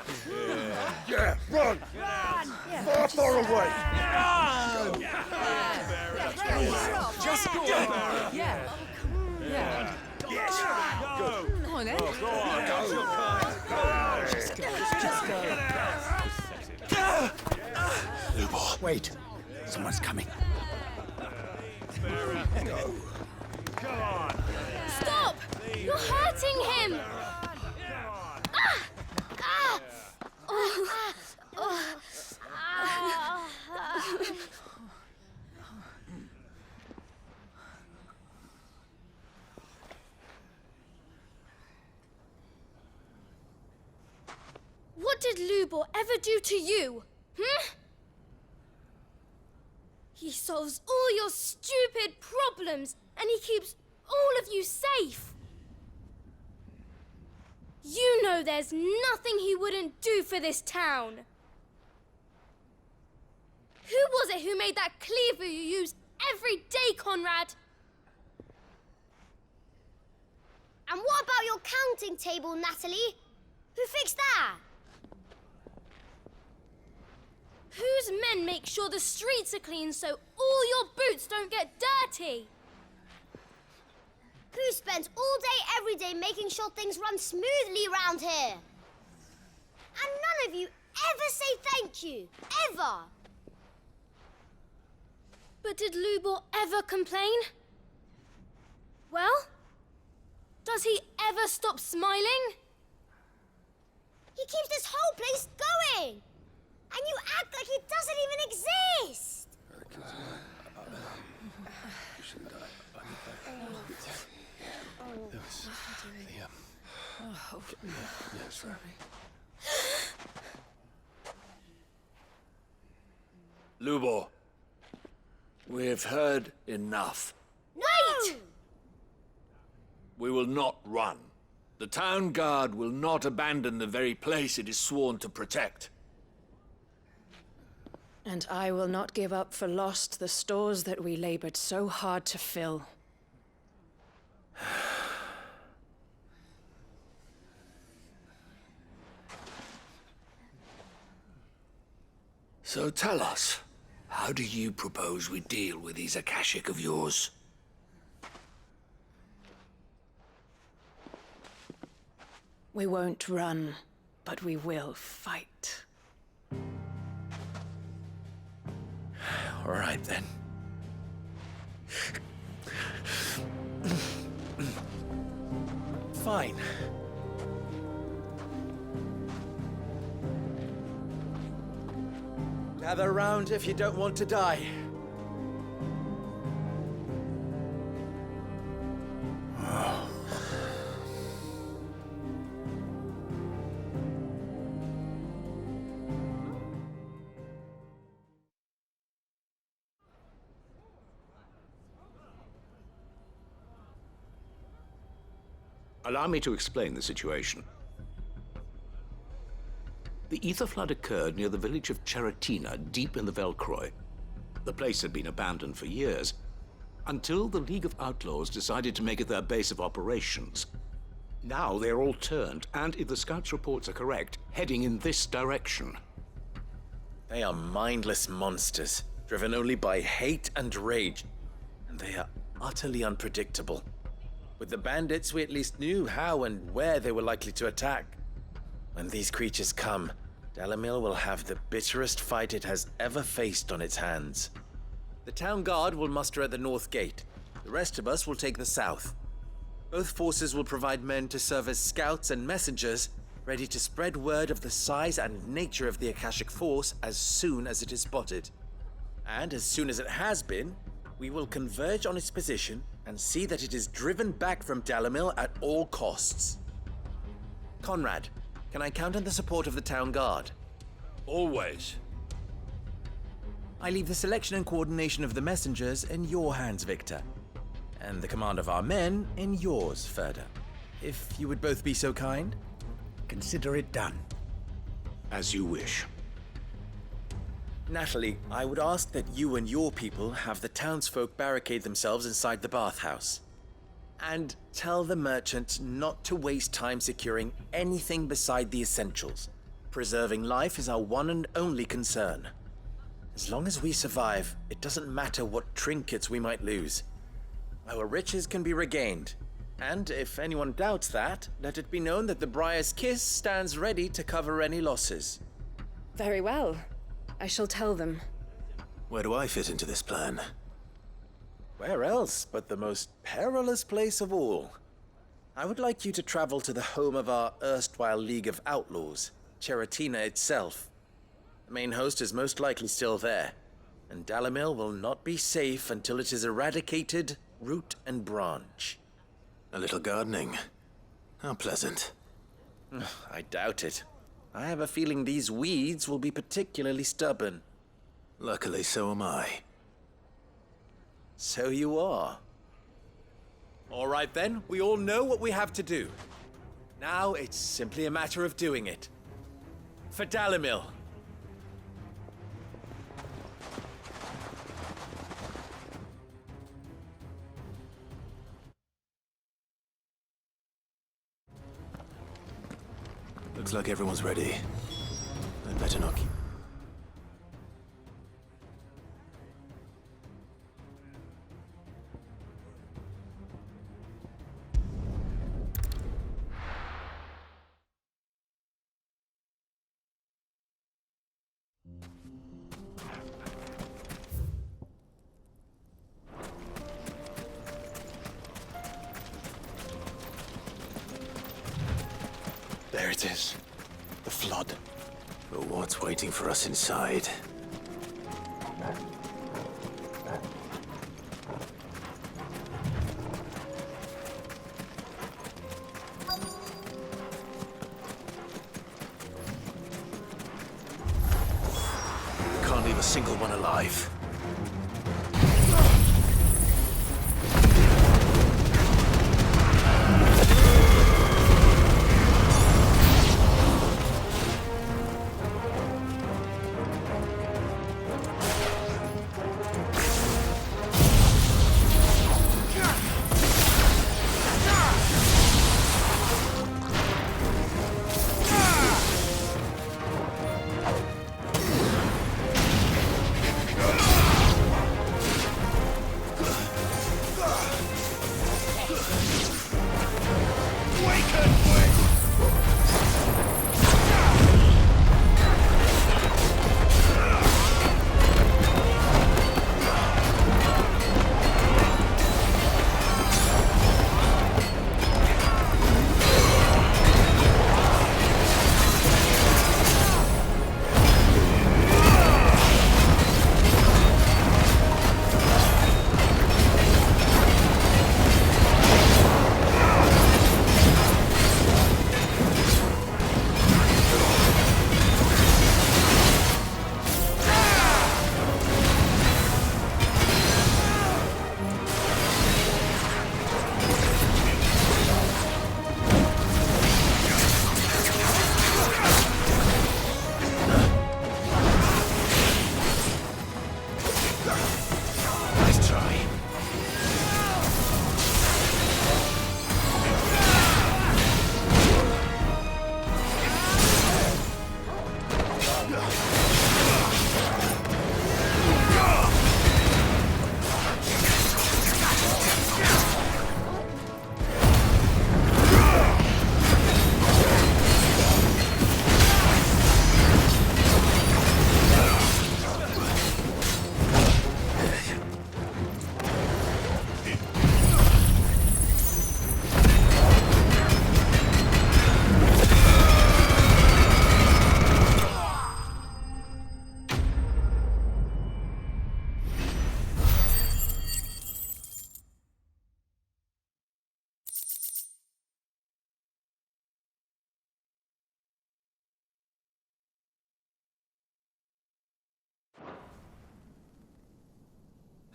[SPEAKER 8] Yeah, run!
[SPEAKER 20] Run!
[SPEAKER 8] Far, far away!
[SPEAKER 20] Run!
[SPEAKER 8] Just go!
[SPEAKER 20] Yeah. Yeah.
[SPEAKER 8] Yes! Go!
[SPEAKER 10] Come on, then.
[SPEAKER 8] Go on! Go!
[SPEAKER 10] Just go.
[SPEAKER 8] Lubor, wait. Someone's coming. Go.
[SPEAKER 6] Come on! Stop! You're hurting him! What did Lubor ever do to you? He solves all your stupid problems and he keeps all of you safe. You know there's nothing he wouldn't do for this town. Who was it who made that cleaver you use every day, Conrad?
[SPEAKER 18] And what about your counting table, Natalie? Who fixed that?
[SPEAKER 6] Whose men make sure the streets are clean so all your boots don't get dirty?
[SPEAKER 18] Who spends all day, every day making sure things run smoothly around here? And none of you ever say thank you. Ever.
[SPEAKER 6] But did Lubor ever complain? Well, does he ever stop smiling?
[SPEAKER 18] He keeps this whole place going. And you act like it doesn't even exist.
[SPEAKER 17] Lubor, we've heard enough.
[SPEAKER 18] Wait!
[SPEAKER 17] We will not run. The town guard will not abandon the very place it is sworn to protect.
[SPEAKER 19] And I will not give up for lost the stores that we labored so hard to fill.
[SPEAKER 17] So tell us, how do you propose we deal with these Akashic of yours?
[SPEAKER 20] We won't run, but we will fight.
[SPEAKER 3] All right, then. Fine. Gather round if you don't want to die.
[SPEAKER 4] Allow me to explain the situation. The ether flood occurred near the village of Cheratina, deep in the Velcroy. The place had been abandoned for years, until the League of Outlaws decided to make it their base of operations. Now they're all turned, and if the scouts' reports are correct, heading in this direction.
[SPEAKER 3] They are mindless monsters, driven only by hate and rage, and they are utterly unpredictable. With the bandits, we at least knew how and where they were likely to attack. When these creatures come, Dalamil will have the bitterest fight it has ever faced on its hands. The town guard will muster at the north gate. The rest of us will take the south. Both forces will provide men to serve as scouts and messengers, ready to spread word of the size and nature of the Akashic Force as soon as it is spotted. And as soon as it has been, we will converge on its position and see that it is driven back from Dalamil at all costs. Conrad, can I count on the support of the town guard?
[SPEAKER 4] Always.
[SPEAKER 3] I leave the selection and coordination of the messengers in your hands, Victor. And the command of our men in yours, Ferda. If you would both be so kind.
[SPEAKER 8] Consider it done.
[SPEAKER 4] As you wish.
[SPEAKER 3] Natalie, I would ask that you and your people have the townsfolk barricade themselves inside the bathhouse. And tell the merchant not to waste time securing anything beside the essentials. Preserving life is our one and only concern. As long as we survive, it doesn't matter what trinkets we might lose. Our riches can be regained. And if anyone doubts that, let it be known that the Briar's Kiss stands ready to cover any losses.
[SPEAKER 20] Very well. I shall tell them.
[SPEAKER 2] Where do I fit into this plan?
[SPEAKER 3] Where else but the most perilous place of all? I would like you to travel to the home of our erstwhile League of Outlaws, Cheratina itself. The main host is most likely still there, and Dalamil will not be safe until it is eradicated, root and branch.
[SPEAKER 2] A little gardening. How pleasant.
[SPEAKER 3] I doubt it. I have a feeling these weeds will be particularly stubborn.
[SPEAKER 2] Luckily, so am I.
[SPEAKER 3] So you are. All right then, we all know what we have to do. Now it's simply a matter of doing it. For Dalamil.
[SPEAKER 2] Looks like everyone's ready. I'd better not keep...
[SPEAKER 1] There it is. The flood.
[SPEAKER 2] But what's waiting for us inside? Can't leave a single one alive.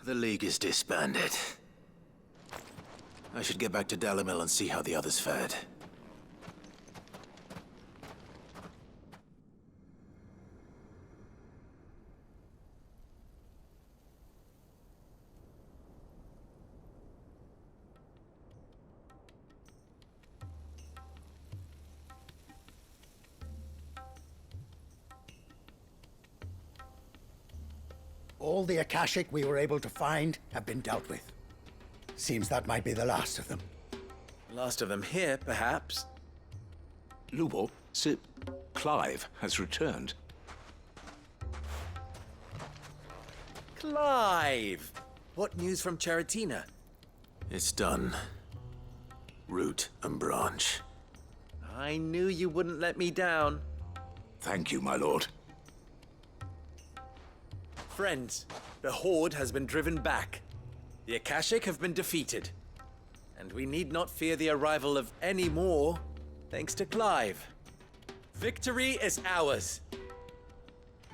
[SPEAKER 2] The League is disbanded. I should get back to Dalimil and see how the others fared.
[SPEAKER 8] All the Akashic we were able to find have been dealt with. Seems that might be the last of them.
[SPEAKER 3] Last of them here, perhaps.
[SPEAKER 4] Lubo, Sir Clive has returned.
[SPEAKER 3] Clive! What news from Charatina?
[SPEAKER 2] It's done. Root and branch.
[SPEAKER 3] I knew you wouldn't let me down.
[SPEAKER 4] Thank you, my lord.
[SPEAKER 3] Friends, the Horde has been driven back. The Akashic have been defeated. And we need not fear the arrival of any more, thanks to Clive. Victory is ours.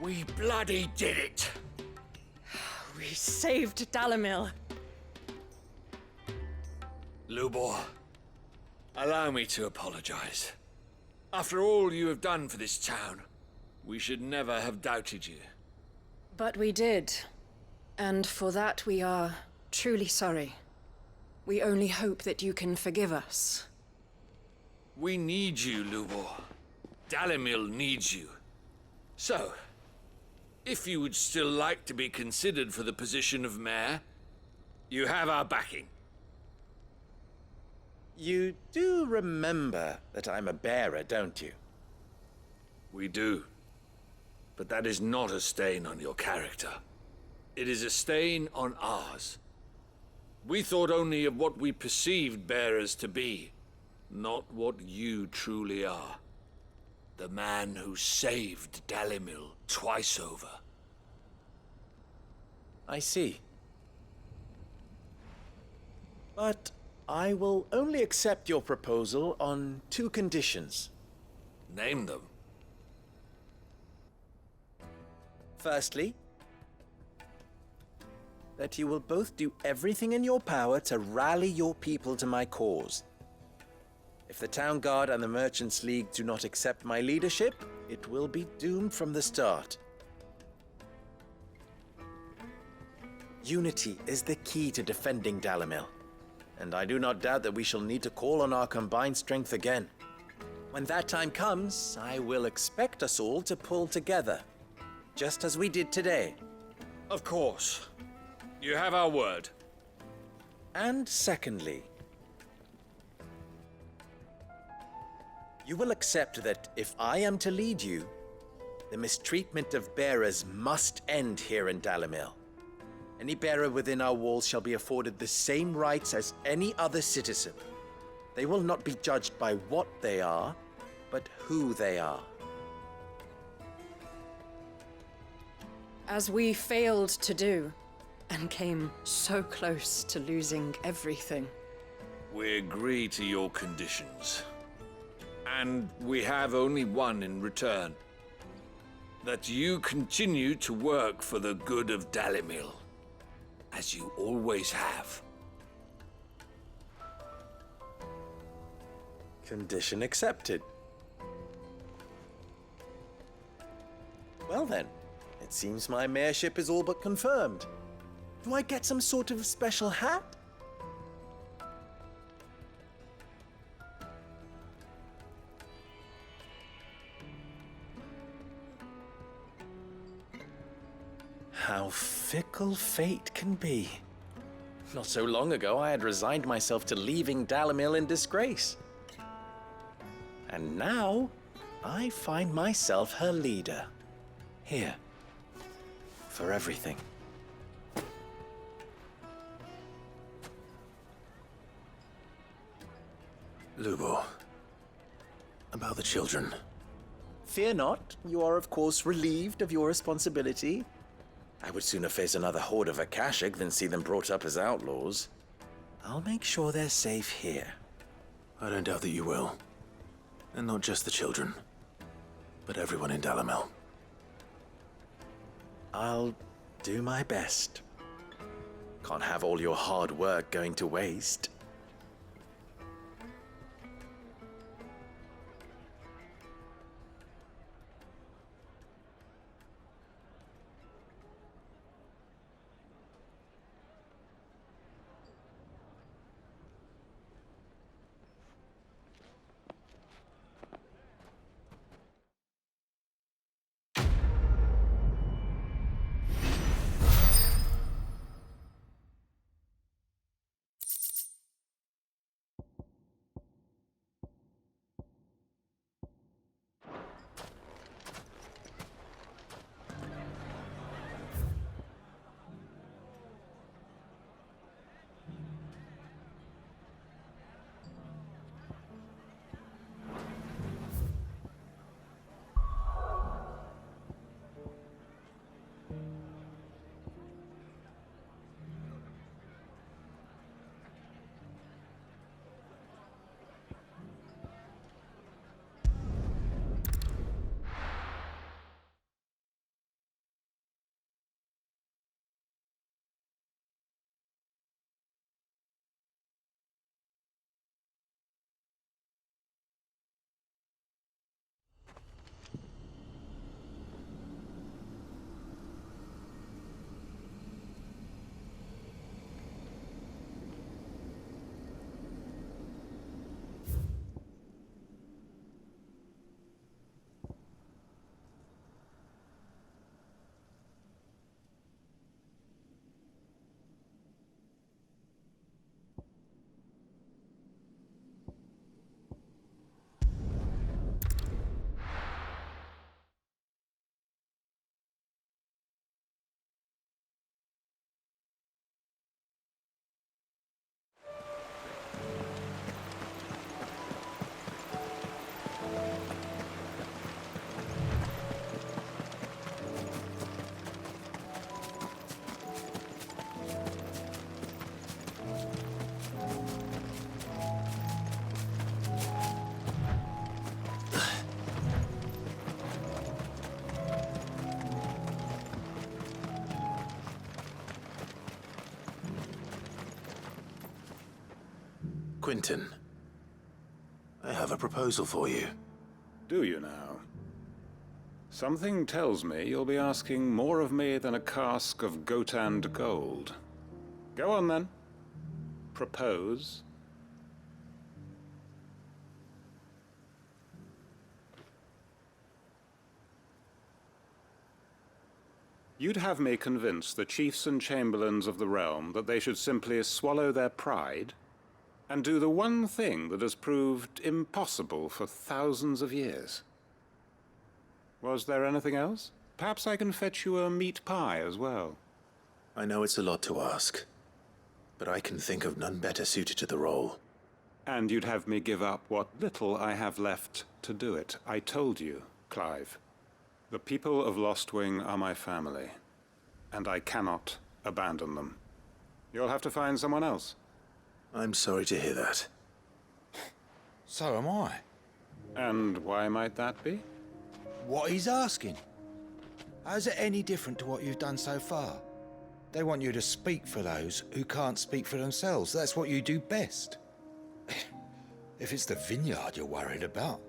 [SPEAKER 7] We bloody did it!
[SPEAKER 10] We saved Dalimil.
[SPEAKER 17] Lubor, allow me to apologize. After all you have done for this town, we should never have doubted you.
[SPEAKER 10] But we did. And for that we are truly sorry. We only hope that you can forgive us.
[SPEAKER 17] We need you, Lubor. Dalimil needs you. So, if you would still like to be considered for the position of mayor, you have our backing.
[SPEAKER 3] You do remember that I'm a bearer, don't you?
[SPEAKER 17] We do. But that is not a stain on your character. It is a stain on ours. We thought only of what we perceived bearers to be, not what you truly are. The man who saved Dalimil twice over.
[SPEAKER 3] I see. But I will only accept your proposal on 2 conditions.
[SPEAKER 17] Name them.
[SPEAKER 3] Firstly, that you will both do everything in your power to rally your people to my cause. If the Town Guard and the Merchants League do not accept my leadership, it will be doomed from the start. Unity is the key to defending Dalimil, and I do not doubt that we shall need to call on our combined strength again. When that time comes, I will expect us all to pull together, just as we did today.
[SPEAKER 17] Of course. You have our word.
[SPEAKER 3] And secondly, you will accept that if I am to lead you, the mistreatment of bearers must end here in Dalimil. Any bearer within our walls shall be afforded the same rights as any other citizen. They will not be judged by what they are, but who they are.
[SPEAKER 10] As we failed to do, and came so close to losing everything.
[SPEAKER 17] We agree to your conditions. And we have only one in return. That you continue to work for the good of Dalimil, as you always have.
[SPEAKER 3] Condition accepted. Well then, it seems my mayorship is all but confirmed. Do I get some sort of special hat? How fickle fate can be. Not so long ago, I had resigned myself to leaving Dalimil in disgrace. And now, I find myself her leader. Here. For everything.
[SPEAKER 2] Lubo, about the children.
[SPEAKER 3] Fear not. You are, of course, relieved of your responsibility. I would sooner face another horde of Akashic than see them brought up as outlaws. I'll make sure they're safe here.
[SPEAKER 2] I don't doubt that you will. And not just the children, but everyone in Dalimil.
[SPEAKER 3] I'll do my best. Can't have all your hard work going to waste.
[SPEAKER 2] Quentin, I have a proposal for you.
[SPEAKER 12] Do you now? Something tells me you'll be asking more of me than a cask of Gotand gold. Go on then. Propose. You'd have me convince the chiefs and chamberlains of the realm that they should simply swallow their pride and do the one thing that has proved impossible for thousands of years. Was there anything else? Perhaps I can fetch you a meat pie as well.
[SPEAKER 2] I know it's a lot to ask, but I can think of none better suited to the role.
[SPEAKER 12] And you'd have me give up what little I have left to do it. I told you, Clive. The people of Lostwing are my family, and I cannot abandon them. You'll have to find someone else.
[SPEAKER 2] I'm sorry to hear that.
[SPEAKER 9] So am I.
[SPEAKER 12] And why might that be?
[SPEAKER 9] What he's asking. How's it any different to what you've done so far? They want you to speak for those who can't speak for themselves. That's what you do best. If it's the vineyard you're worried about,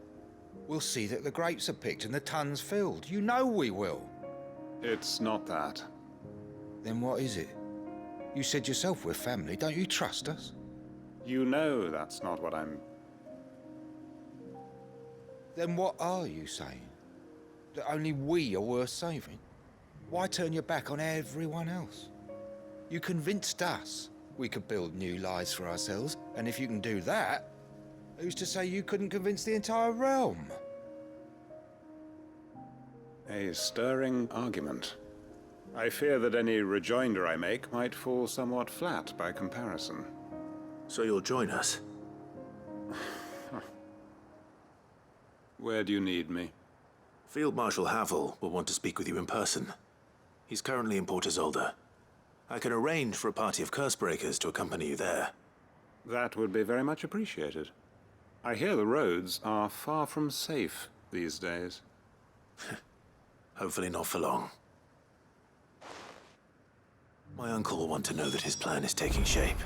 [SPEAKER 9] we'll see that the grapes are picked and the tons filled. You know we will.
[SPEAKER 12] It's not that.
[SPEAKER 9] Then what is it? You said yourself we're family. Don't you trust us?
[SPEAKER 12] You know that's not what I'm...
[SPEAKER 9] Then what are you saying? That only we are worth saving? Why turn your back on everyone else? You convinced us we could build new lives for ourselves, and if you can do that, who's to say you couldn't convince the entire realm?
[SPEAKER 12] A stirring argument. I fear that any rejoinder I make might fall somewhat flat by comparison.
[SPEAKER 2] So you'll join us?
[SPEAKER 12] Where do you need me?
[SPEAKER 2] Field Marshal Havel will want to speak with you in person. He's currently in Port Isolde. I can arrange for a party of Cursebreakers to accompany you there.
[SPEAKER 12] That would be very much appreciated. I hear the roads are far from safe these days.
[SPEAKER 2] Hopefully not for long. My uncle will want to know that his plan is taking shape.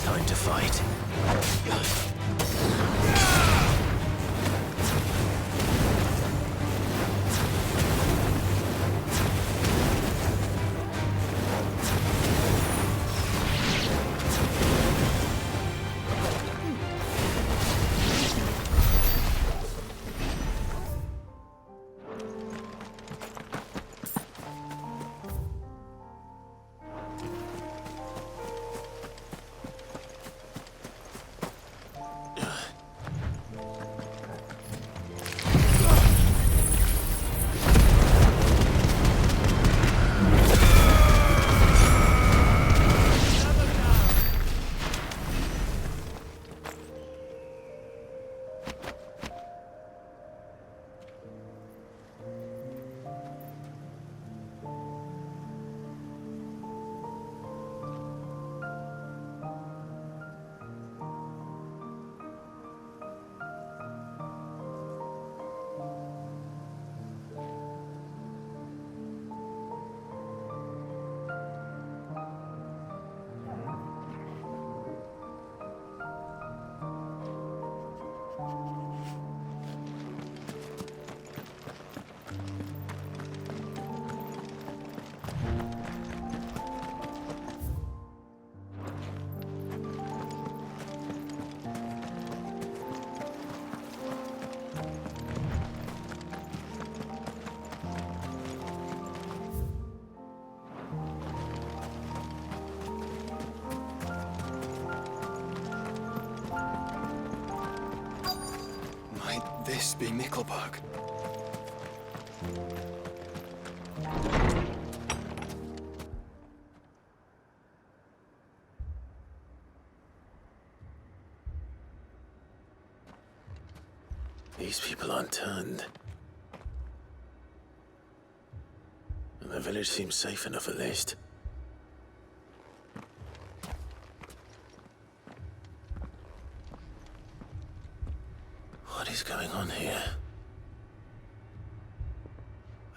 [SPEAKER 2] Time to fight.
[SPEAKER 1] This be Mickelberg.
[SPEAKER 2] These people aren't turned. And the village seems safe enough at least. What is going on here?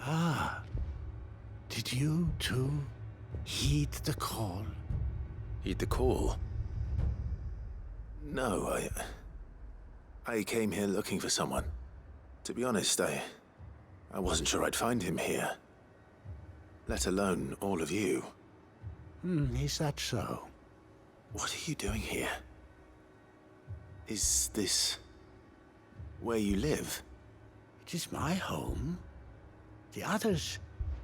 [SPEAKER 15] Ah, did you too heed the call?
[SPEAKER 2] Heed the call? No, I came here looking for someone. To be honest, I wasn't sure I'd find him here. Let alone all of you.
[SPEAKER 15] Is that so?
[SPEAKER 2] What are you doing here? Is this where you live?
[SPEAKER 15] It is my home. The others,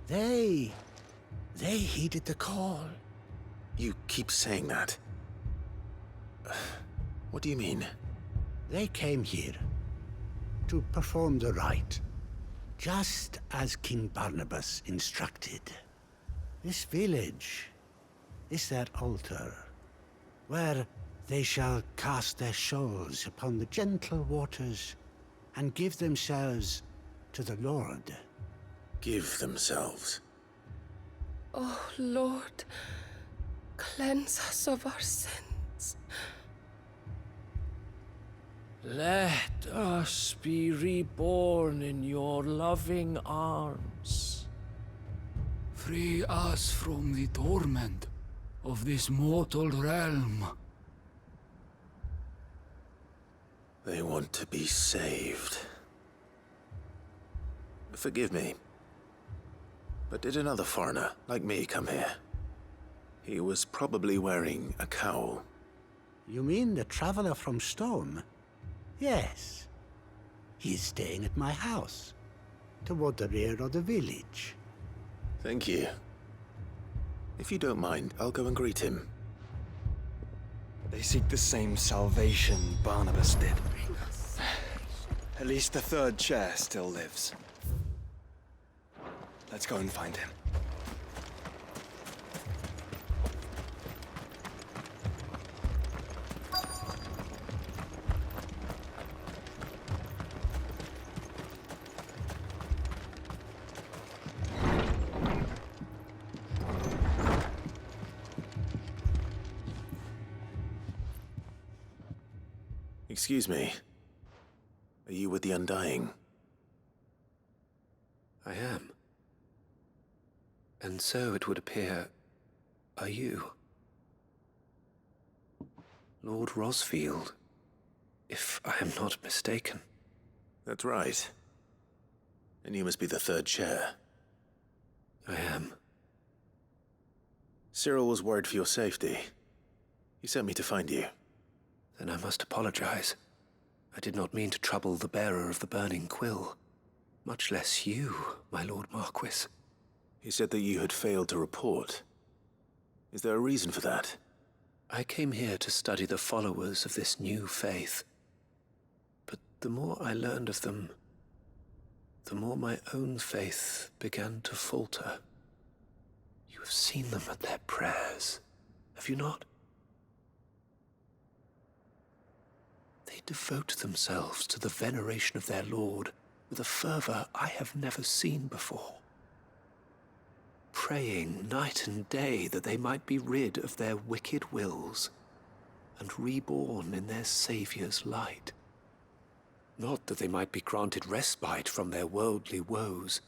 [SPEAKER 15] they heeded the call.
[SPEAKER 2] You keep saying that. What do you mean?
[SPEAKER 15] They came here to perform the rite, just as King Barnabas instructed. This village is their altar, where they shall cast their souls upon the gentle waters and give themselves to the Lord.
[SPEAKER 2] Give themselves?
[SPEAKER 21] Oh, Lord, cleanse us of our sins.
[SPEAKER 11] Let us be reborn in your loving arms.
[SPEAKER 22] Free us from the torment of this mortal realm.
[SPEAKER 2] They want to be saved. Forgive me, but did another foreigner like me come here? He was probably wearing a cowl.
[SPEAKER 15] You mean the traveler from Stone? Yes. He's staying at my house, toward the rear of the village.
[SPEAKER 2] Thank you. If you don't mind, I'll go and greet him.
[SPEAKER 1] They seek the same salvation Barnabas did. At least the third chair still lives. Let's go and find him.
[SPEAKER 2] Excuse me. Are you with the Undying?
[SPEAKER 23] I am. And so it would appear, are you. Lord Rosfield, if I am not mistaken.
[SPEAKER 2] That's right. And you must be the third chair.
[SPEAKER 23] I am.
[SPEAKER 2] Cyril was worried for your safety. He sent me to find you.
[SPEAKER 23] Then I must apologize. I did not mean to trouble the bearer of the burning quill. Much less you, my Lord Marquis.
[SPEAKER 2] He said that you had failed to report. Is there a reason for that?
[SPEAKER 23] I came here to study the followers of this new faith. But the more I learned of them, the more my own faith began to falter. You have seen them at their prayers, have you not? They devote themselves to the veneration of their Lord with a fervor I have never seen before. Praying night and day that they might be rid of their wicked wills and reborn in their Saviour's light. Not that they might be granted respite from their worldly woes,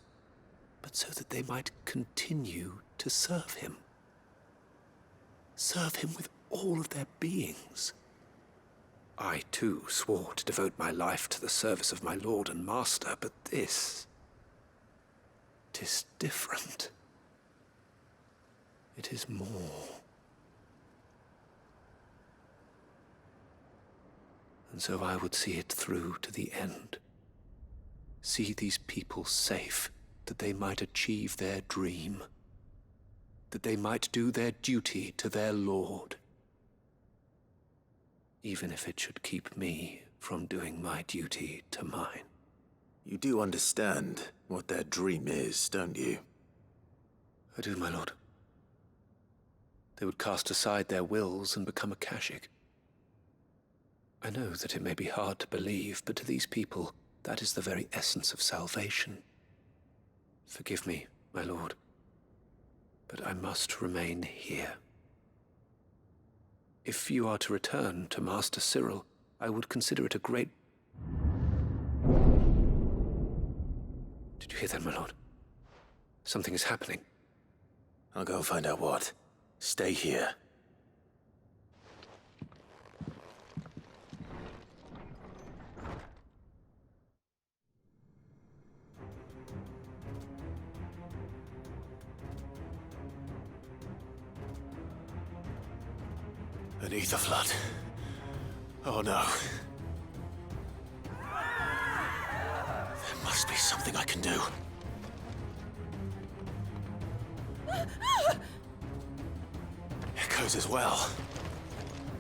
[SPEAKER 23] but so that they might continue to serve him. Serve him with all of their beings. I, too, swore to devote my life to the service of my Lord and Master, but this... 'tis different. It is more. And so I would see it through to the end. See these people safe, that they might achieve their dream. That they might do their duty to their Lord. Even if it should keep me from doing my duty to mine.
[SPEAKER 2] You do understand what their dream is, don't you?
[SPEAKER 23] I do, my lord. They would cast aside their wills and become a Kashik. I know that it may be hard to believe, but to these people, that is the very essence of salvation. Forgive me, my lord, but I must remain here. If you are to return to Master Cyril, I would consider it a great... Did you hear that, my lord? Something is happening.
[SPEAKER 2] I'll go and find out what. Stay here. An ether flood. Oh no. There must be something I can do. Echoes as well.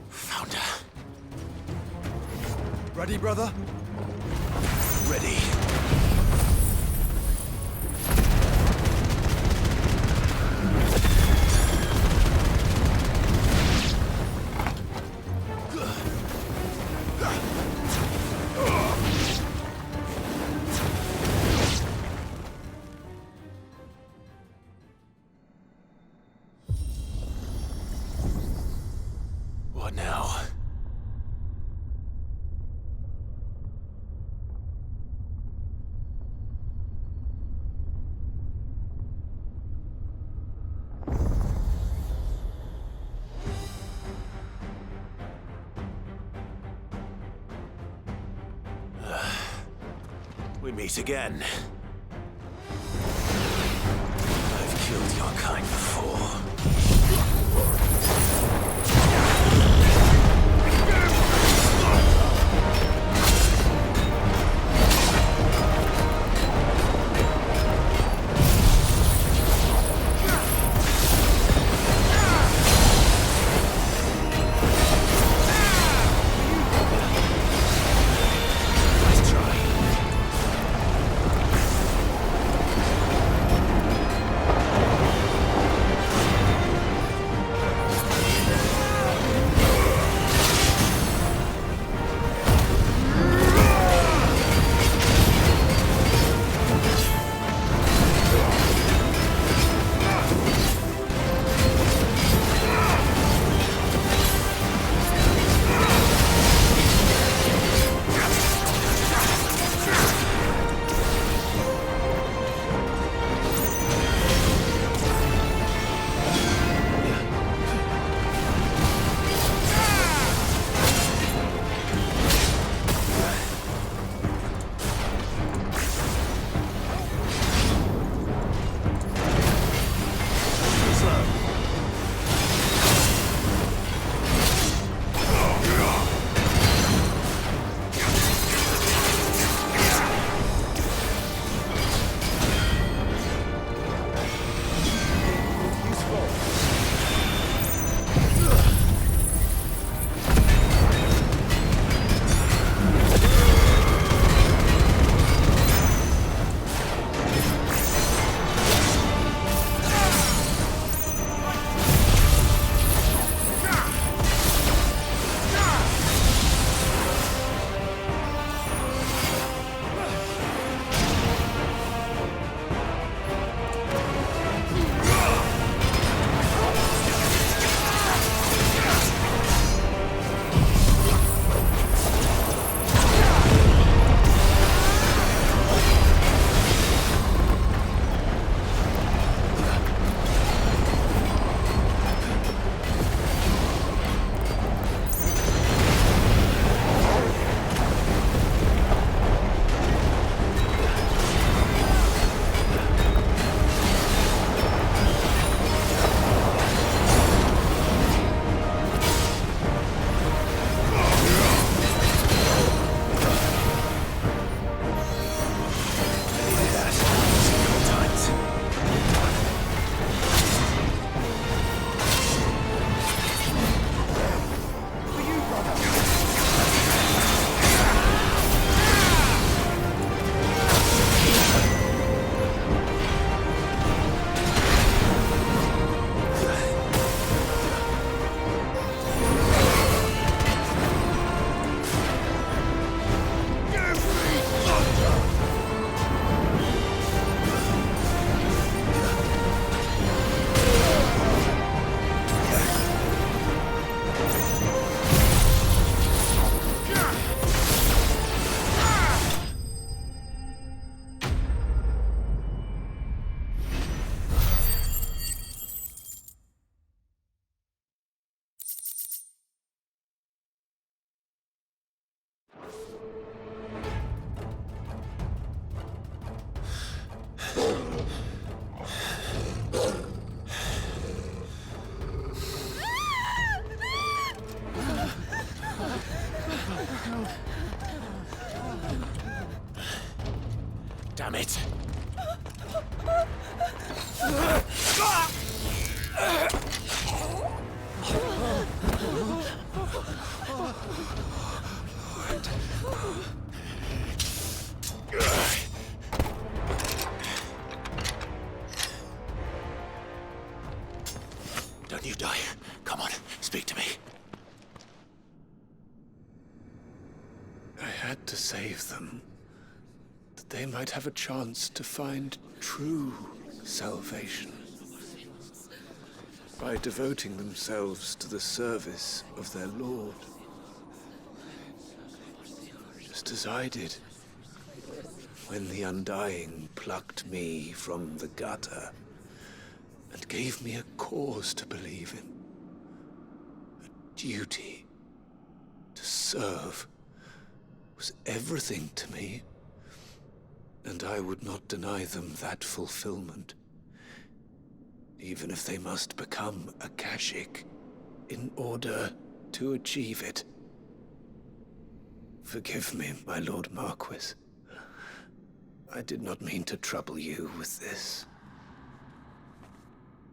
[SPEAKER 2] Found her.
[SPEAKER 1] Ready, brother?
[SPEAKER 2] Ready. What now? We meet again. I've killed your kind before. Damn it! Don't you die. Come on, speak to me.
[SPEAKER 23] I had to save them, that they might have a chance to find true salvation by devoting themselves to the service of their Lord. Just as I did when the Undying plucked me from the gutter and gave me a cause to believe in, a duty to serve was everything to me, and I would not deny them that fulfillment, even if they must become a Kashik in order to achieve it. Forgive me, my Lord Marquis. I did not mean to trouble you with this.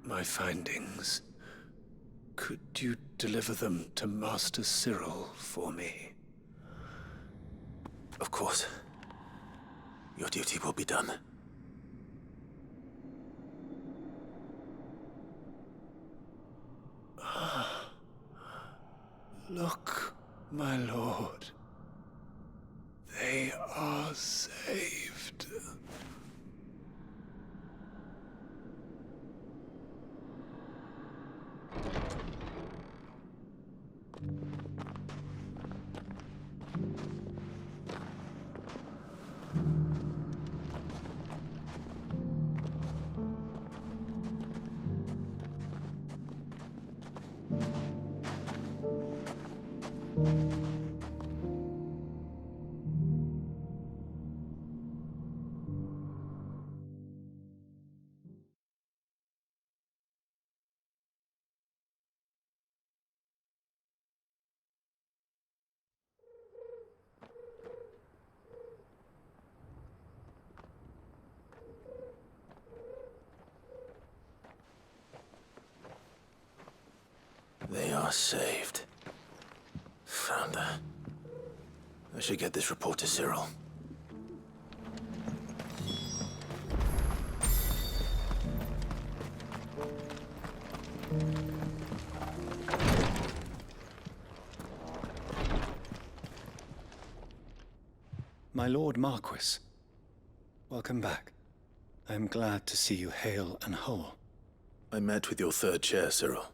[SPEAKER 23] My findings. Could you deliver them to Master Cyril for me?
[SPEAKER 2] Of course. Your duty will be done.
[SPEAKER 23] Look, my lord. They are saved.
[SPEAKER 2] They are saved. Founder. I should get this report to Cyril.
[SPEAKER 12] My Lord Marquis, welcome back. I am glad to see you hale and whole.
[SPEAKER 2] I met with your third chair, Cyril.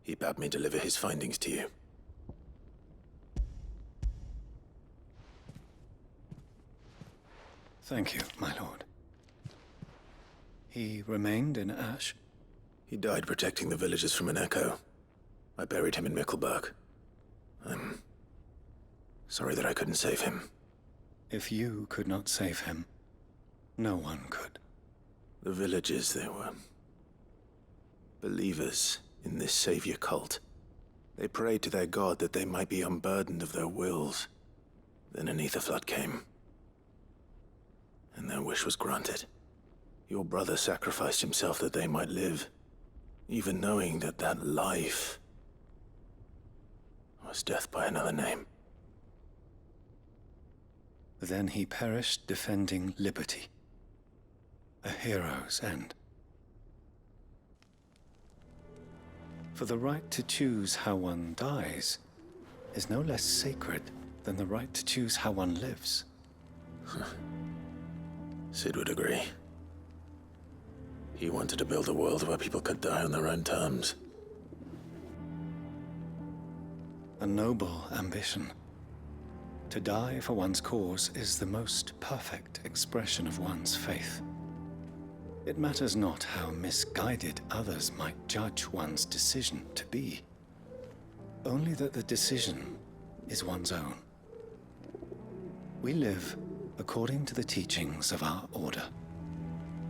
[SPEAKER 2] He bade me deliver his findings to you.
[SPEAKER 12] Thank you, my lord. He remained in Ash?
[SPEAKER 2] He died protecting the villagers from an echo. I buried him in Mickelberg. I'm sorry that I couldn't save him.
[SPEAKER 12] If you could not save him, no one could.
[SPEAKER 2] The villagers, they were believers in this savior cult. They prayed to their god that they might be unburdened of their wills. Then an ether flood came, and their wish was granted. Your brother sacrificed himself that they might live, even knowing that that life was death by another name.
[SPEAKER 12] Then he perished defending liberty. A hero's end. For the right to choose how one dies is no less sacred than the right to choose how one lives.
[SPEAKER 2] Sid would agree. He wanted to build a world where people could die on their own terms.
[SPEAKER 12] A noble ambition. To die for one's cause is the most perfect expression of one's faith. It matters not how misguided others might judge one's decision to be. Only that the decision is one's own. We live according to the teachings of our order.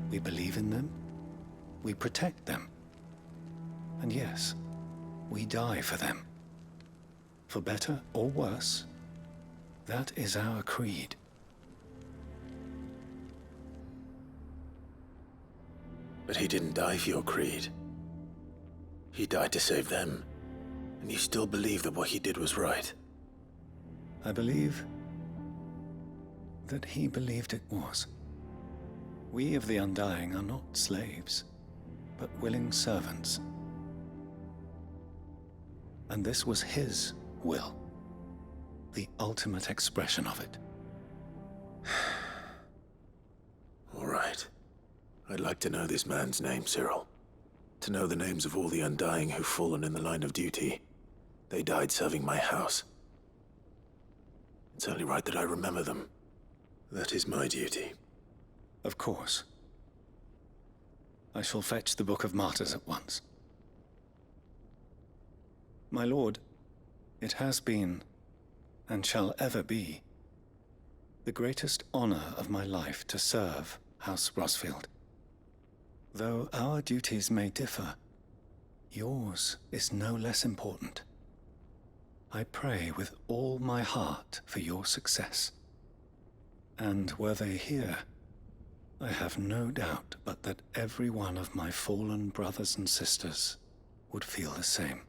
[SPEAKER 12] We believe in them, we protect them, and yes, we die for them. For better or worse, that is our creed.
[SPEAKER 2] But he didn't die for your creed. He died to save them. And you still believe that what he did was right?
[SPEAKER 12] I believe that he believed it was. We of the Undying are not slaves, but willing servants. And this was his will, the ultimate expression of it.
[SPEAKER 2] All right. I'd like to know this man's name, Cyril. To know the names of all the Undying who've fallen in the line of duty. They died serving my house. It's only right that I remember them. That is my duty.
[SPEAKER 12] Of course. I shall fetch the Book of Martyrs at once. My lord, it has been, and shall ever be, the greatest honor of my life to serve House Rosfield. Though our duties may differ, yours is no less important. I pray with all my heart for your success. And were they here, I have no doubt but that every one of my fallen brothers and sisters would feel the same.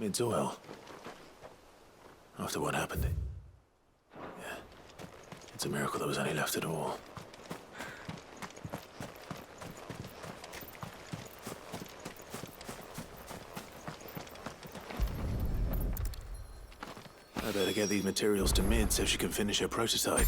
[SPEAKER 2] It's well. After what happened. Yeah. It's a miracle there was any left at all. I better get these materials to Mid so she can finish her prototype.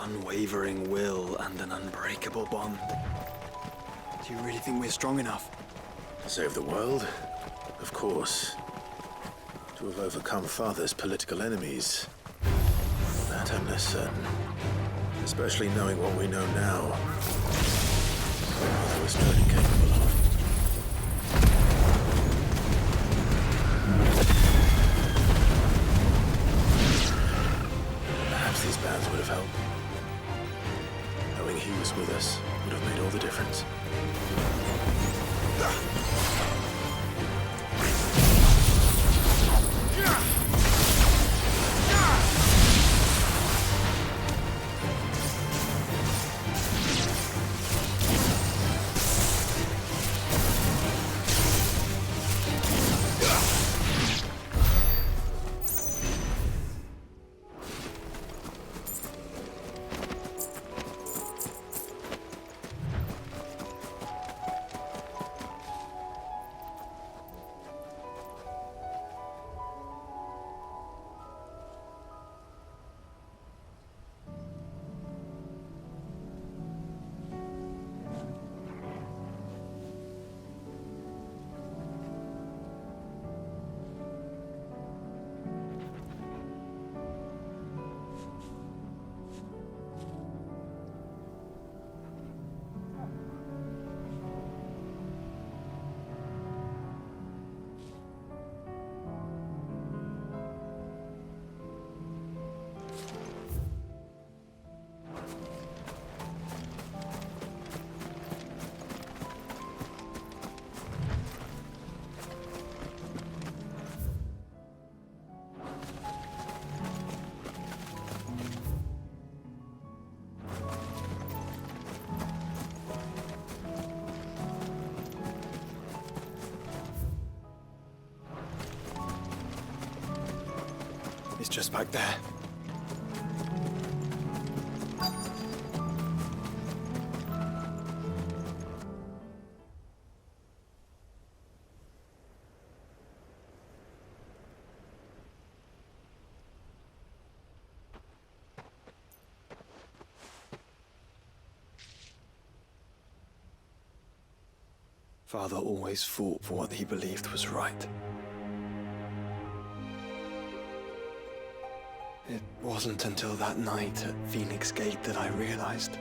[SPEAKER 1] Unwavering will and an unbreakable bond. Do you really think we're strong enough?
[SPEAKER 2] To save the world? Of course. To have overcome Father's political enemies? That I'm less certain. Especially knowing what we know now. What Father was truly capable of.
[SPEAKER 1] He's just back there. Father always fought for what he believed was right. It wasn't until that night at Phoenix Gate that I realized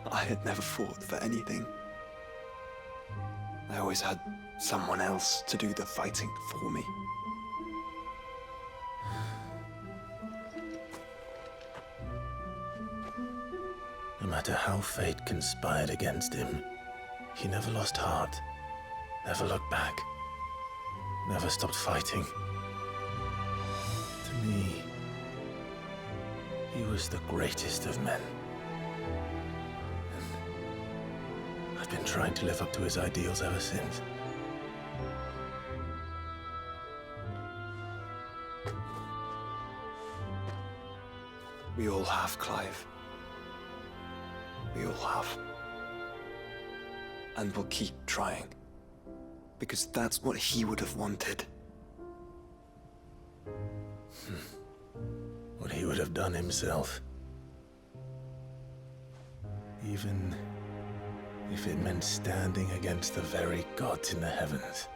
[SPEAKER 1] I had never fought for anything. I always had someone else to do the fighting for me.
[SPEAKER 2] No matter how fate conspired against him, he never lost heart, never looked back, never stopped fighting. To me, he was the greatest of men. And I've been trying to live up to his ideals ever since.
[SPEAKER 1] We all have, Clive. We all have. And we'll keep trying. Because that's what he would have wanted.
[SPEAKER 2] What he would have done himself. Even if it meant standing against the very gods in the heavens.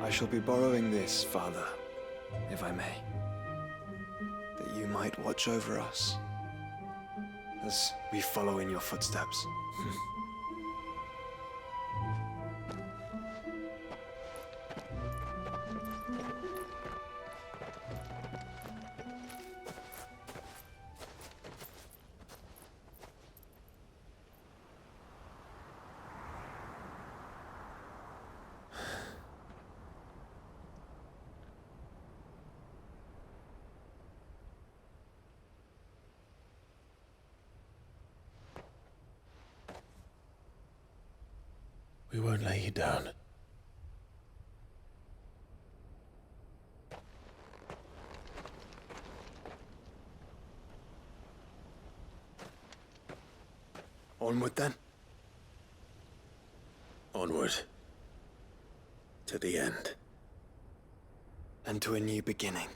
[SPEAKER 1] I shall be borrowing this, Father, if I may. That you might watch over us as we follow in your footsteps.
[SPEAKER 2] We won't lay you down.
[SPEAKER 1] Onward then.
[SPEAKER 2] Onward. To the end.
[SPEAKER 1] And to a new beginning.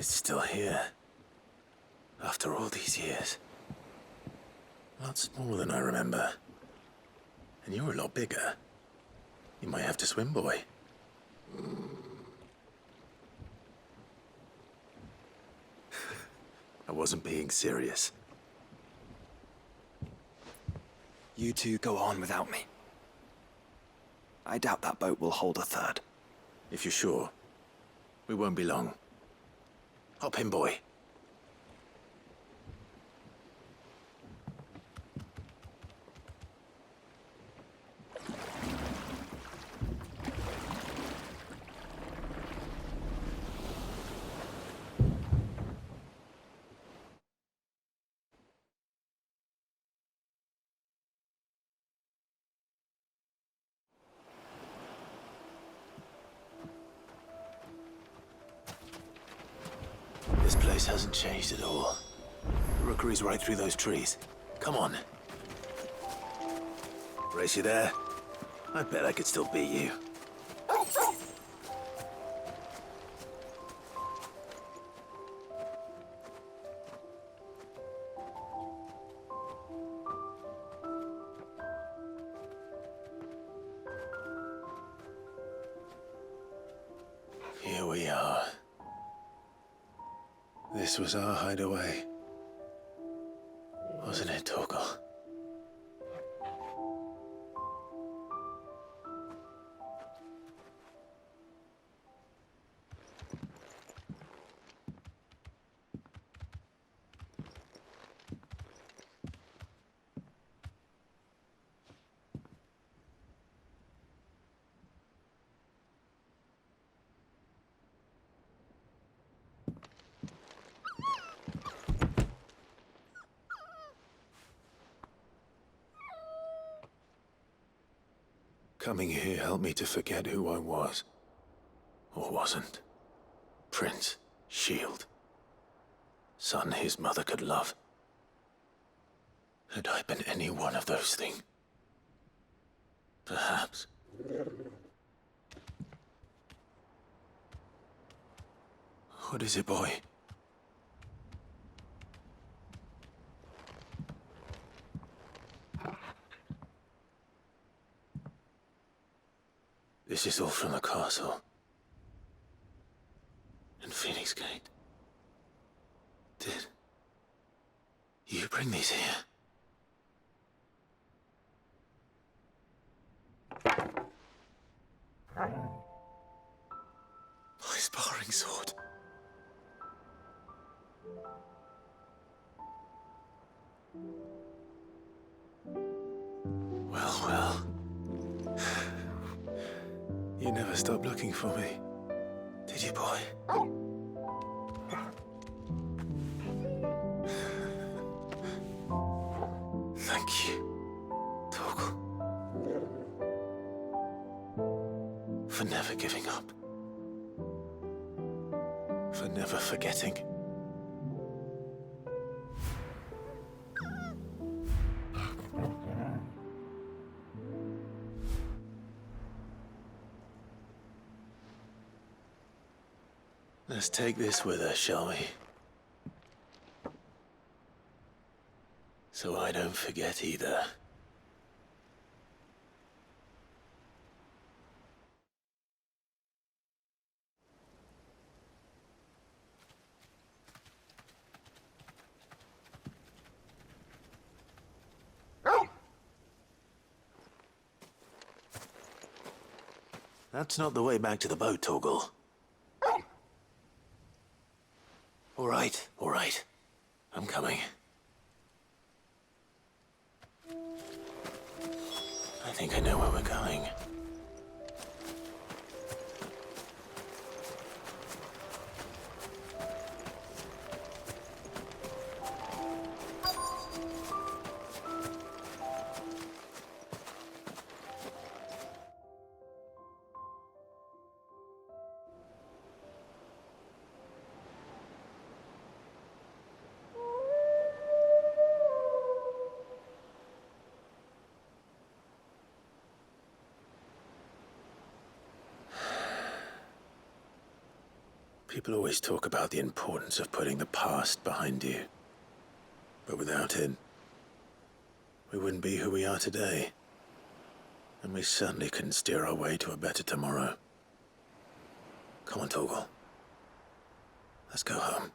[SPEAKER 2] It's still here. After all these years. A lot smaller than I remember. And you're a lot bigger. You might have to swim, boy. I wasn't being serious.
[SPEAKER 1] You two go on without me. I doubt that boat will hold a third.
[SPEAKER 2] If you're sure, we won't be long. Hop in, boy. This place hasn't changed at all. The rookery's right through those trees. Come on. Race you there? I bet I could still beat you. Here we are. This was our hideaway. Wasn't it, Torgal? Coming here helped me to forget who I was. Or wasn't. Prince, shield. Son his mother could love. Had I been any one of those things? Perhaps. What is it, boy? This is all from the castle. And Phoenix Gate. Did you bring these here? My sparring sword. Well, well. You never stopped looking for me, did you, boy? Thank you, Torgal. For never giving up. For never forgetting. Let's take this with us, shall we? So I don't forget either. That's not the way back to the boat, Torgal. All right. I'm coming. I think I know where we're going. People always talk about the importance of putting the past behind you. But without it, we wouldn't be who we are today. And we certainly couldn't steer our way to a better tomorrow. Come on, Torgal. Let's go home.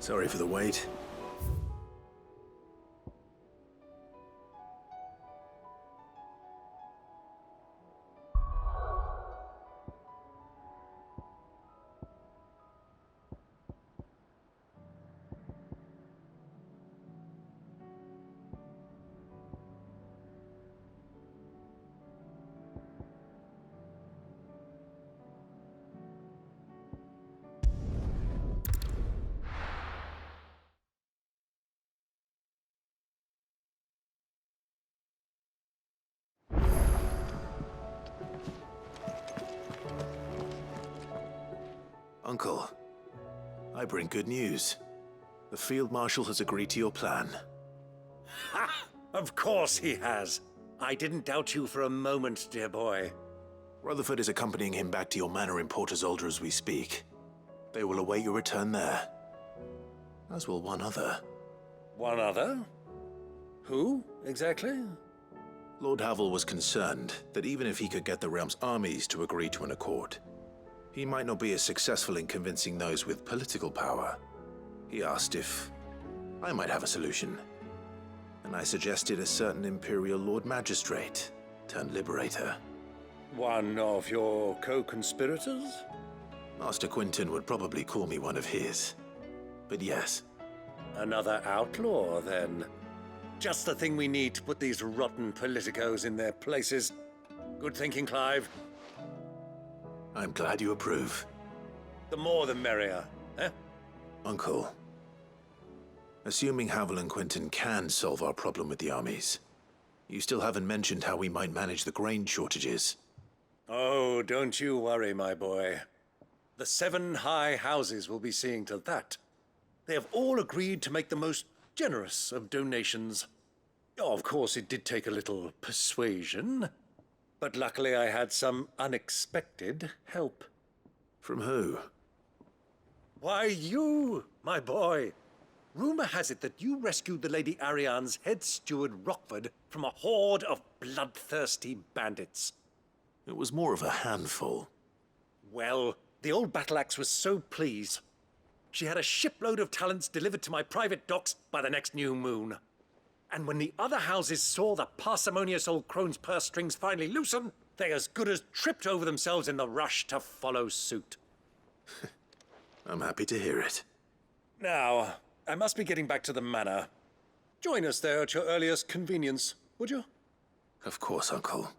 [SPEAKER 2] Sorry for the wait. Uncle, I bring good news. The Field Marshal has agreed to your plan.
[SPEAKER 5] Ha! Of course he has. I didn't doubt you for a moment, dear boy.
[SPEAKER 2] Rutherford is accompanying him back to your manor in Porter's Alder as we speak. They will await your return there. As will one other.
[SPEAKER 5] One other? Who, exactly?
[SPEAKER 2] Lord Havel was concerned that even if he could get the realm's armies to agree to an accord, he might not be as successful in convincing those with political power. He asked if I might have a solution, and I suggested a certain Imperial Lord Magistrate turned Liberator.
[SPEAKER 5] One of your co-conspirators?
[SPEAKER 2] Master Quinton would probably call me one of his, but yes.
[SPEAKER 5] Another outlaw, then. Just the thing we need to put these rotten politicos in their places. Good thinking, Clive.
[SPEAKER 2] I'm glad you approve.
[SPEAKER 5] The more the merrier, eh?
[SPEAKER 2] Uncle, assuming Havel and Quinton can solve our problem with the armies, you still haven't mentioned how we might manage the grain shortages.
[SPEAKER 5] Oh, don't you worry, my boy. The 7 high houses will be seeing to that. They have all agreed to make the most generous of donations. Oh, of course, it did take a little persuasion, but luckily I had some unexpected help.
[SPEAKER 2] From who?
[SPEAKER 5] Why, you, my boy. Rumor has it that you rescued the Lady Ariane's head steward Rockford from a horde of bloodthirsty bandits.
[SPEAKER 2] It was more of a handful.
[SPEAKER 5] Well, the old battle axe was so pleased. She had a shipload of talents delivered to my private docks by the next new moon. And when the other houses saw the parsimonious old crone's purse strings finally loosen, they as good as tripped over themselves in the rush to follow suit.
[SPEAKER 2] I'm happy to hear it.
[SPEAKER 5] Now, I must be getting back to the manor. Join us there at your earliest convenience, would you?
[SPEAKER 2] Of course, Uncle.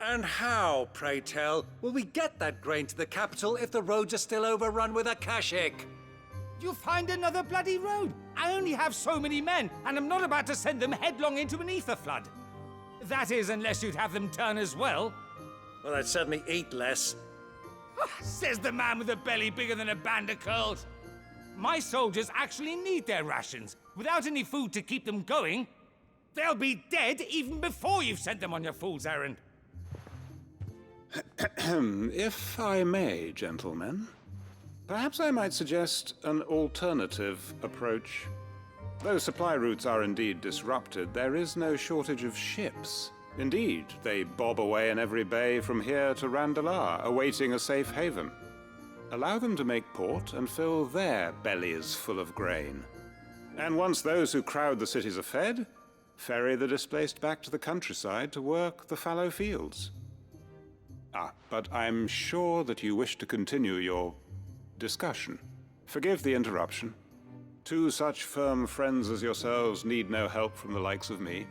[SPEAKER 5] And how, pray tell, will we get that grain to the capital if the roads are still overrun with Akashic?
[SPEAKER 13] You find another bloody road. I only have so many men, and I'm not about to send them headlong into an ether flood. That is, unless you'd have them turn as well.
[SPEAKER 5] Well, I'd certainly eat less.
[SPEAKER 13] Says the man with a belly bigger than a band of curls. My soldiers actually need their rations. Without any food to keep them going, they'll be dead even before you've sent them on your fool's errand.
[SPEAKER 12] If I may, gentlemen, perhaps I might suggest an alternative approach. Though supply routes are indeed disrupted, there is no shortage of ships. Indeed, they bob away in every bay from here to Randalar, awaiting a safe haven. Allow them to make port and fill their bellies full of grain. And once those who crowd the cities are fed, ferry the displaced back to the countryside to work the fallow fields. But I'm sure that you wish to continue your discussion. Forgive the interruption. 2 such firm friends as yourselves need no help from the likes of me.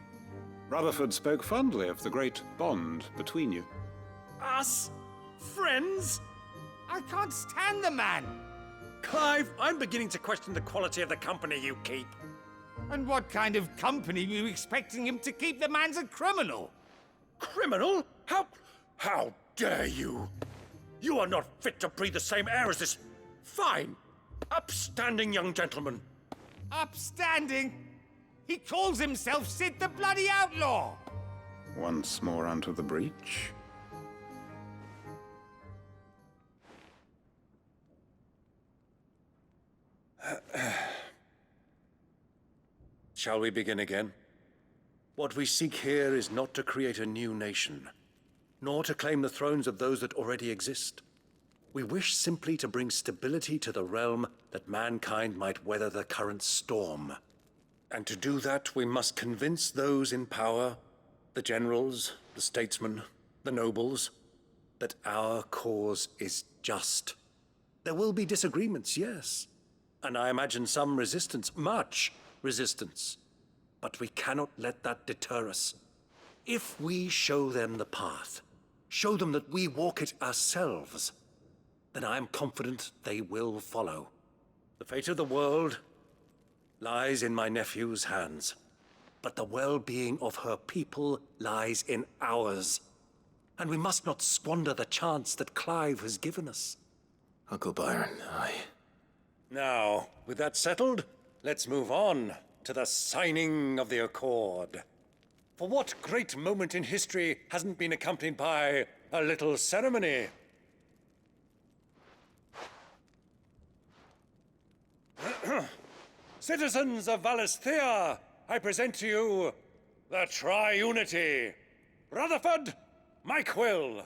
[SPEAKER 12] Rutherford spoke fondly of the great bond between you.
[SPEAKER 13] Us? Friends? I can't stand the man.
[SPEAKER 5] Clive, I'm beginning to question the quality of the company you keep.
[SPEAKER 13] And what kind of company were you expecting him to keep? The man's a criminal.
[SPEAKER 5] Criminal? How dare you? You are not fit to breathe the same air as this fine, upstanding young gentleman.
[SPEAKER 13] Upstanding? He calls himself Sid the Bloody Outlaw!
[SPEAKER 12] Once more onto the breach.
[SPEAKER 5] Shall we begin again? What we seek here is not to create a new nation, nor to claim the thrones of those that already exist. We wish simply to bring stability to the realm that mankind might weather the current storm. And to do that, we must convince those in power, the generals, the statesmen, the nobles, that our cause is just. There will be disagreements, yes, and I imagine some resistance, much resistance. But we cannot let that deter us. If we show them the path, show them that we walk it ourselves, then I am confident they will follow. The fate of the world lies in my nephew's hands, but the well-being of her people lies in ours. And we must not squander the chance that Clive has given us.
[SPEAKER 2] Uncle Byron,
[SPEAKER 5] Now, with that settled, let's move on to the signing of the Accord. For what great moment in history hasn't been accompanied by a little ceremony? Citizens of Valisthea, I present to you the Triunity. Rutherford, Mike Will.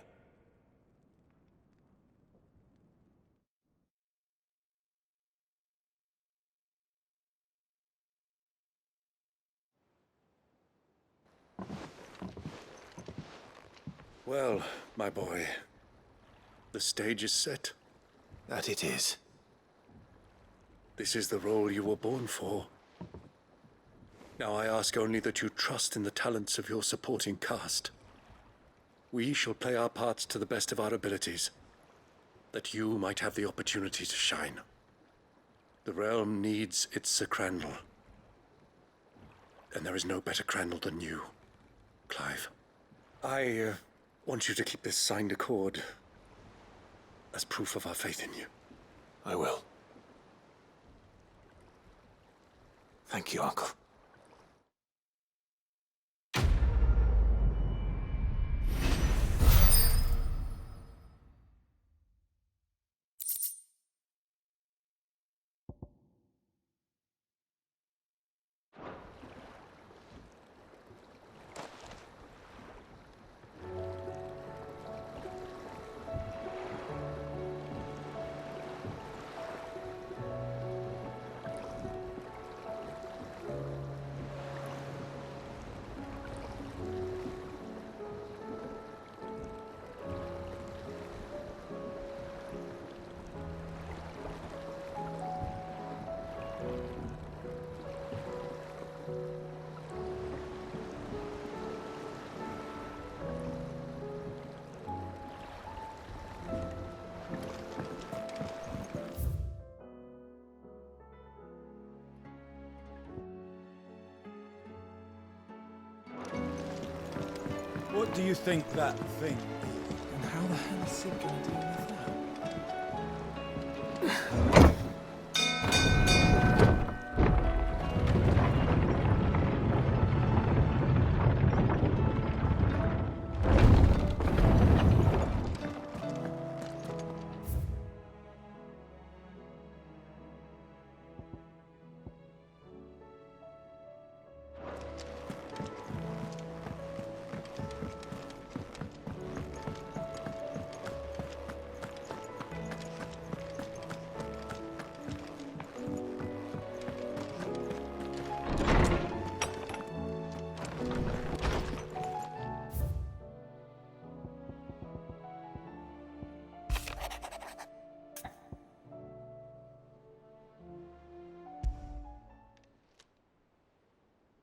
[SPEAKER 5] Well, my boy, the stage is set.
[SPEAKER 2] That it is.
[SPEAKER 5] This is the role you were born for. Now I ask only that you trust in the talents of your supporting cast. We shall play our parts to the best of our abilities, that you might have the opportunity to shine. The realm needs its Sir Crandall, and there is no better Crandall than you, Clive. I want you to keep this signed accord as proof of our faith in you.
[SPEAKER 2] I will. Thank you, Uncle.
[SPEAKER 6] What do you think that thing is? And how the hell is Sid gonna deal with that?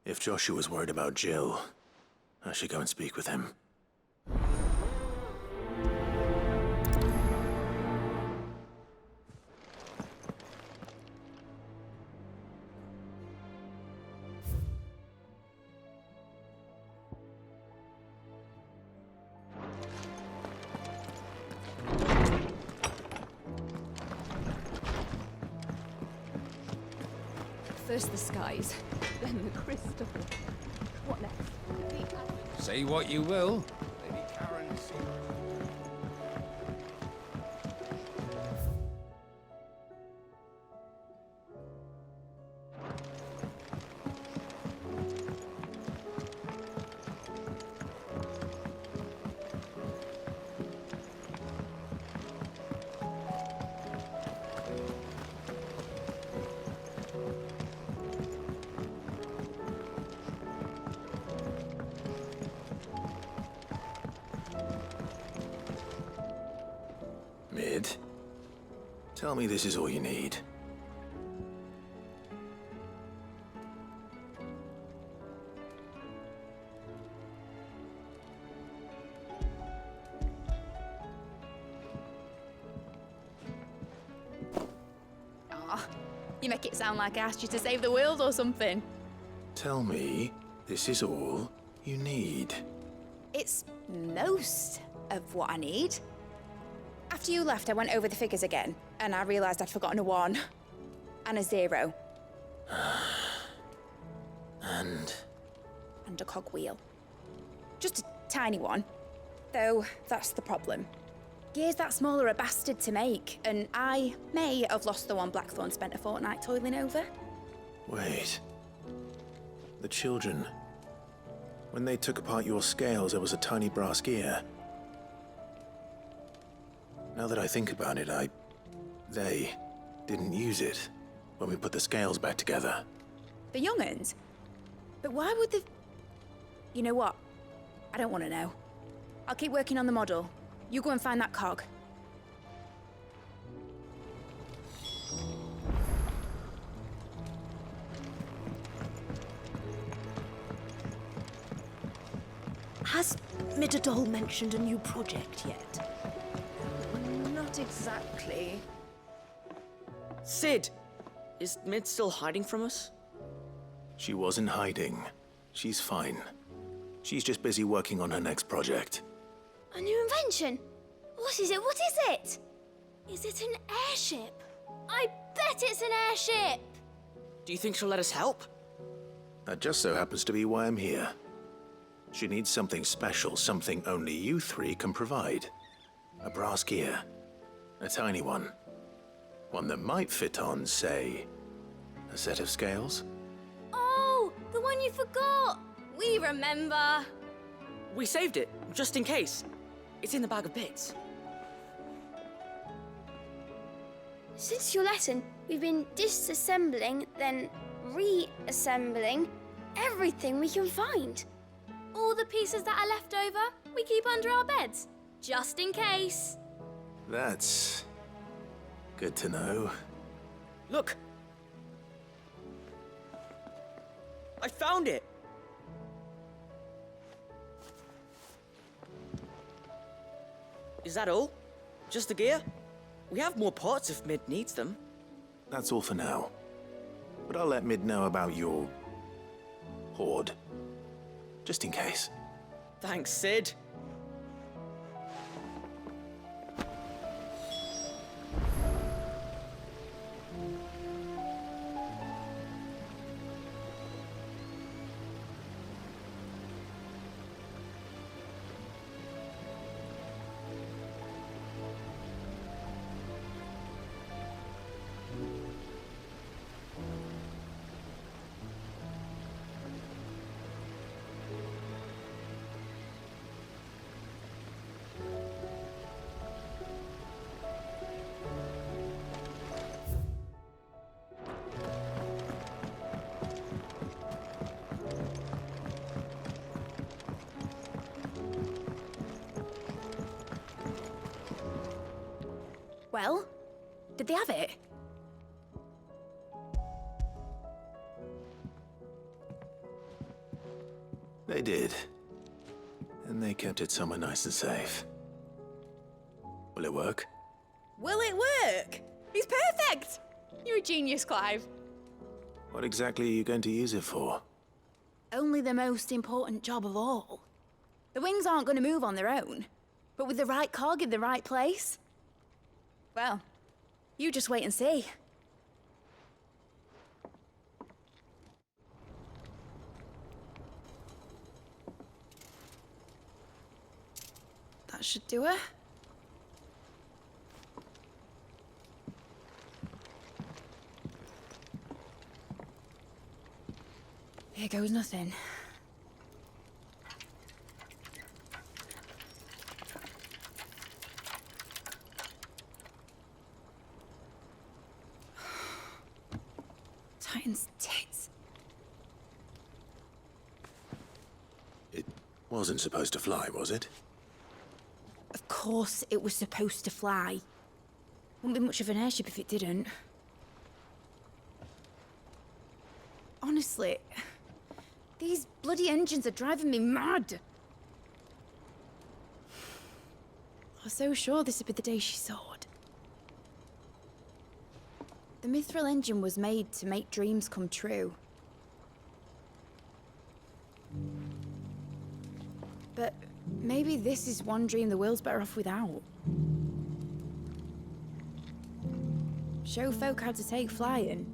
[SPEAKER 2] If Joshua's worried about Jill, I should go and speak with him.
[SPEAKER 14] First the skies, then the crystal. What next?
[SPEAKER 13] Say what you will, Lady Karen seems...
[SPEAKER 2] Mid, tell me this is all you need.
[SPEAKER 16] Aw, you make it sound like I asked you to save the world or something.
[SPEAKER 2] Tell me this is all you need.
[SPEAKER 16] It's most of what I need. After you left, I went over the figures again, and I realized I'd forgotten a 1 and a 0.
[SPEAKER 2] And
[SPEAKER 16] a cogwheel. Just a tiny one. Though, that's the problem. Gears that small are a bastard to make, and I may have lost the one Blackthorn spent a fortnight toiling over.
[SPEAKER 2] wait. The children. When they took apart your scales, there was a tiny brass gear. Now that I think about it, they didn't use it when we put the scales back together.
[SPEAKER 16] The young'uns? But why would the... You know what? I don't want to know. I'll keep working on the model. You go and find that cog.
[SPEAKER 20] Has Midadol mentioned a new project yet?
[SPEAKER 10] Not exactly.
[SPEAKER 18] Sid! Is Mid still hiding from us?
[SPEAKER 2] She wasn't hiding. She's fine. She's just busy working on her next project.
[SPEAKER 19] A new invention? What is it? What is it? Is it an airship? I bet it's an airship!
[SPEAKER 18] Do you think she'll let us help?
[SPEAKER 2] That just so happens to be why I'm here. She needs something special, something only you three can provide. A brass gear. A tiny one. One that might fit on, say, a set of scales?
[SPEAKER 19] Oh, the one you forgot! We remember!
[SPEAKER 18] We saved it, just in case. It's in the bag of bits.
[SPEAKER 19] Since your lesson, we've been disassembling, then reassembling everything we can find. All the pieces that are left over, we keep under our beds, just in case.
[SPEAKER 2] That's good to know.
[SPEAKER 18] Look! I found it! Is that all? Just the gear? We have more parts if Mid needs them.
[SPEAKER 2] That's all for now. But I'll let Mid know about your hoard. Just in case.
[SPEAKER 18] Thanks, Sid.
[SPEAKER 16] Well, did they have it?
[SPEAKER 2] They did. And they kept it somewhere nice and safe. Will it work?
[SPEAKER 16] Will it work? It's perfect! You're a genius, Clive.
[SPEAKER 2] What exactly are you going to use it for?
[SPEAKER 16] Only the most important job of all. The wings aren't going to move on their own. But with the right cog in the right place... Well, you just wait and see. That should do it. Here goes nothing. Titan's tits.
[SPEAKER 2] It wasn't supposed to fly, was it?
[SPEAKER 16] Of course it was supposed to fly. Wouldn't be much of an airship if it didn't. Honestly, these bloody engines are driving me mad. I was so sure this would be the day she soared. The Mithril engine was made to make dreams come true. But maybe this is one dream the world's better off without. Show folk how to take flying.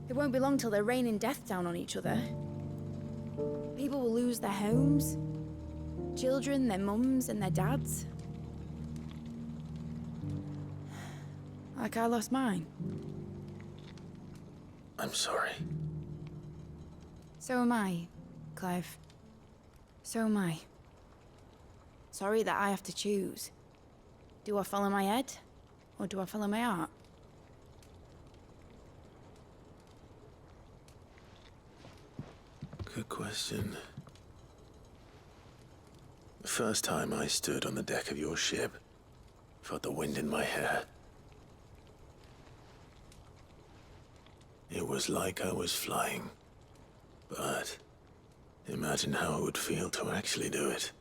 [SPEAKER 16] It won't be long till they're raining death down on each other. People will lose their homes. Children, their mums and their dads. Like I lost mine.
[SPEAKER 2] I'm sorry.
[SPEAKER 16] So am I, Clive. So am I. Sorry that I have to choose. Do I follow my head, or do I follow my heart?
[SPEAKER 2] Good question. The first time I stood on the deck of your ship, felt the wind in my hair. It was like I was flying. But imagine how it would feel to actually do it.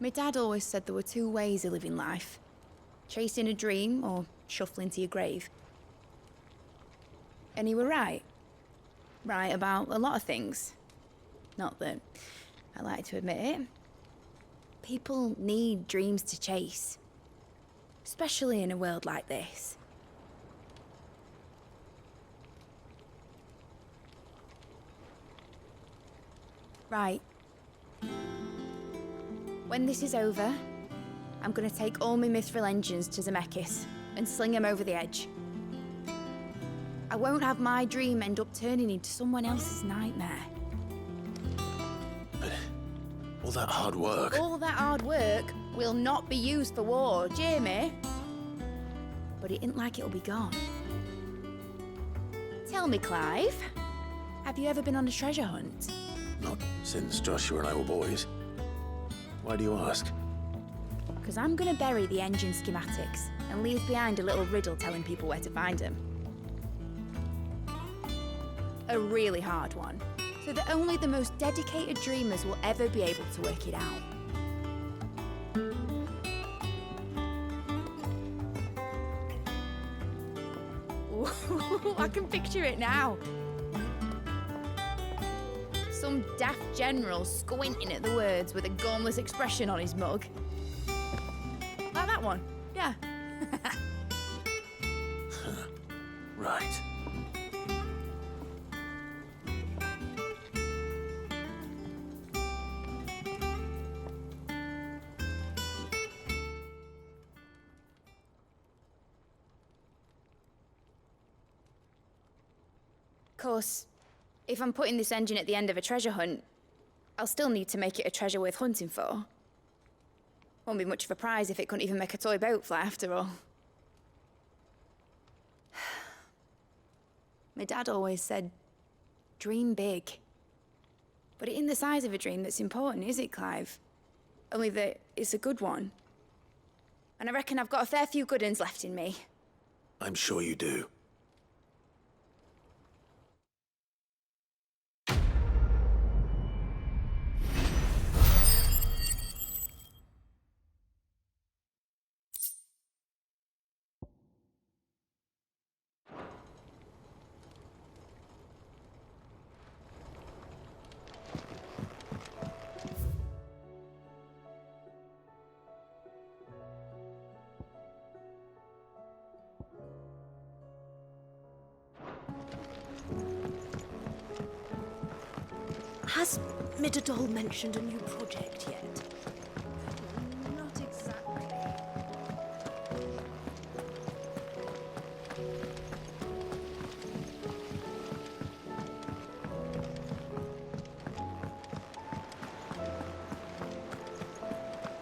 [SPEAKER 16] My dad always said there were two ways of living life. Chasing a dream or shuffling to your grave. And he were right. Right about a lot of things. Not that I like to admit it. People need dreams to chase. Especially in a world like this. Right. When this is over, I'm gonna take all my Mithril engines to Zemeckis and sling them over the edge. I won't have my dream end up turning into someone else's nightmare.
[SPEAKER 2] But all that hard work...
[SPEAKER 16] All that hard work will not be used for war, Jamie. But it ain't like it'll be gone. Tell me, Clive, have you ever been on a treasure hunt?
[SPEAKER 2] Not since Joshua and I were boys. Why do you ask?
[SPEAKER 16] Because I'm gonna bury the engine schematics and leave behind a little riddle telling people where to find them. A really hard one, so that only the most dedicated dreamers will ever be able to work it out. Ooh, I can picture it now. Some daft general squinting at the words with a gormless expression on his mug. Like that one, yeah.
[SPEAKER 2] Right.
[SPEAKER 16] Of course, if I'm putting this engine at the end of a treasure hunt, I'll still need to make it a treasure worth hunting for. Won't be much of a prize if it couldn't even make a toy boat fly after all. My dad always said, dream big. But it ain't the size of a dream that's important, is it, Clive? Only that it's a good one. And I reckon I've got a fair few good uns left in me.
[SPEAKER 2] I'm sure you do.
[SPEAKER 20] Has Midadol mentioned a new project yet?
[SPEAKER 16] Not exactly.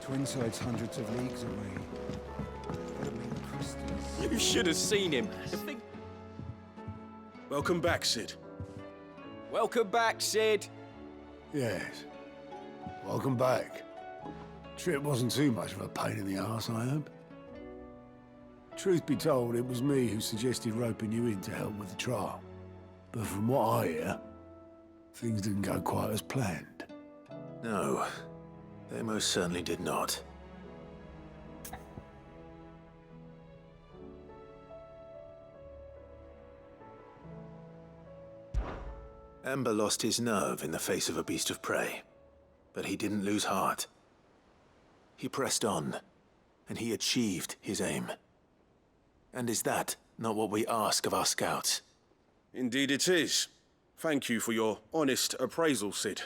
[SPEAKER 6] Twinside's hundreds of leagues away. Gotta meet crystals.
[SPEAKER 4] You should have seen him.
[SPEAKER 7] Welcome back, Sid.
[SPEAKER 4] Welcome back, Sid.
[SPEAKER 8] Yes. Welcome back.
[SPEAKER 4] Trip wasn't too much of a pain in the arse, I hope. Truth be told, it was me who suggested roping you in to help with the trial. But from what I hear, things didn't go quite as planned.
[SPEAKER 2] No, they most certainly did not. Ember lost his nerve in the face of a beast of prey, but he didn't lose heart. He pressed on, and he achieved his aim. And is that not what we ask of our scouts?
[SPEAKER 7] Indeed it is. Thank you for your honest appraisal, Sid.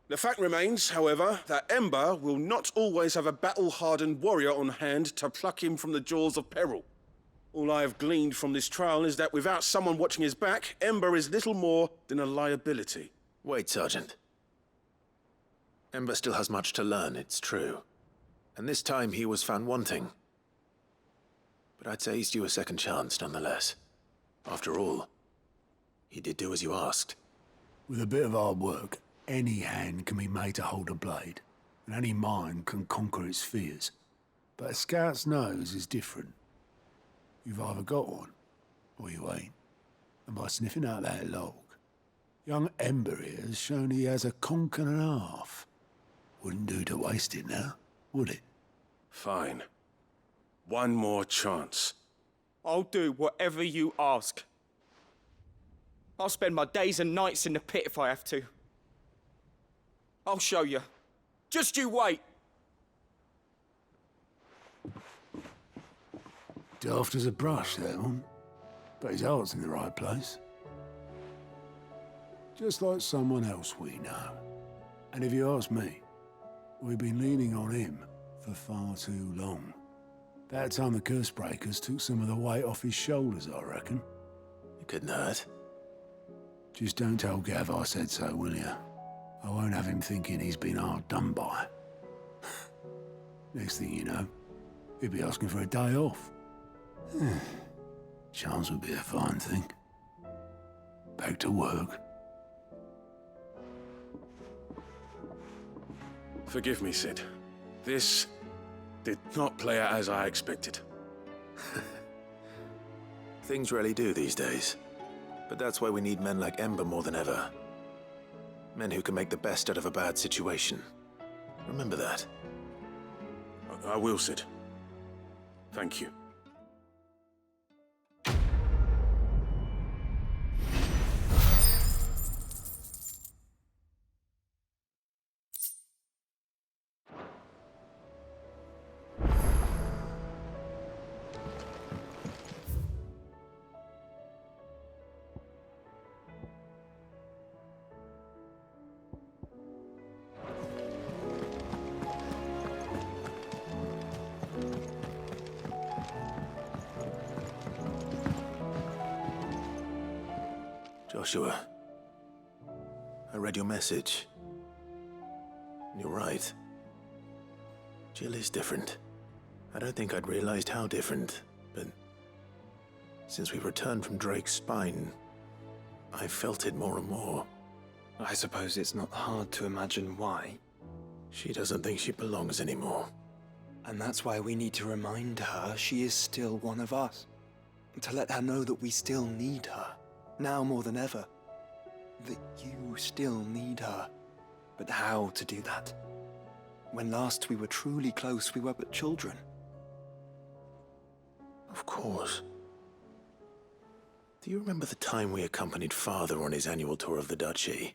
[SPEAKER 7] The fact remains, however, that Ember will not always have a battle-hardened warrior on hand to pluck him from the jaws of peril. All I have gleaned from this trial is that without someone watching his back, Ember is little more than a liability.
[SPEAKER 2] Wait, Sergeant. Ember still has much to learn, it's true. And this time he was found wanting. But I'd say he's due a second chance, nonetheless. After all, he did do as you asked.
[SPEAKER 4] With a bit of hard work, any hand can be made to hold a blade, and any mind can conquer its fears. But a scout's nose is different. You've either got one, or you ain't. And by sniffing out that log, young Ember here has shown he has a conch and a half. Wouldn't do to waste it now, would it?
[SPEAKER 7] Fine. One more chance.
[SPEAKER 8] I'll do whatever you ask. I'll spend my days and nights in the pit if I have to. I'll show you. Just you wait.
[SPEAKER 4] Daft as a brush, that one. But his heart's in the right place. Just like someone else we know. And if you ask me, we've been leaning on him for far too long. That time the curse breakers took some of the weight off his shoulders, I reckon.
[SPEAKER 2] It couldn't hurt.
[SPEAKER 4] Just don't tell Gav I said so, will you? I won't have him thinking he's been hard done by. Next thing you know, he'll be asking for a day off. Chance would be a fine thing. Back to work.
[SPEAKER 7] Forgive me, Sid. This did not play out as I expected.
[SPEAKER 2] Things really do these days. But that's why we need men like Ember more than ever. Men who can make the best out of a bad situation. Remember that.
[SPEAKER 7] I will, Sid. Thank you.
[SPEAKER 2] Joshua, I read your message. You're right. Jill is different. I don't think I'd realized how different, but since we returned from Drake's spine, I felt it more and more.
[SPEAKER 1] I suppose it's not hard to imagine why.
[SPEAKER 2] She doesn't think she belongs anymore.
[SPEAKER 1] And that's why we need to remind her she is still one of us. To let her know that we still need her. Now more than ever. That you still need her. But how to do that? When last we were truly close, we were but children.
[SPEAKER 2] Of course. Do you remember the time we accompanied Father on his annual tour of the Duchy?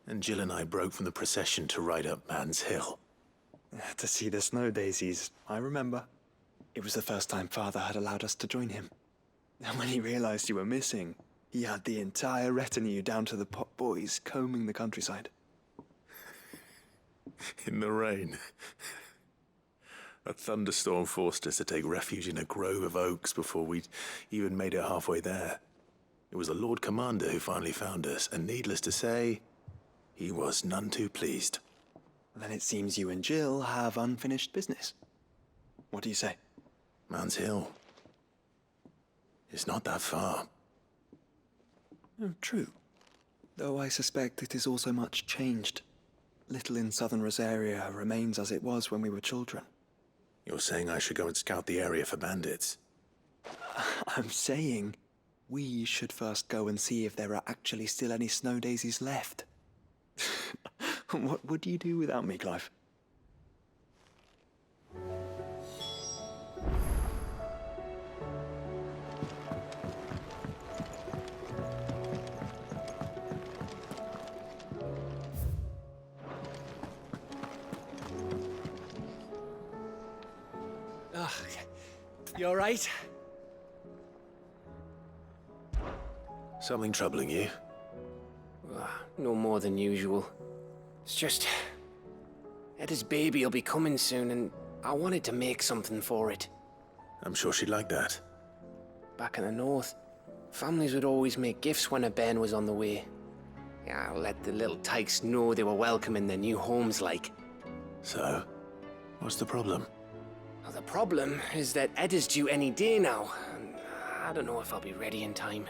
[SPEAKER 2] And Jill and I broke from the procession to ride up Man's Hill.
[SPEAKER 1] To see the snow daisies, I remember. It was the first time Father had allowed us to join him. And when he realized you were missing, he had the entire retinue down to the pot boys combing the countryside.
[SPEAKER 2] In the rain. A thunderstorm forced us to take refuge in a grove of oaks before we'd even made it halfway there. It was the Lord Commander who finally found us, and needless to say, he was none too pleased.
[SPEAKER 1] Then it seems you and Jill have unfinished business. What do you say?
[SPEAKER 2] Man's Hill. It's not that far.
[SPEAKER 1] Oh, true. Though I suspect it is also much changed. little in southern Rosaria remains as it was when we were children.
[SPEAKER 2] You're saying I should go and scout the area for bandits?
[SPEAKER 1] I'm saying we should first go and see if there are actually still any snow daisies left. What would you do without me, Clive?
[SPEAKER 3] You all right?
[SPEAKER 2] Something troubling you?
[SPEAKER 3] No more than usual. It's just... Eda's baby will be coming soon, and I wanted to make something for it.
[SPEAKER 2] I'm sure she'd like that.
[SPEAKER 3] Back in the north, families would always make gifts when a bairn was on the way. Yeah, I'll let the little tykes know they were welcome in their new homes, like.
[SPEAKER 2] So, what's the problem?
[SPEAKER 3] Well, the problem is that Eda's due any day now, and I don't know if I'll be ready in time.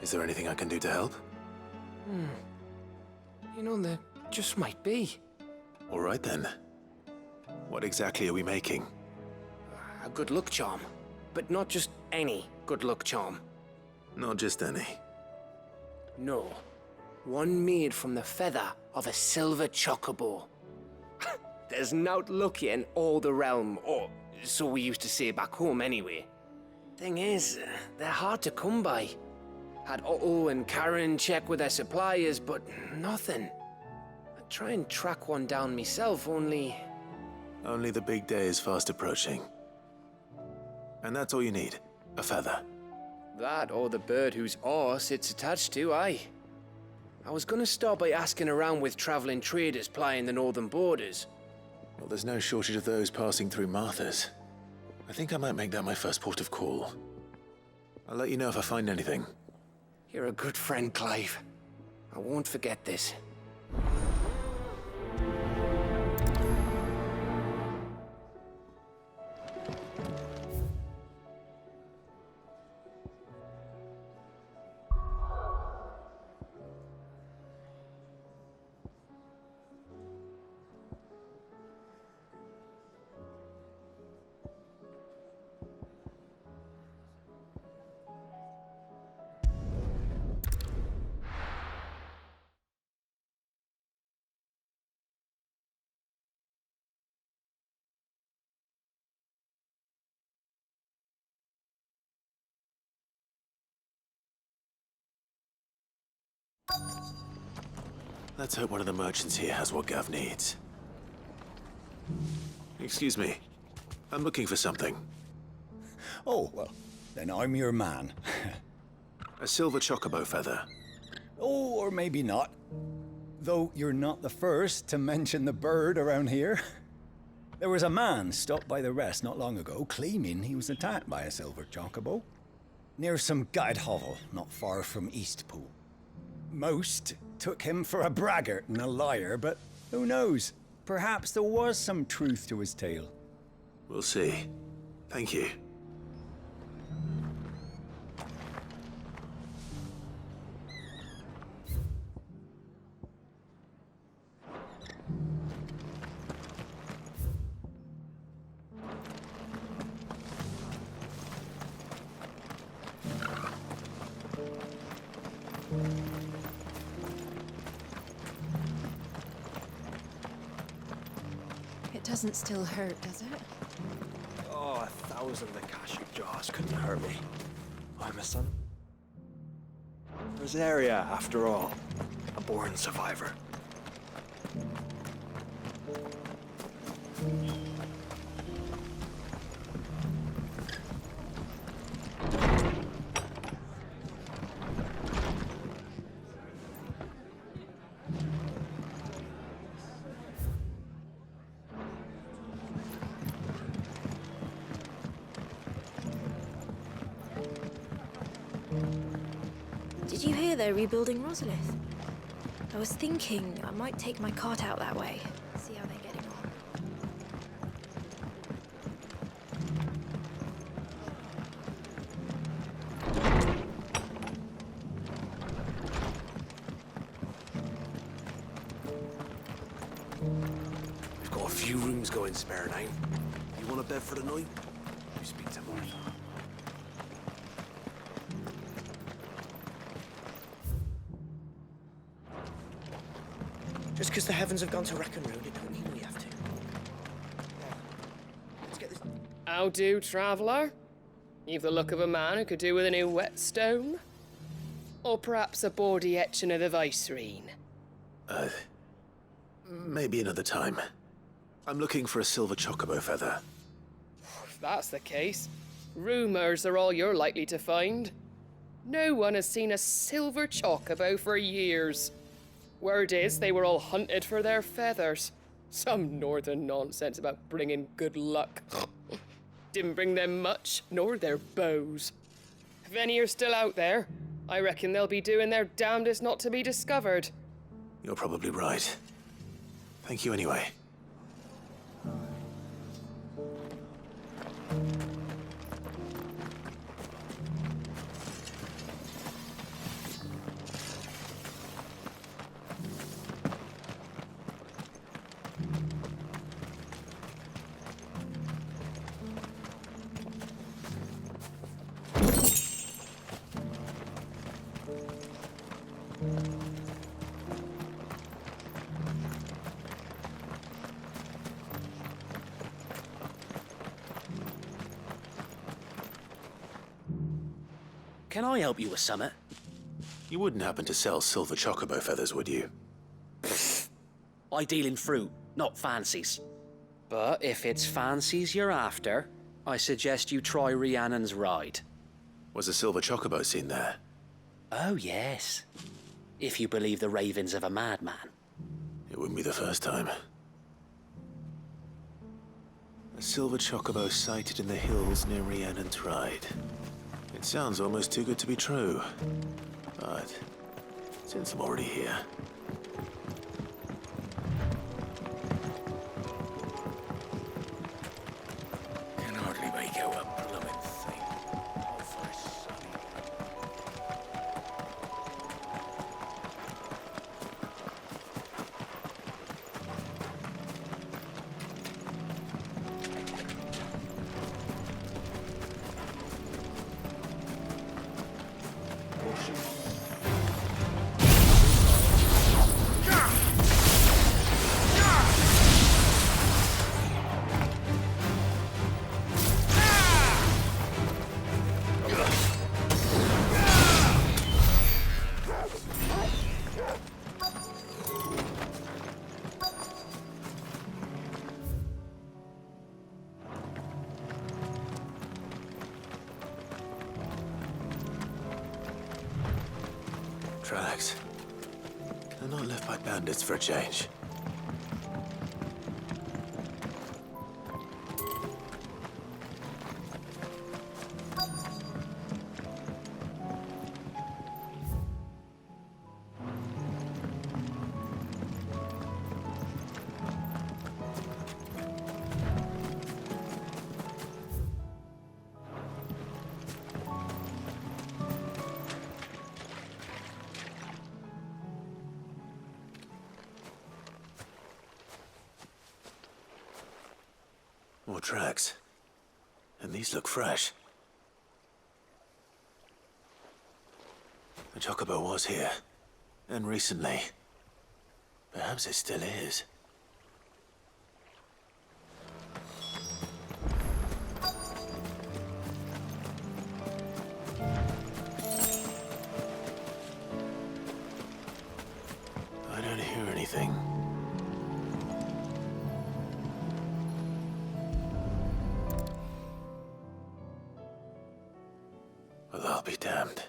[SPEAKER 2] Is there anything I can do to help?
[SPEAKER 3] You know, there just might be.
[SPEAKER 2] All right then. What exactly are we making?
[SPEAKER 3] A good luck charm. But not just any good luck charm.
[SPEAKER 2] Not just any.
[SPEAKER 3] No. One made from the feather of a silver chocobo. There's nowt luckier in all the realm, or so we used to say back home anyway. Thing is, they're hard to come by. Had Otto and Karen check with their suppliers, but nothing. I'd try and track one down myself, only...
[SPEAKER 2] Only the big day is fast approaching. And that's all you need, a feather.
[SPEAKER 3] That or the bird whose horse it's attached to, aye. I was gonna start by asking around with traveling traders plying the northern borders.
[SPEAKER 2] Well, there's no shortage of those passing through Martha's. I think I might make that my first port of call. I'll let you know if I find anything.
[SPEAKER 3] You're a good friend, Clive. I won't forget this.
[SPEAKER 2] Let's hope one of the merchants here has what Gav needs. Excuse me. I'm looking for something.
[SPEAKER 9] Oh, well, then I'm your man.
[SPEAKER 2] A silver chocobo feather.
[SPEAKER 9] Oh, or maybe not. Though you're not the first to mention the bird around here. There was a man stopped by the rest not long ago claiming he was attacked by a silver chocobo. Near some gutted hovel not far from Eastpool. Most took him for a braggart and a liar, but who knows? Perhaps there was some truth to his tale.
[SPEAKER 2] We'll see. Thank you.
[SPEAKER 10] It doesn't still hurt, does it?
[SPEAKER 1] Oh, 1,000 Akashic jars couldn't hurt me. I'm a son. Rosaria, after all. A born survivor.
[SPEAKER 17] Did you hear they're rebuilding Rosalith? I was thinking I might take my cart out that way, see how they're getting on.
[SPEAKER 23] Got a few rooms going spare now. You want a bed for the night? You speak to Martha.
[SPEAKER 18] Just because the heavens have gone to wreck and ruin, it don't mean we have to. Let's get this.
[SPEAKER 11] How do, traveller? You've the look of a man who could do with a new whetstone. Or perhaps a bawdy etching of the Vicerine.
[SPEAKER 2] Maybe another time. I'm looking for a silver chocobo feather.
[SPEAKER 11] If that's the case, rumours are all you're likely to find. No one has seen a silver chocobo for years. Word is they were all hunted for their feathers. Some northern nonsense about bringing good luck. Didn't bring them much, nor their bows. If any are still out there, I reckon they'll be doing their damnedest not to be discovered.
[SPEAKER 2] You're probably right. Thank you anyway.
[SPEAKER 18] Can I help you with summit?
[SPEAKER 2] You wouldn't happen to sell silver chocobo feathers, would you?
[SPEAKER 18] I deal in fruit, not fancies. But if it's fancies you're after, I suggest you try Rhiannon's ride.
[SPEAKER 2] Was a silver chocobo seen there?
[SPEAKER 18] Oh, yes. If you believe the ravings of a madman.
[SPEAKER 2] It wouldn't be the first time. A silver chocobo sighted in the hills near Rhiannon's Ride. It sounds almost too good to be true. But since I'm already here...
[SPEAKER 23] Can hardly make out a blooming thing. Oh, for
[SPEAKER 2] Tracks. They're not left by bandits for a change. More tracks. And these look fresh. The chocobo was here. And recently. Perhaps it still is. I don't hear anything. Well, I'll be damned.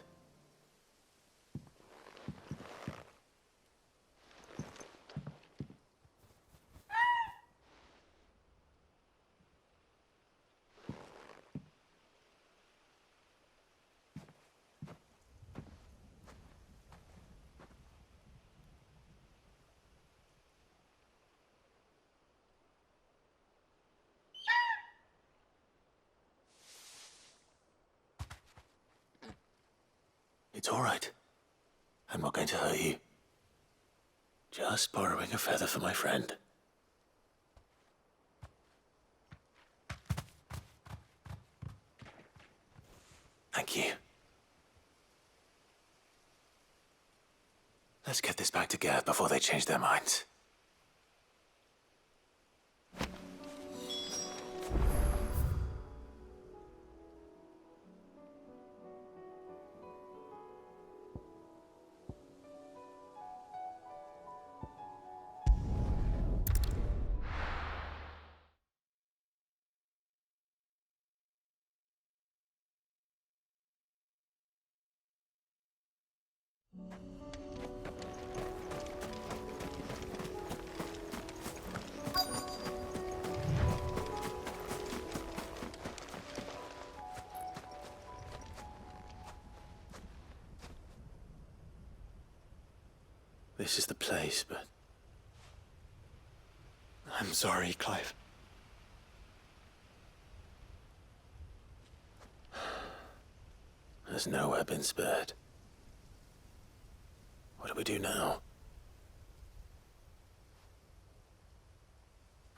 [SPEAKER 2] It's all right. I'm not going to hurt you. Just borrowing a feather for my friend. Thank you. Let's get this back to Geth before they change their minds. This is the place, but...
[SPEAKER 1] I'm sorry, Clive.
[SPEAKER 2] Has nowhere been spared. What do we do now?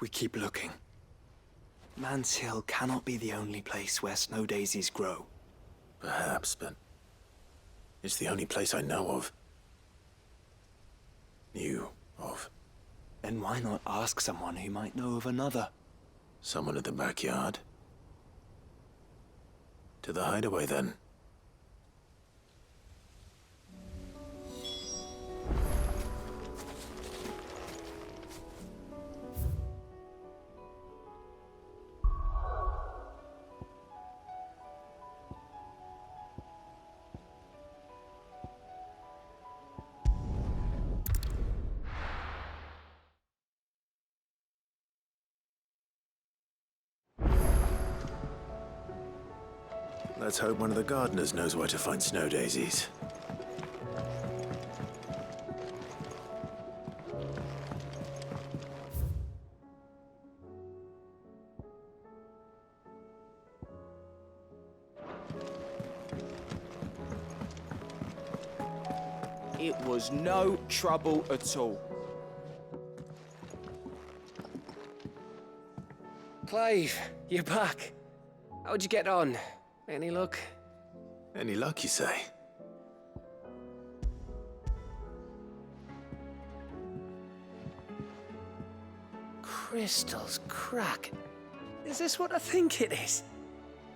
[SPEAKER 1] We keep looking. Man's Hill cannot be the only place where snow daisies grow.
[SPEAKER 2] Perhaps, but... it's the only place I know of. Knew of.
[SPEAKER 1] Then why not ask someone who might know of another?
[SPEAKER 2] Someone in the backyard? To the hideaway, then. Let's hope one of the gardeners knows where to find snow daisies.
[SPEAKER 8] It was no trouble at all.
[SPEAKER 3] Clive, you're back. How'd you get on? Any luck?
[SPEAKER 2] Any luck, you say?
[SPEAKER 3] Crystal's crack. Is this what I think it is?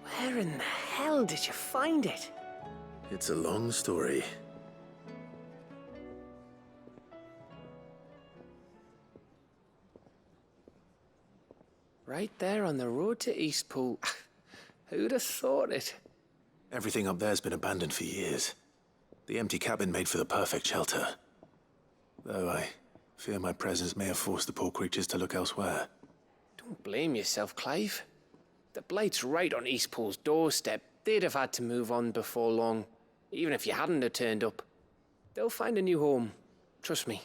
[SPEAKER 3] Where in the hell did you find it?
[SPEAKER 2] It's a long story.
[SPEAKER 3] Right there on the road to Eastpool. Who'd have thought it?
[SPEAKER 2] Everything up there's been abandoned for years. The empty cabin made for the perfect shelter. Though I fear my presence may have forced the poor creatures to look elsewhere.
[SPEAKER 3] Don't blame yourself, Clive. The Blight's right on Eastpool's doorstep. They'd have had to move on before long, even if you hadn't have turned up. They'll find a new home. Trust me.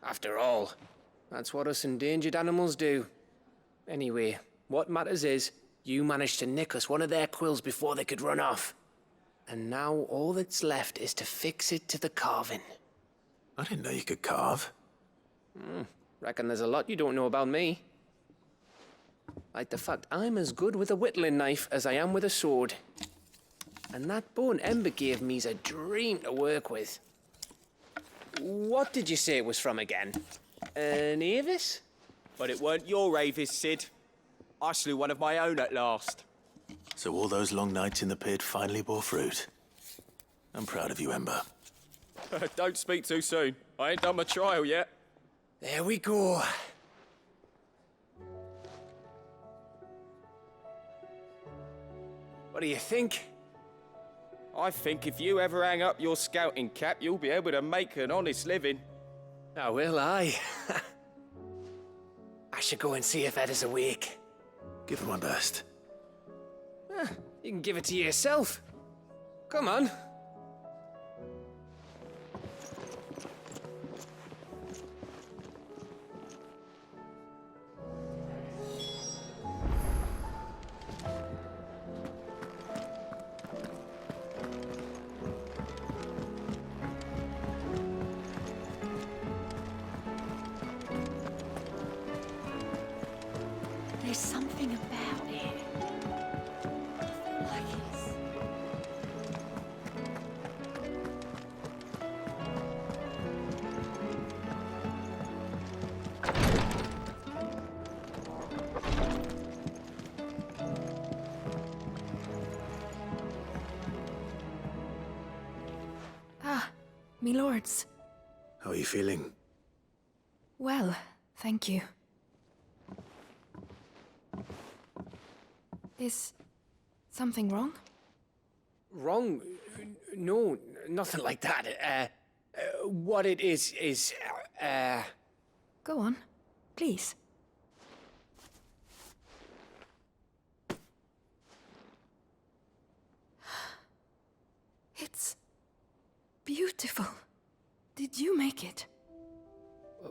[SPEAKER 3] After all, that's what us endangered animals do. Anyway, what matters is, you managed to nick us one of their quills before they could run off. And now all that's left is to fix it to the carving.
[SPEAKER 2] I didn't know you could carve.
[SPEAKER 3] Reckon there's a lot you don't know about me. Like the fact I'm as good with a whittling knife as I am with a sword. And that bone Ember gave me's a dream to work with. What did you say it was from again? An Avis?
[SPEAKER 8] But it weren't your Avis, Sid. I slew one of my own at last.
[SPEAKER 2] So all those long nights in the pit finally bore fruit. I'm proud of you, Ember.
[SPEAKER 8] Don't speak too soon. I ain't done my trial yet.
[SPEAKER 3] There we go. What do you think?
[SPEAKER 8] I think if you ever hang up your scouting cap, you'll be able to make an honest living.
[SPEAKER 3] Oh, will I? I should go and see if Ed is awake.
[SPEAKER 2] Give it my best.
[SPEAKER 3] You can give it to yourself. Come on.
[SPEAKER 14] There's something about it. I feel like it's
[SPEAKER 17] me lords.
[SPEAKER 2] How are you feeling?
[SPEAKER 17] Well, thank you. Is something wrong?
[SPEAKER 3] Wrong? No, nothing like that. What it is,
[SPEAKER 17] Go on, please. It's beautiful. Did you make it?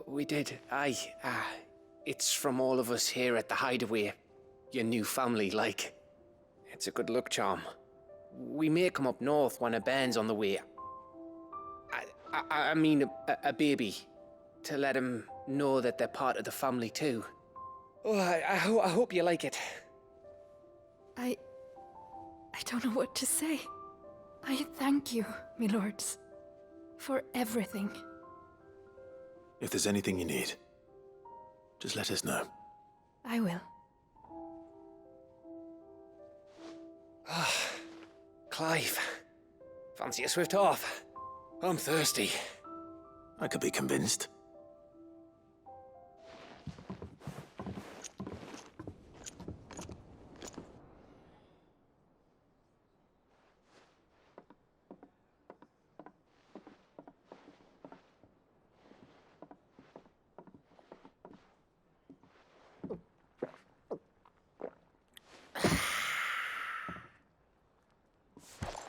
[SPEAKER 3] We did. Aye. It's from all of us here at the Hideaway. Your new family, like. It's a good luck charm. We may come up north when a band's on the way. I mean a baby. To let him know that they're part of the family too. Oh, I hope you like it.
[SPEAKER 17] I don't know what to say. I thank you, me lords, for everything.
[SPEAKER 2] If there's anything you need, just let us know.
[SPEAKER 17] I will.
[SPEAKER 3] Clive, fancy a swift off? I'm thirsty.
[SPEAKER 2] I could be convinced.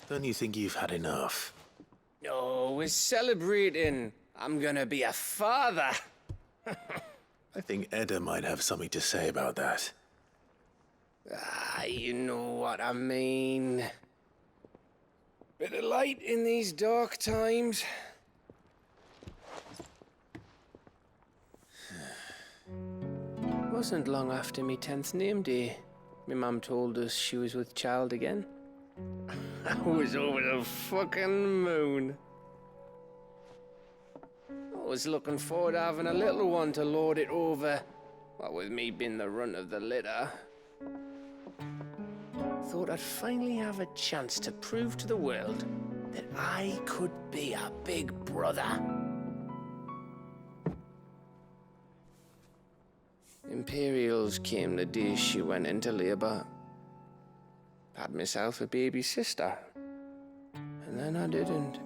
[SPEAKER 2] Don't you think you've had enough?
[SPEAKER 3] No, we're celebrating. I'm gonna be a father.
[SPEAKER 2] I think Edda might have something to say about that.
[SPEAKER 3] You know what I mean. Bit of light in these dark times. Wasn't long after me 10th name day. My mum told us she was with child again. I was over the fucking moon. I was looking forward to having a little one to lord it over. What with me being the runt of the litter. Thought I'd finally have a chance to prove to the world that I could be a big brother. Imperials came the day she went into labour. Had myself a baby sister. And then I didn't.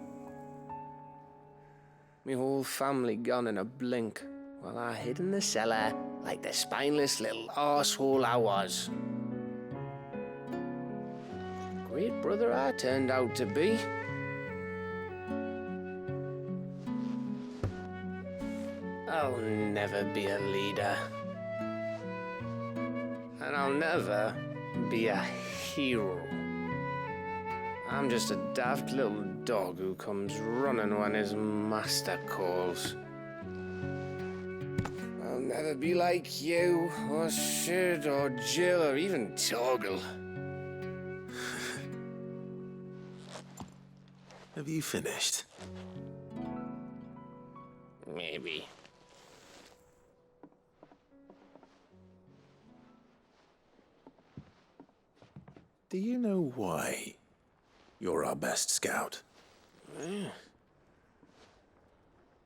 [SPEAKER 3] Me whole family gone in a blink, while I hid in the cellar like the spineless little arsehole I was. Great brother I turned out to be. I'll never be a leader. And I'll never be a hero. I'm just a daft little dog who comes running when his master calls. I'll never be like you, or Sid, or Jill, or even Torgal.
[SPEAKER 2] Have you finished?
[SPEAKER 3] Maybe.
[SPEAKER 2] Do you know why you're our best scout?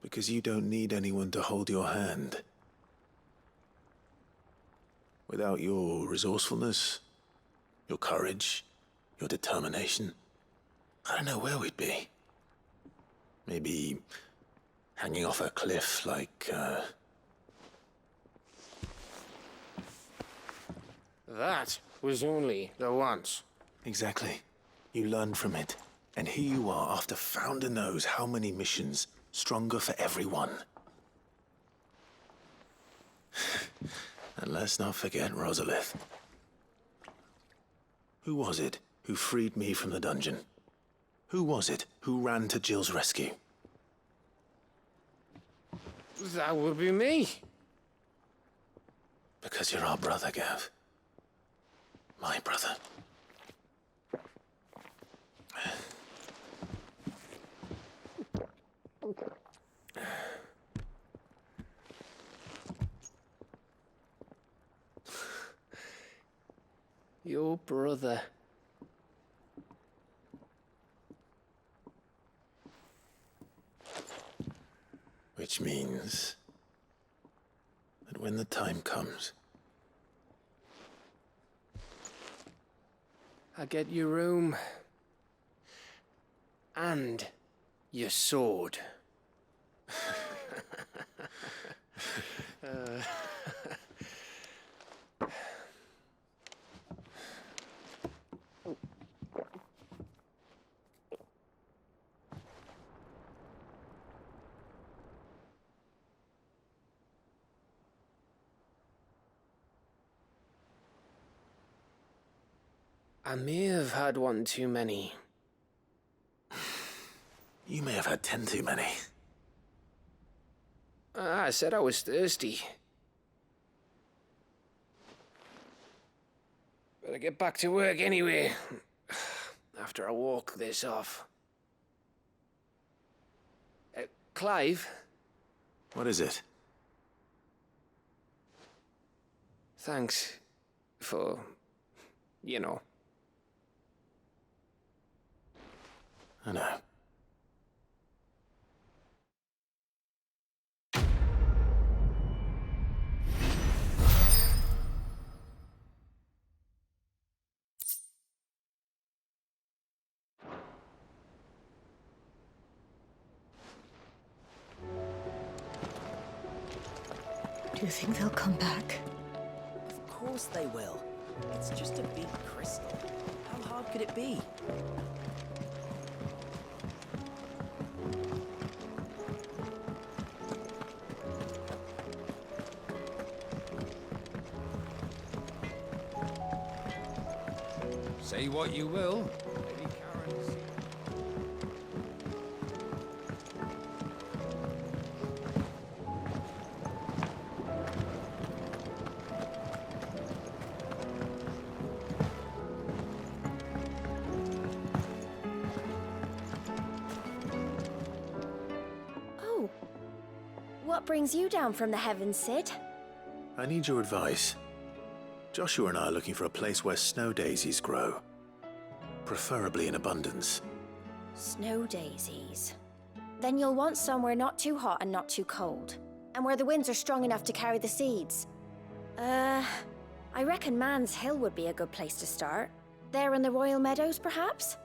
[SPEAKER 2] Because you don't need anyone to hold your hand. Without your resourcefulness, your courage, your determination, I don't know where we'd be. Maybe hanging off a cliff like,
[SPEAKER 3] That was only the once.
[SPEAKER 2] Exactly. You learned from it. And here you are after Founder knows how many missions, stronger for everyone. And let's not forget Rosalith. Who was it who freed me from the dungeon? Who was it who ran to Jill's rescue?
[SPEAKER 3] That would be me.
[SPEAKER 2] Because you're our brother, Gav. My brother.
[SPEAKER 3] Your brother.
[SPEAKER 2] Which means that when the time comes,
[SPEAKER 3] I get your room. And your sword. I may have had one too many.
[SPEAKER 2] you may have had 10 too many.
[SPEAKER 3] I said I was thirsty. Better get back to work anyway, after I walk this off. Clive?
[SPEAKER 2] What is it?
[SPEAKER 3] Thanks for, you know.
[SPEAKER 2] I know.
[SPEAKER 17] Do you think they'll come back?
[SPEAKER 15] Of course they will. It's just a big crystal. How hard could it be?
[SPEAKER 13] Say what you will. Lady Karen's...
[SPEAKER 19] Oh. What brings you down from the heavens, Sid?
[SPEAKER 2] I need your advice. Joshua and I are looking for a place where snow daisies grow. Preferably in abundance.
[SPEAKER 19] Snow daisies. Then you'll want somewhere not too hot and not too cold. And where the winds are strong enough to carry the seeds. I reckon Man's Hill would be a good place to start. There in the Royal Meadows, perhaps?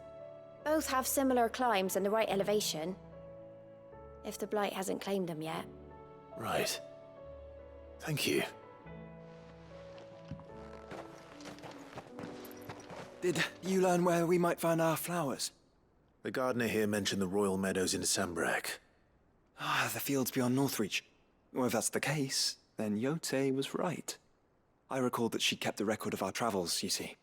[SPEAKER 19] Both have similar climbs and the right elevation. If the Blight hasn't claimed them yet.
[SPEAKER 2] Right. Thank you.
[SPEAKER 1] Did you learn where we might find our flowers?
[SPEAKER 2] The gardener here mentioned the Royal Meadows in Sambrek.
[SPEAKER 1] Ah, the fields beyond Northreach. Well, if that's the case, then Yote was right. I recalled that she kept the record of our travels, you see.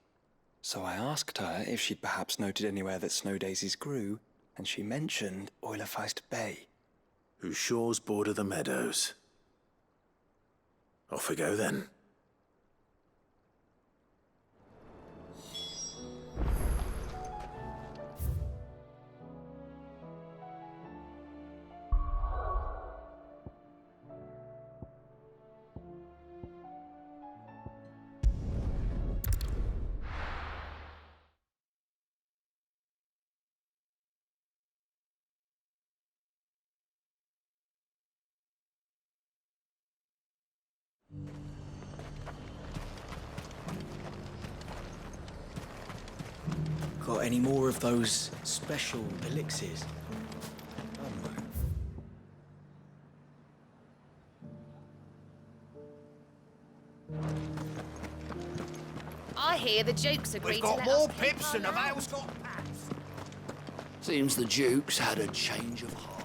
[SPEAKER 1] So I asked her if she'd perhaps noted anywhere that snow daisies grew, and she mentioned Oilafeist Bay.
[SPEAKER 2] Whose shores border the meadows. Off we go then.
[SPEAKER 15] Got any more of those special elixirs?
[SPEAKER 21] I hear the Duke's agreed
[SPEAKER 22] We've
[SPEAKER 21] to
[SPEAKER 22] got
[SPEAKER 21] let
[SPEAKER 22] more
[SPEAKER 21] us keep
[SPEAKER 22] pips
[SPEAKER 21] our
[SPEAKER 22] than the
[SPEAKER 21] land.
[SPEAKER 22] Vale's got pats.
[SPEAKER 15] Seems the Duke's had a change of heart.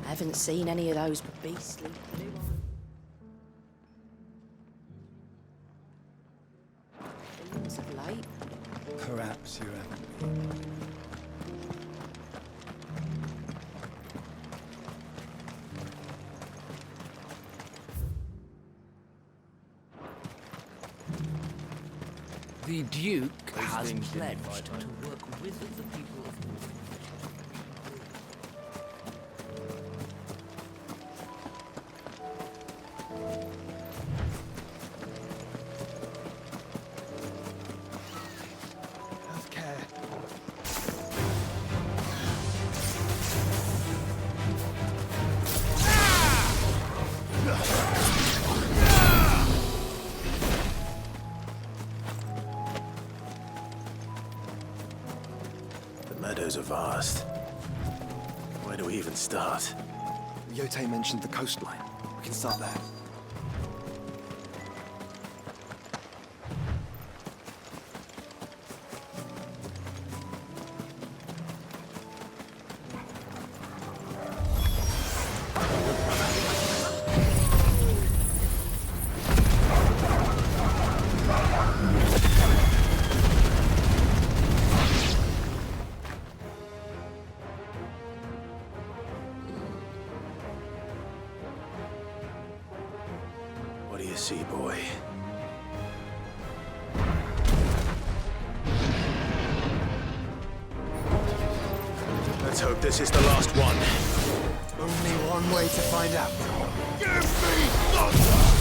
[SPEAKER 15] Haven't seen any of those beastly blue eyes of late.
[SPEAKER 12] Perhaps you haven't been.
[SPEAKER 15] The Duke has pledged to work with the people of
[SPEAKER 1] Have care.
[SPEAKER 2] The meadows are vast. Where do we even start?
[SPEAKER 1] Yote mentioned the coastline. We can start there.
[SPEAKER 2] What do you see, boy? Let's hope this is the last one.
[SPEAKER 1] Only one way to find out.
[SPEAKER 7] Give me thunder!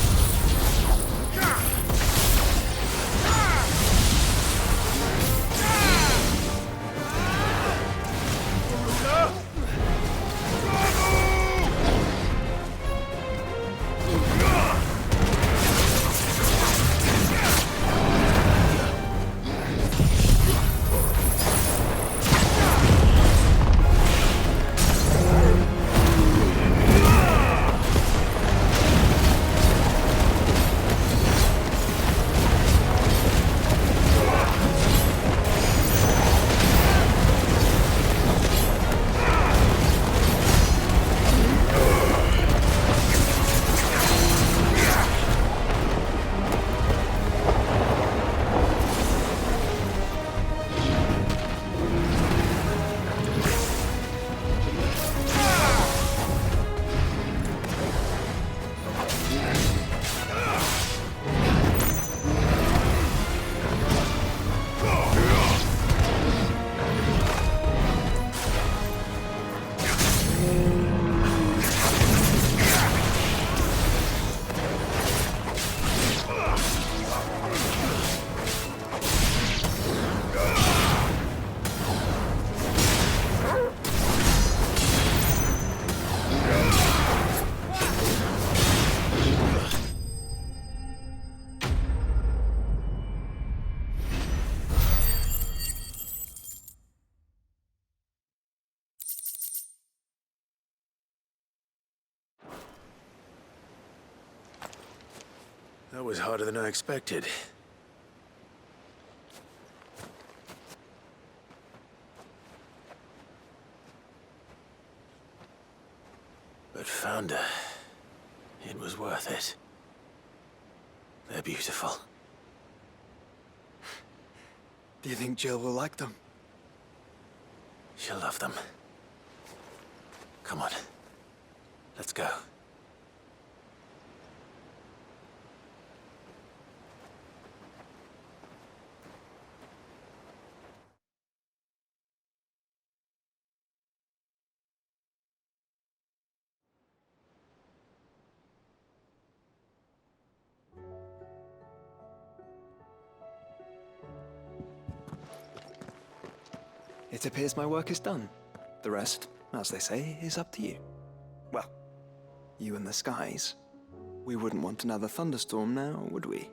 [SPEAKER 2] That was harder than I expected. But Founder, it was worth it. They're beautiful.
[SPEAKER 1] Do you think Jill will like them?
[SPEAKER 2] She'll love them. Come on. Let's go.
[SPEAKER 1] It appears my work is done. The rest, as they say, is up to you. Well, you and the skies. We wouldn't want another thunderstorm now, would we?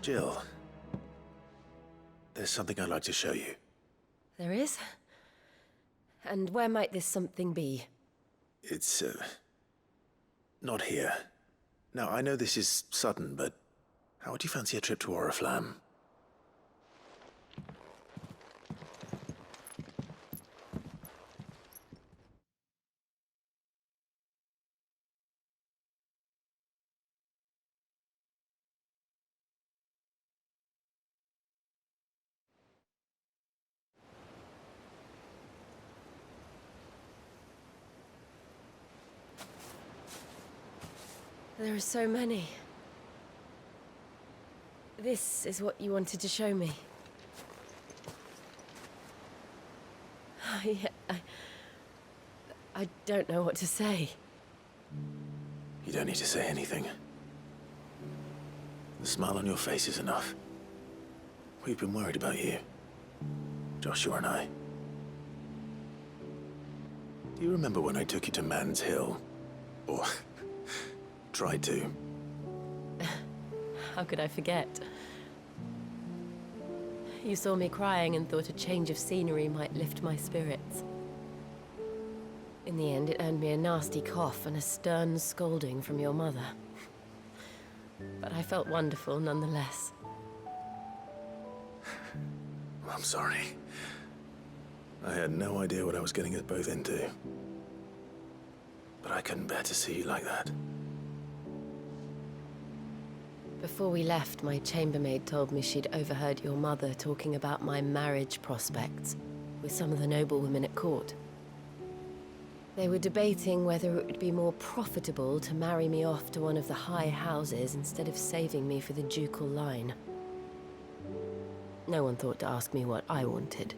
[SPEAKER 2] Jill, there's something I'd like to show you.
[SPEAKER 5] There is? And where might this something be?
[SPEAKER 2] It's, not here. Now, I know this is sudden, but how would you fancy a trip to Oriflamme?
[SPEAKER 5] There are so many. This is what you wanted to show me. I don't know what to say.
[SPEAKER 2] You don't need to say anything. The smile on your face is enough. We've been worried about you. Joshua and I. Do you remember when I took you to Man's Hill? Or tried to?
[SPEAKER 5] How could I forget? You saw me crying and thought a change of scenery might lift my spirits. In the end, it earned me a nasty cough and a stern scolding from your mother. But I felt wonderful nonetheless.
[SPEAKER 2] I'm sorry. I had no idea what I was getting us both into. But I couldn't bear to see you like that.
[SPEAKER 5] Before we left, my chambermaid told me she'd overheard your mother talking about my marriage prospects with some of the noblewomen at court. They were debating whether it would be more profitable to marry me off to one of the high houses instead of saving me for the ducal line. No one thought to ask me what I wanted.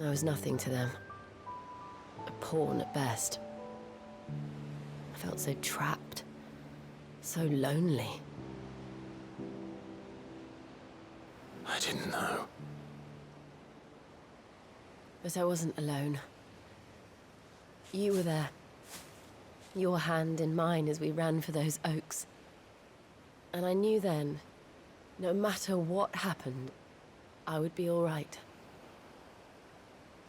[SPEAKER 5] I was nothing to them. A pawn at best. I felt so trapped. So lonely.
[SPEAKER 2] I didn't know.
[SPEAKER 5] But I wasn't alone. You were there. Your hand in mine as we ran for those oaks. And I knew then, no matter what happened, I would be all right.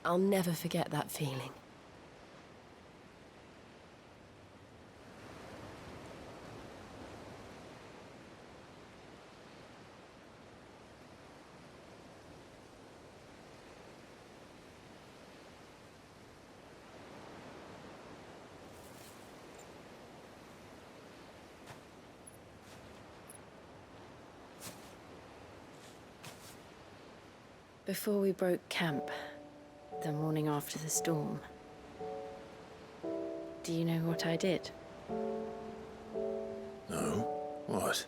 [SPEAKER 5] I'll never forget that feeling. Before we broke camp, the morning after the storm, do you know what I did?
[SPEAKER 2] No? What?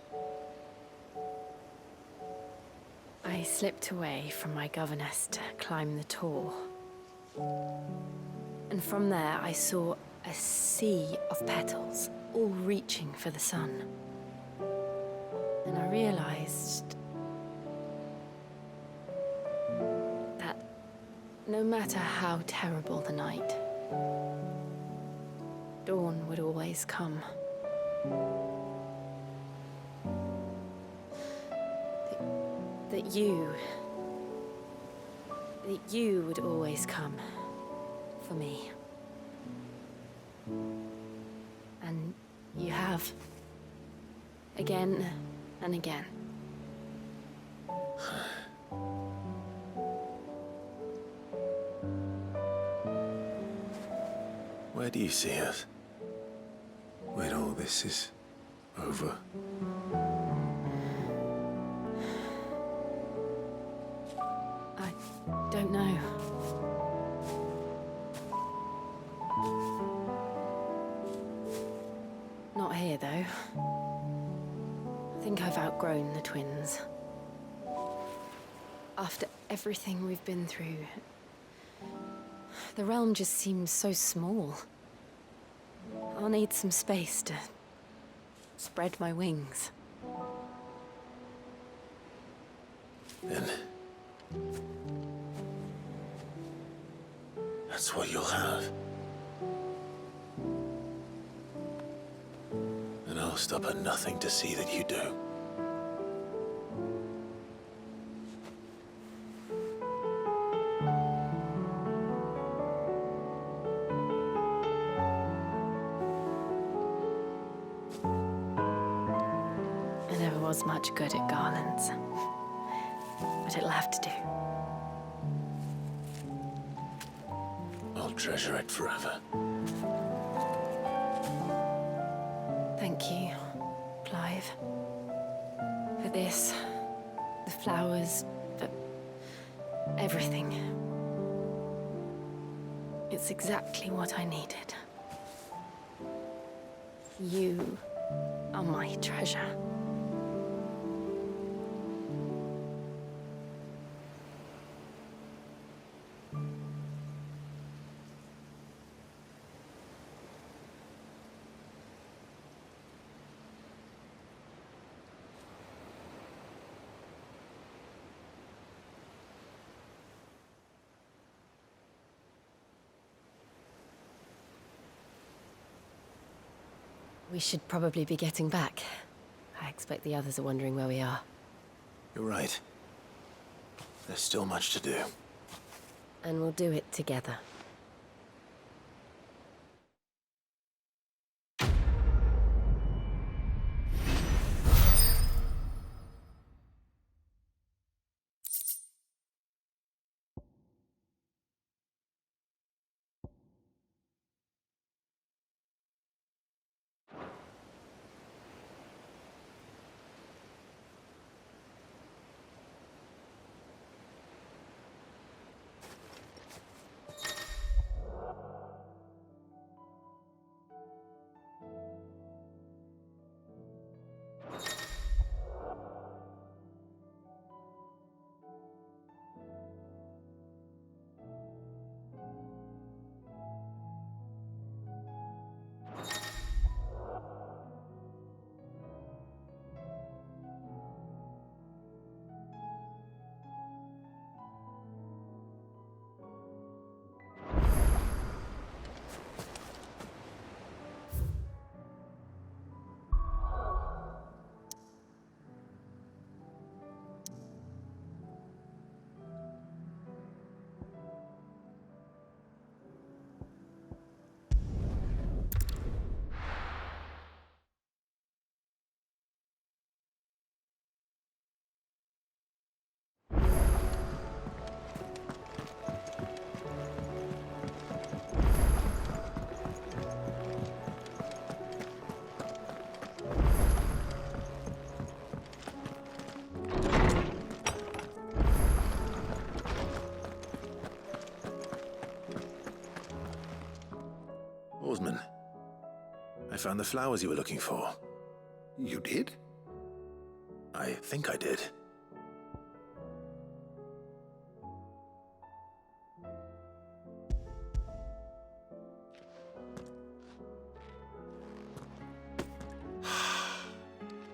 [SPEAKER 5] I slipped away from my governess to climb the tor. And from there I saw a sea of petals, all reaching for the sun. And I realized no matter how terrible the night, dawn would always come. That you would always come for me. And you have. Again and again.
[SPEAKER 2] Where do you see us? When all this is over?
[SPEAKER 5] I don't know. Not here, though. I think I've outgrown the twins. After everything we've been through, the realm just seems so small. I'll need some space to spread my wings.
[SPEAKER 2] Then that's what you'll have. And I'll stop at nothing to see that you do.
[SPEAKER 17] was much good at garlands. But it'll have to do.
[SPEAKER 2] I'll treasure it forever.
[SPEAKER 17] Thank you, Clive. For this, the flowers, for everything. It's exactly what I needed. You are my treasure.
[SPEAKER 5] We should probably be getting back. I expect the others are wondering where we are.
[SPEAKER 2] You're right. There's still much to do.
[SPEAKER 5] And we'll do it together.
[SPEAKER 2] Oarsman, I found the flowers you were looking for.
[SPEAKER 4] You did?
[SPEAKER 2] I think I did.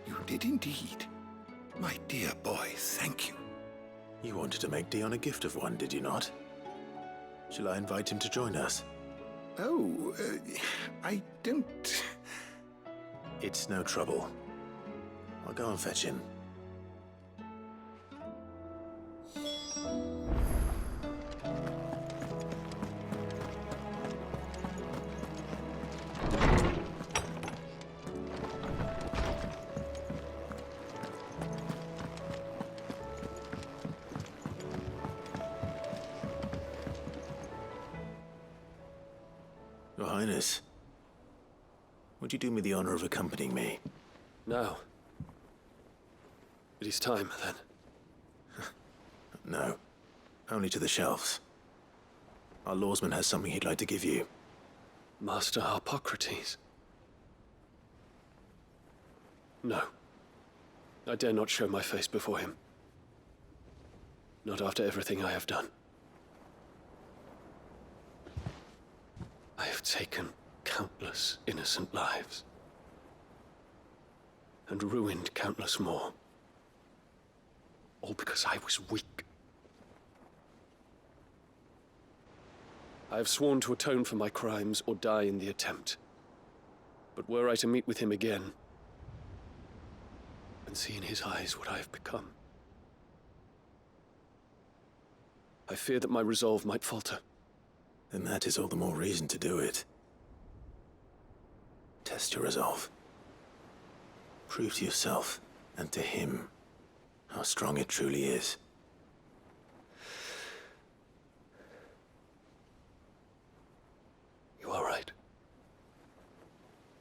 [SPEAKER 4] You did indeed. My dear boy, thank you.
[SPEAKER 2] You wanted to make Dion a gift of one, did you not? Shall I invite him to join us?
[SPEAKER 4] Oh, I don't...
[SPEAKER 2] It's no trouble. I'll go and fetch him. Your Highness, would you do me the honor of accompanying me?
[SPEAKER 1] No. It is time, then.
[SPEAKER 2] No. Only to the shelves. Our lawsman has something he'd like to give you.
[SPEAKER 1] Master Harpocrates. No. I dare not show my face before him. Not after everything I have done. I have taken countless innocent lives. And ruined countless more. All because I was weak. I have sworn to atone for my crimes or die in the attempt. But were I to meet with him again, and see in his eyes what I have become, I fear that my resolve might falter.
[SPEAKER 2] Then that is all the more reason to do it. Test your resolve. Prove to yourself And to him, how strong it truly is.
[SPEAKER 23] You are right.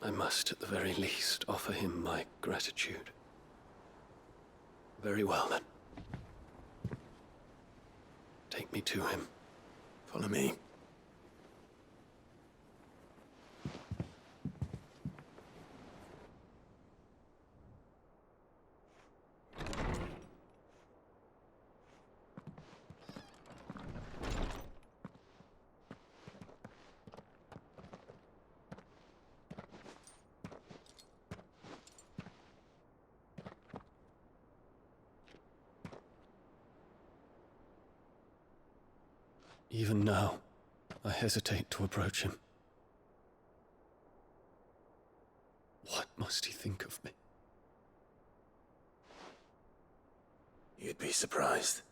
[SPEAKER 23] I must, at the very least, offer him my gratitude. Very well, then. Take me to him.
[SPEAKER 2] Follow me.
[SPEAKER 23] Even now, I hesitate to approach him. What must he think of me?
[SPEAKER 2] You'd be surprised.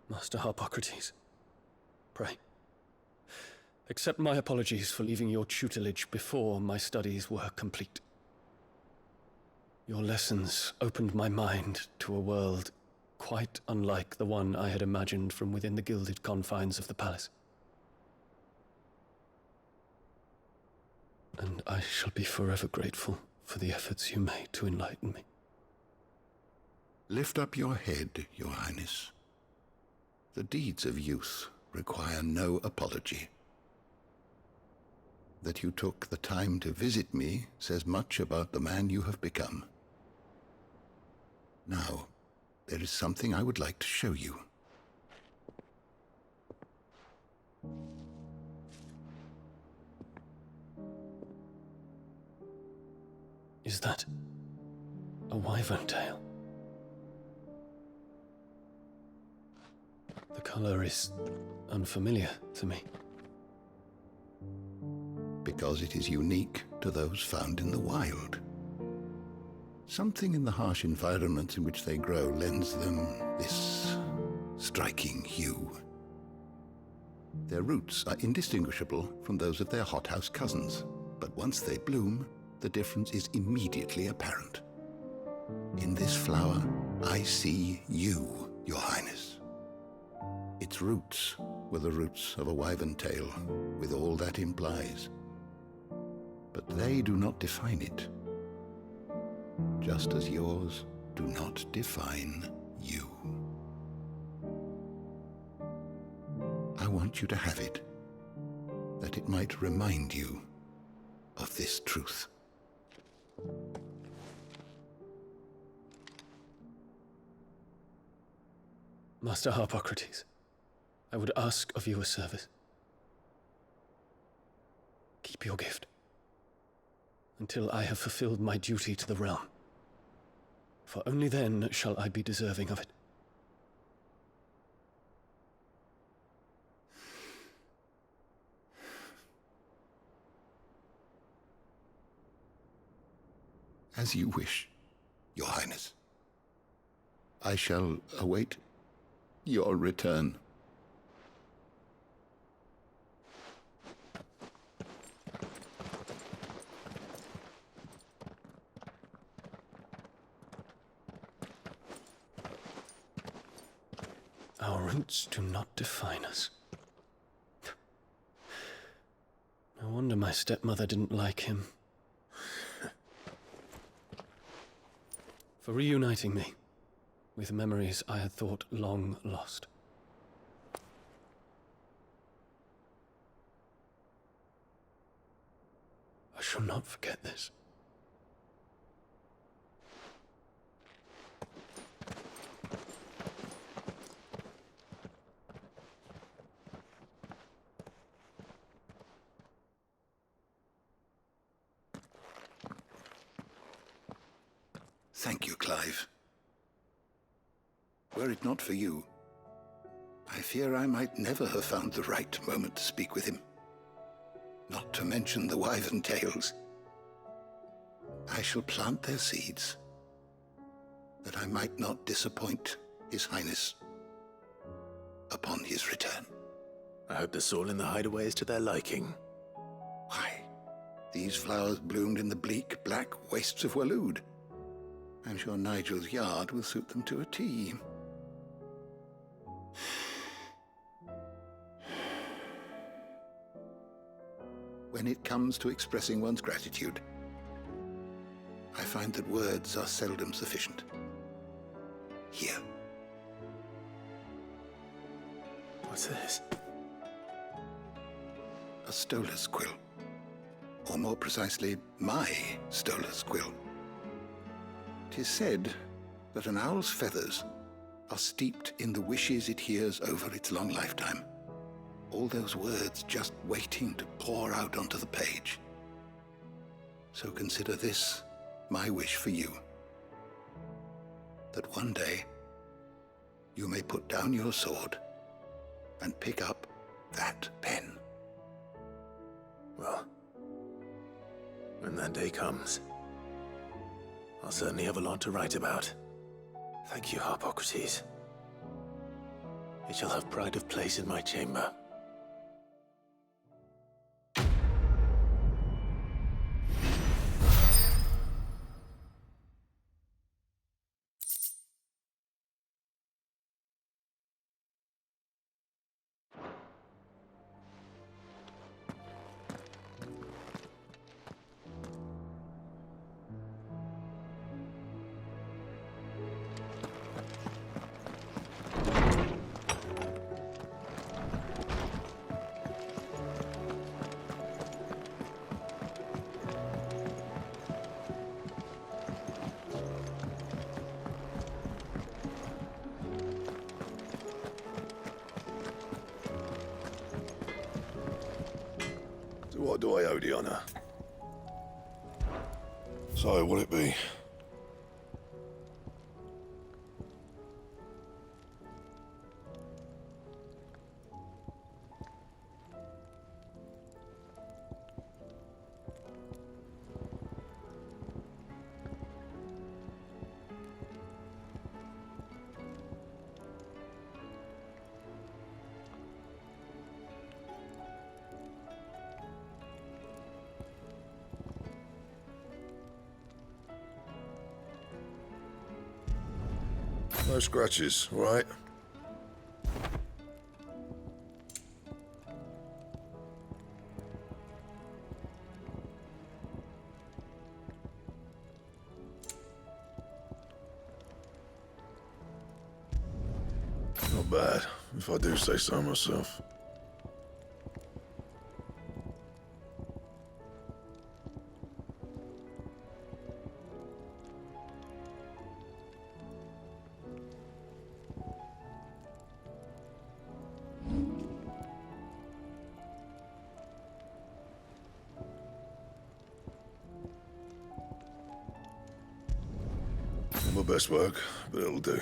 [SPEAKER 23] Master Harpocrates, pray, accept my apologies for leaving your tutelage before my studies were complete. Your lessons opened my mind to a world quite unlike the one I had imagined from within the gilded confines of the palace. And I shall be forever grateful for the efforts you made to enlighten me.
[SPEAKER 16] Lift up your head, Your Highness. The deeds of youth require no apology. That you took the time to visit me says much about the man you have become. Now, there is something I would like to show you.
[SPEAKER 23] Is that a wyvern tail? The color is unfamiliar to me.
[SPEAKER 16] Because it is unique to those found in the wild. Something in the harsh environment in which they grow lends them this striking hue. Their roots are indistinguishable from those of their hothouse cousins, but once they bloom, the difference is immediately apparent. In this flower, I see you, Your Highness. Its roots were the roots of a wyvern tail, with all that implies. But they do not define it, just as yours do not define you. I want you to have it, that it might remind you of this truth.
[SPEAKER 23] Master Harpocrates, I would ask of you a service. Keep your gift until I have fulfilled my duty to the realm, for only then shall I be deserving of it.
[SPEAKER 16] As you wish, Your Highness. I shall await your return.
[SPEAKER 23] Our roots do not define us. No wonder my stepmother didn't like him. For reuniting me with memories I had thought long lost. I shall not forget this.
[SPEAKER 16] Thank you, Clive. Were it not for you, I fear I might never have found the right moment to speak with him. Not to mention the wyvern tales. I shall plant their seeds, that I might not disappoint His Highness upon his return.
[SPEAKER 2] I hope the soil in the hideaway is to their liking.
[SPEAKER 16] Why, these flowers bloomed in the bleak, black wastes of Waloed. I'm sure Nigel's yard will suit them to a T. When it comes to expressing one's gratitude, I find that words are seldom sufficient. Here.
[SPEAKER 2] What's this?
[SPEAKER 16] A stolas quill. Or more precisely, my stolas quill. 'Tis said that an owl's feathers are steeped in the wishes it hears over its long lifetime. All those words just waiting to pour out onto the page. So consider this my wish for you. That one day you may put down your sword and pick up that pen.
[SPEAKER 2] Well, when that day comes, I'll certainly have a lot to write about. Thank you, Harpocrates. It shall have pride of place in my chamber.
[SPEAKER 6] What do I owe the honor? So, what'll it be? No scratches, all right? Not bad, if I do say so myself. Not my best work, but it'll do.